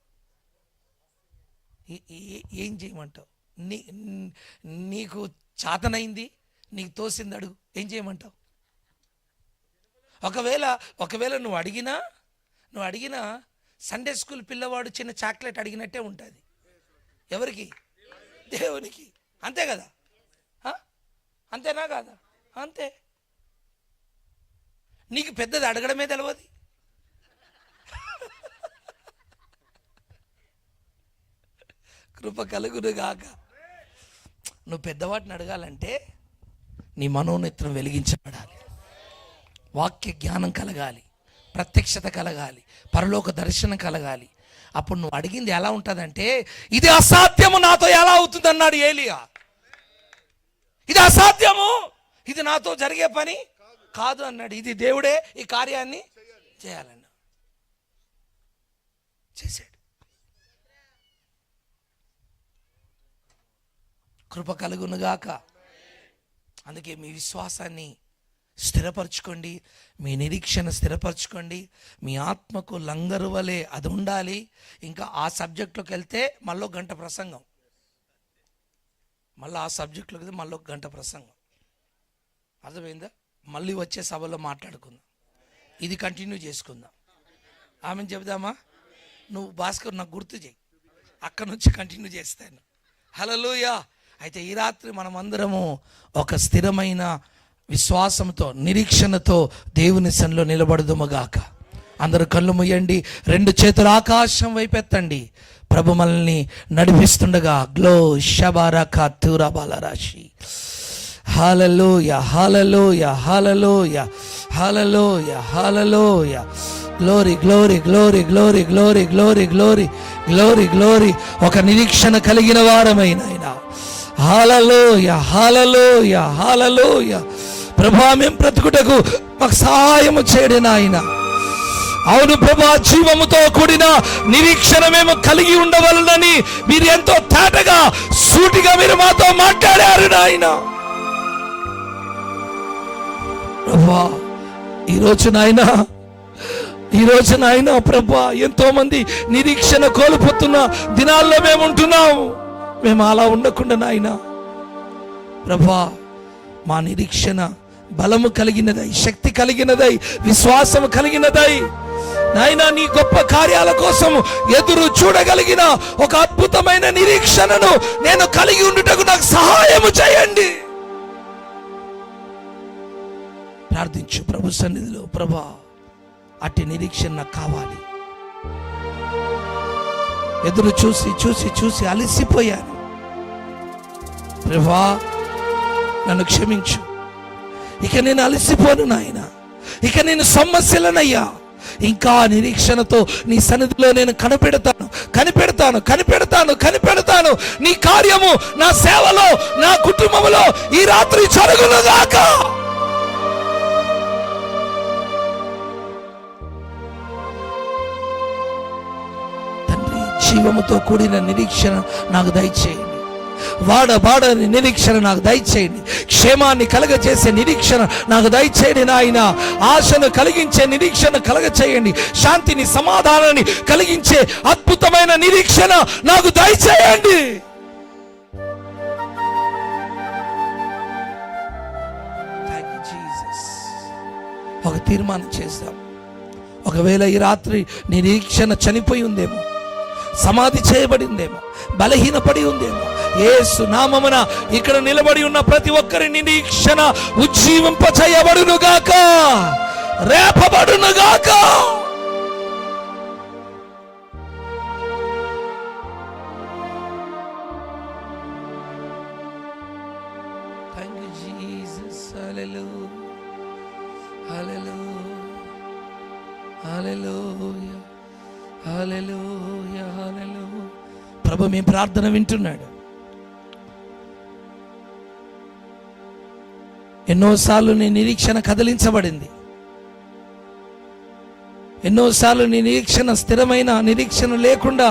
A: నీకు చాతనైంది, నీకు తోసింది అడుగు. ఏం చేయమంటావు? ఒకవేళ నువ్వు అడిగినా సండే స్కూల్ పిల్లవాడు చిన్న చాక్లెట్ అడిగినట్టే ఉంటుంది. ఎవరికి? దేవునికి. అంతే కదా? అంతేనా కాదా? అంతే. నీకు పెద్దది అడగడమే తెలియదు. కృప కలుగునుగాక. నువ్వు పెద్దవాటిని అడగాలంటే నీ మనోనేత్రం వెలిగించబడాలి, వాక్య జ్ఞానం కలగాలి, ప్రత్యక్షత కలగాలి, పరలోక దర్శనం కలగాలి. అప్పుడు నువ్వు అడిగింది ఎలా ఉంటుందంటే, ఇది అసాధ్యము, నాతో ఎలా అవుతుంది అన్నాడు ఏలియా. ఇది అసాధ్యము, ఇది నాతో జరిగే పని కాదు అన్నాడు. ఇది దేవుడే ఈ కార్యాన్ని చేయాలన్నా, చేశాడు. కృప కలుగునుగాక. అందుకే మీ విశ్వాసాన్ని స్థిరపరచుకోండి, మీ నిరీక్షణ స్థిరపరచుకోండి. మీ ఆత్మకు లంగరు వలె అది ఉండాలి. ఇంకా ఆ సబ్జెక్ట్లోకి వెళ్తే మళ్ళీ గంట ప్రసంగం, మళ్ళీ ఆ సబ్జెక్ట్లోకి వెళ్తే మళ్ళీ గంట ప్రసంగం. అర్థమైందా? మళ్ళీ వచ్చే సభలో మాట్లాడుకుందాం, ఇది కంటిన్యూ చేసుకుందాం. ఆమెను చెబుదామా? నువ్వు భాస్కర్ నాకు గుర్తు చేయి, అక్కడ నుంచి కంటిన్యూ చేస్తాను. హల్లెలూయా. అయితే ఈ రాత్రి మనమందరము ఒక స్థిరమైన విశ్వాసంతో, నిరీక్షణతో దేవుని సన్నిధిలో నిలబడదుముగాక. అందరూ కళ్ళు మూయండి, రెండు చేతులు ఆకాశం వైపెత్తండి. ప్రభు మనల్ని నడిపిస్తుండగా గ్లో షబారక తూరబాలరాశి. Hallelujah, hallelujah, hallelujah, hallelujah, hallelujah. Glory, glory, glory, glory, glory, glory, glory, glory, glory. ఒక నిరీక్షణ కలిగిన వారమైన ఆయన. హల్లెలూయా, హల్లెలూయా, హల్లెలూయా. ప్రభా, మేము బ్రతుకుటకు మాకు సహాయము చేయడం ఆయన. అవును ప్రభా, జీవముతో కూడిన నిరీక్షణ మేము కలిగి ఉండవలనని మీరు ఎంతో తేటగా, సూటిగా మీరు మాతో మాట్లాడారు నాయన. ప్రభా, ఈరోజు నాయన ప్రభా, ఎంతో మంది నిరీక్షణ కోల్పోతున్న దినాల్లో మేము ఉంటున్నాం. మేము అలా ఉండకుండా నాయన ప్రభా, మా నిరీక్షణ బలము కలిగినదై, శక్తి కలిగినదై, విశ్వాసము కలిగినదై నాయన, నీ గొప్ప కార్యాల కోసం ఎదురు చూడగలిగిన ఒక అద్భుతమైన నిరీక్షణను నేను కలిగి ఉండుటకు నాకు సహాయము చేయండి. ప్రార్థించు ప్రభు సన్నిధిలో. ప్రభా, అట్టి నిరీక్షణ నాకు కావాలి. ఎదురు చూసి చూసి చూసి అలసిపోయాను. ప్రభా, నన్ను క్షమించు. ఇక నేను అలసిపోను నాయన, ఇక నేను సమస్యలనయ్యా ఇంకా నిరీక్షణతో నీ సన్నిధిలో నేను కనిపెడతాను, కనిపెడతాను, కనిపెడతాను, కనిపెడతాను. నీ కార్యము నా సేవలో, నా కుటుంబంలో ఈ రాత్రి జరుగునుగాక. తండ్రి, జీవముతో కూడిన నిరీక్షణ నాకు దయచేయండి. వాడని నిరీక్షణ నాకు దయచేయండి. క్షేమాన్ని కలగచేసే నిరీక్షణ నాకు దయచేయండి నాయన. ఆశను కలిగించే నిరీక్షణ కలగచేయండి. శాంతిని, సమాధానాన్ని కలిగించే అద్భుతమైన నిరీక్షణ నాకు దయచేయండి. Thank you Jesus. ఒక తీర్మానం చేద్దాం. ఒకవేళ ఈ రాత్రి నిరీక్షణ చనిపోయి ఉందేమో, సమాధి చేయబడిందేమో, బలహీనపడి ఉందేమో, యేసు నామమున ఇక్కడ నిలబడి ఉన్న ప్రతి ఒక్కరి నిరీక్షణ ఉజ్జీవింపచేయబడునుగాక, రేపబడునుగాక. Thank you Jesus. Hallelujah, hallelujah, hallelujah, hallelujah, hallelujah. ప్రభు మీ ప్రార్థన వింటున్నాడు. ఎన్నోసార్లు నీ నిరీక్షణ కదిలించబడింది. ఎన్నోసార్లు నీ నిరీక్షణ స్థిరమైన నిరీక్షణ లేకుండా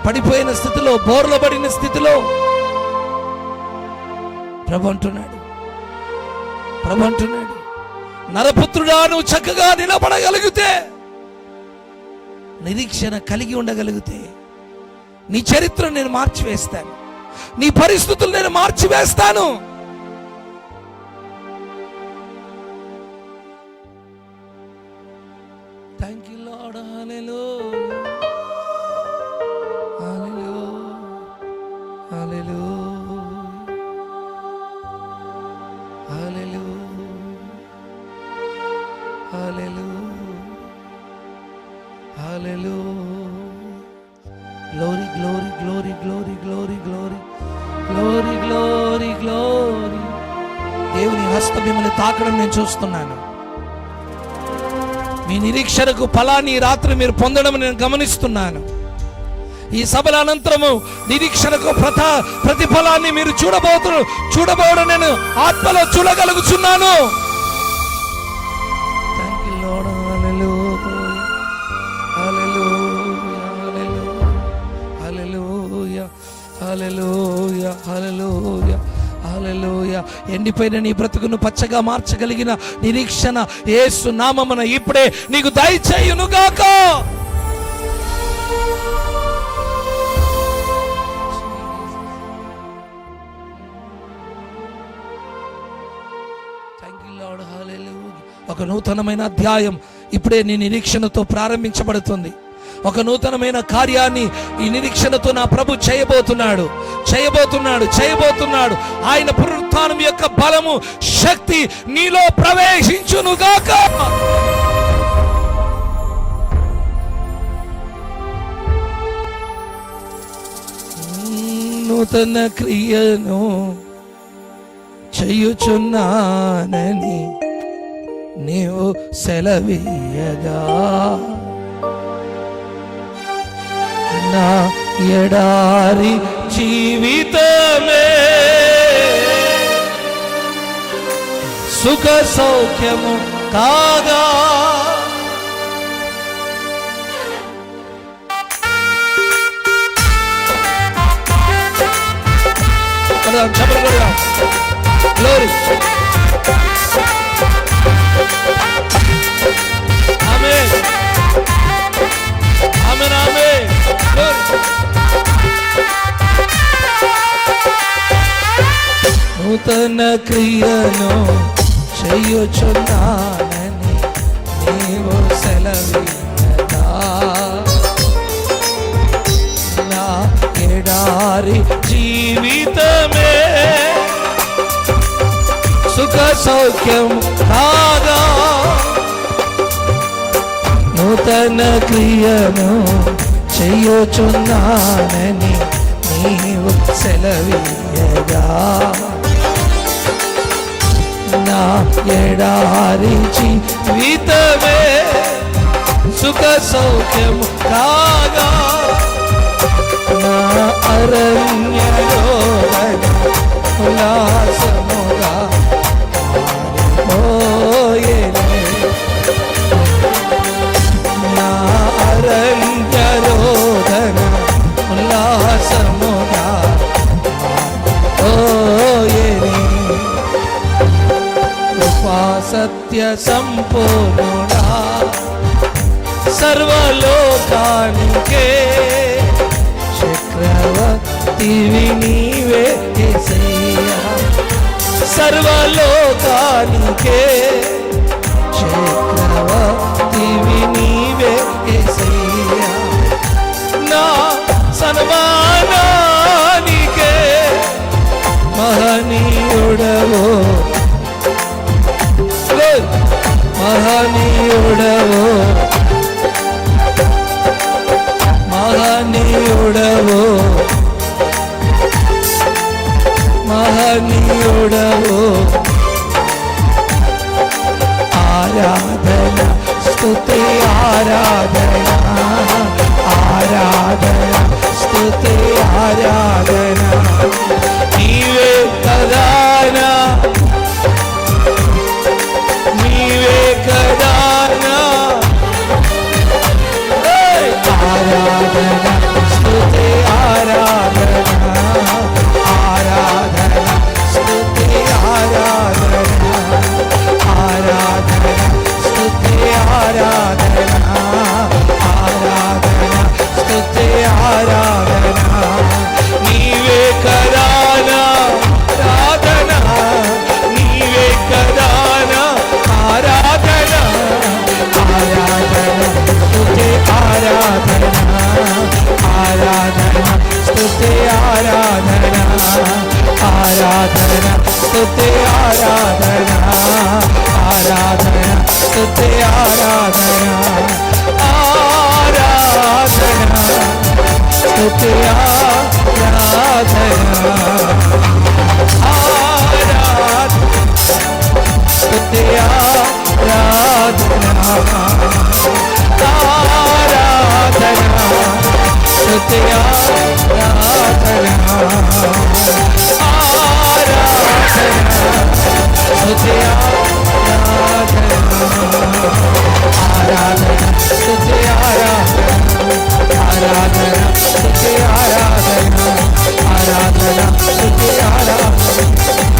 A: పడిపోయిన స్థితిలో, బోర్ల పడిన స్థితిలో ప్రభు అంటున్నాడు, నరపుత్రుడా, నువ్వు చక్కగా నిలబడగలిగితే, నిరీక్షణ కలిగి ఉండగలిగితే నీ చరిత్ర నేను మార్చివేస్తాను, నీ పరిస్థితులు నేను మార్చివేస్తాను. Thank you lord. Hallelujah, hallelujah, hallelujah, hallelujah, hallelujah, hallelujah. Glory, glory, glory, glory, glory, glory, glory, glory, glory. దేవుని హస్తం మిమ్మల్ని తాకడం నేను చూస్తున్నాను. మీ నిరీక్షణకు ఫలాన్ని ఈ రాత్రి మీరు పొందడం నేను గమనిస్తున్నాను. ఈ సభల అనంతరము నిరీక్షణకు ప్రతిఫలాన్ని మీరు చూడబోవడం నేను ఆత్మలో చూడగలుగుతున్నాను. Thank you lord. Hallelujah, hallelujah, hallelujah, hallelujah, hallelujah, hallelujah. ఎండిపోయిన నీ బ్రతుకును పచ్చగా మార్చగలిగిన నిరీక్షణ యేసు నామమున ఇప్పుడే నీకు దయచేయునుగాక. ఒక నూతనమైన అధ్యాయం ఇప్పుడే నీ నిరీక్షణతో ప్రారంభించబడుతుంది. ఒక నూతనమైన కార్యాన్ని ఈ నిరీక్షణతో నా ప్రభు చేయబోతున్నాడు. ఆయన పునరుత్థానం యొక్క బలము, శక్తి నీలో ప్రవేశించునుగాక. నూతన క్రియను చేయుచున్నానని నీవు సెలవీయగా, నా ఎడారి జీవితమే సుఖ సౌఖ్యము కాగా. గ్లోరీ. ఆమేన్, ఆమేన్, ఆమేన్. నూతన క్రియను చేయుచున్నానని నీవు సెలవీయగా, నా ఎడారి జీవితమే సుఖ సౌఖ్యం కాగా. నూతన క్రియను చేయుచున్నానని నీవు సెలవీయగా, నా ఎడారి జీవితమే సుఖ సౌఖ్యం కాగా. నా అరణ్యలో ఉల్లాసముగా మారిపోయేనే, నా అరణ్యరోధన ఉల్లాసముగా మారిపోయేనే. కృపా సత్య సంపూర్ణుడా సర్వలోకానికే చక్రవర్తివి నీవే యేసయ్యా. సర్వలోకానికే చక్రవర్తివి నీవే యేసయ్యా. నా సన్మానానికే మహనీయుడవో, మహనీయుడవో, మహనీయుడవో, మహనీయుడవో. ఆరాధన స్తుతి ఆరాధన, ఆరాధన స్తుతి ఆరాధన నీవే కదానా, నీవే కదానా. ఆరాధన స్తుతి ఆరాధన, ఆరాధన స్తుతి ఆరాధన, ఆరాధన స్తుతి ఆరాధన, ఆరాధన స్తుతి ఆరాధన నీవే కదానా. ఆరాధన నీవే కదానా, ఆరాధన, ఆరాధన స్తుతి ఆరాధన, ఆరాధన స్తుతి ఆరాధన, ఆరాధన స్తుతి ఆరాధన, ఆరాధన స్తుతి ఆరాధన, ఆరాధన స్తుతి ఆరాధన, ఆరాధన స్తుతి ఆరాధన, ఆరాధన స్తుతి ఆరాధన, ఆరాధన స్తుతి ఆరాధన, ఆరాధన స్తుతి ఆరాధన, ఆరాధన స్తుతి ఆరాధన, ఆరాధన స్తుతి ఆరాధన.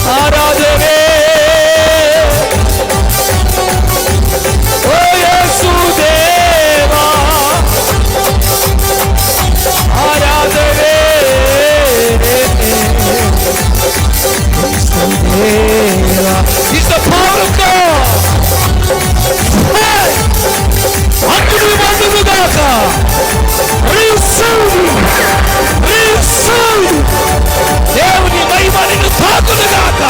B: is the power of God. అగ్ని మండునుగాక. Receive. దేవుని మహిమ నిన్ను తాకునుగాక.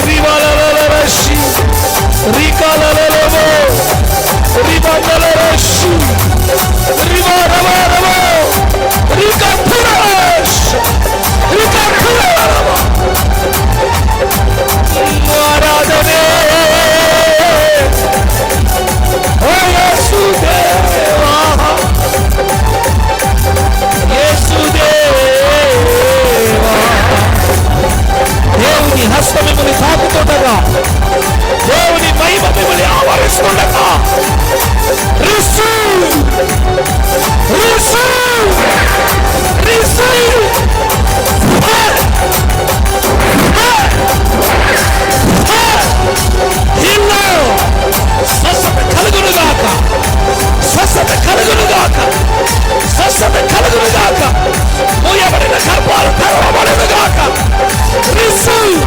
B: రివాలలరషి రికాలలలవో రిబందలరషి రివారవరవో రికపురష్ రికపురవో ఆరాధనే ఓ యేసుదేవా యేసుదేవా దేవుని హస్తం మిమ్మల్ని తాకుతుండగా దేవుని మహిమ మిమ్మల్ని ఆవరిస్తుండగా రిసీవ్ రిసీవ్ రిసీవ్ స్వస్థత కలుగునుగాక స్వస్థత కలుగునుగాక స్వస్థత కలుగునుగాక మూయబడిన గర్భాలు తెరవబడునుగాక రిసీవ్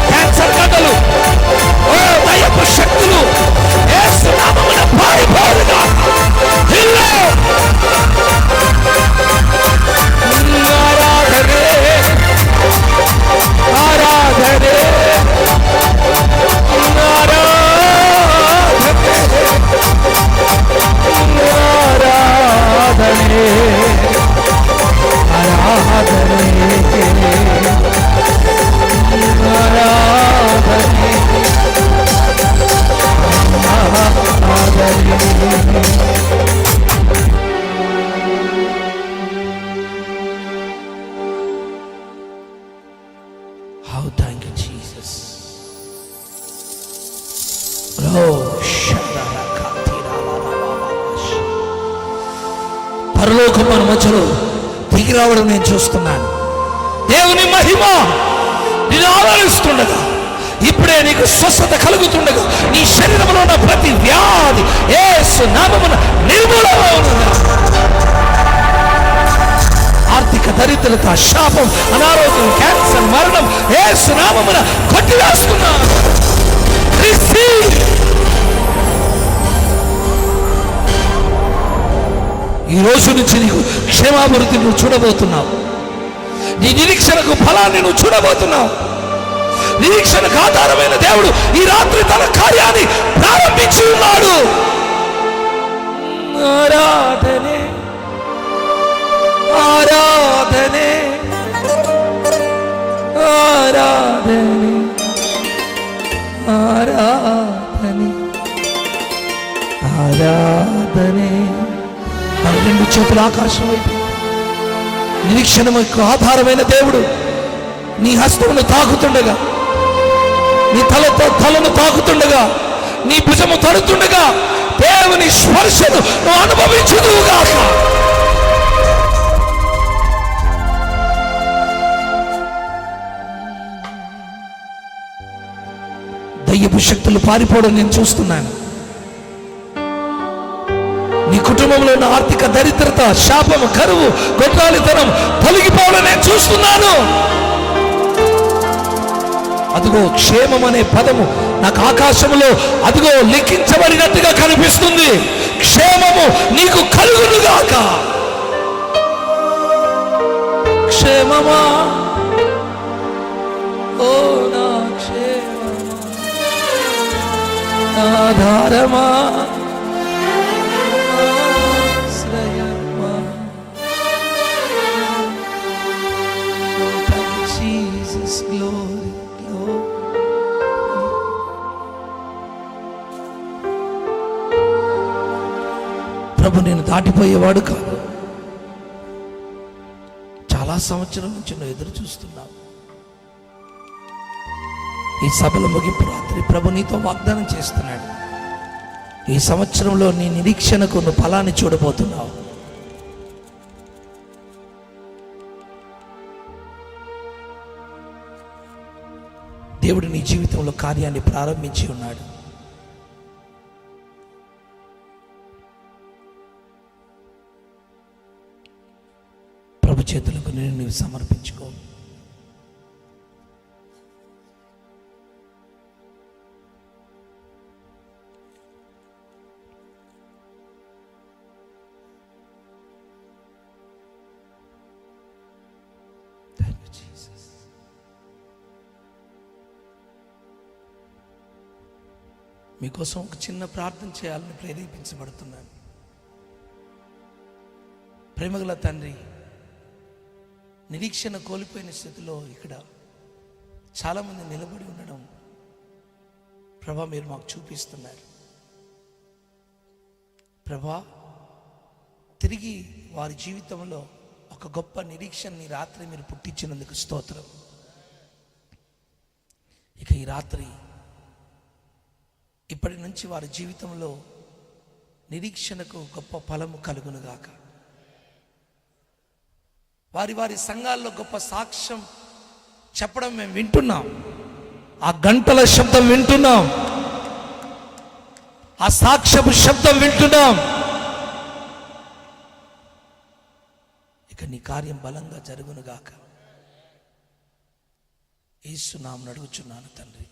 B: క్యాన్సర్ గడ్డలు ఓ దయ్యపు శక్తులు యేసు నామమున పారిపోవునుగాక ఆరాధనే ఆరాధనే How thank you, Jesus. పరలోకం మన మధ్యలో దిగి రావడం నేను చూస్తున్నాను. దేవుని మహిమ నిన్ను ఆవరిస్తుండగా ఇప్పుడే నీకు స్వస్థత కలుగుతుండగా నీ శరీరంలో ఉన్న ప్రతి వ్యాధి యేసు నామమున నిర్మూలమవునుగా. ఆర్థిక దరిద్రత, శాపం, అనారోగ్యం, క్యాన్సర్, మరణం యేసు నామమున కొట్టివేస్తున్నాను. ఈ రోజు నుంచి నీకు క్షేమాభివృద్ధి నువ్వు చూడబోతున్నావు. నీ నిరీక్షణకు ఫలాన్ని నువ్వు చూడబోతున్నావు. నిరీక్షణకు ఆధారమైన దేవుడు ఈ రాత్రి తన కార్యాన్ని ప్రారంభించి ఉన్నాడు. ఆరాధనే ఆరాధనే ఆరాధనే ఆరాధనే ఆరాధనే. మన రెండు చేతులు ఆకాశం వైపు. నిరీక్షణకు ఆధారమైన దేవుడు నీ హస్తమును తాకుతుండగా, నీ తలను తాకుతుండగా, నీ భుజము తడుతుండగా దేవుని స్పర్శను నువ్వు అనుభవించుదువుగాక. దయ్యపు శక్తులు పారిపోవడం నేను చూస్తున్నాను. నీ కుటుంబంలో ఉన్న ఆర్థిక దరిద్రత, శాపము, కరువు, గొడ్రాలితనం తొలగిపోవడం నేను చూస్తున్నాను. అదిగో క్షేమం అనే పదము నాకు ఆకాశంలో అదిగో లిఖించబడినట్టుగా కనిపిస్తుంది. క్షేమము నీకు కలుగునుగాక. క్షేమమా ఓ నా క్షేమమా, ఆధారమా, ఆశ్రయమా. Jesus, glory, glory. ప్రభు నేను దాటిపోయేవాడు కాదు. చాలా సంవత్సరం నుంచి నువ్వు ఎదురు చూస్తున్నావు. ఈ సభల ముగింపు రాత్రి ప్రభు నీతో వాగ్దానం చేస్తున్నాడు. ఈ సంవత్సరంలో నీ నిరీక్షణకు నువ్వు ఫలాన్ని చూడబోతున్నావు. దేవుడు నీ జీవితంలో కార్యాన్ని ప్రారంభించి ఉన్నాడు. ప్రభు చేతులకు నేను నీవు సమర్పించుకో.
A: మీకోసం ఒక చిన్న ప్రార్థన చేయాలని ప్రేరేపించబడుతున్నాను. ప్రేమగల తండ్రి, నిరీక్షణ కోల్పోయిన స్థితిలో ఇక్కడ చాలామంది నిలబడి ఉండడం ప్రభా మీరు మాకు చూపిస్తున్నారు. ప్రభా, తిరిగి వారి జీవితంలో ఒక గొప్ప నిరీక్షణని రాత్రి మీరు పుట్టించినందుకు స్తోత్రం. ఇక ఈ రాత్రి ఇప్పటి నుంచి వారి జీవితంలో నిరీక్షణకు గొప్ప ఫలము కలుగునుగాక. వారి వారి సంఘాల్లో గొప్ప సాక్ష్యం చెప్పడం మేము వింటున్నాం. ఆ గంటల శబ్దం వింటున్నాం, ఆ సాక్ష్యపు శబ్దం వింటున్నాం. ఇక నీ కార్యం బలంగా జరుగునుగాక. యేసు నామమున అడుగుచున్నాను తండ్రి.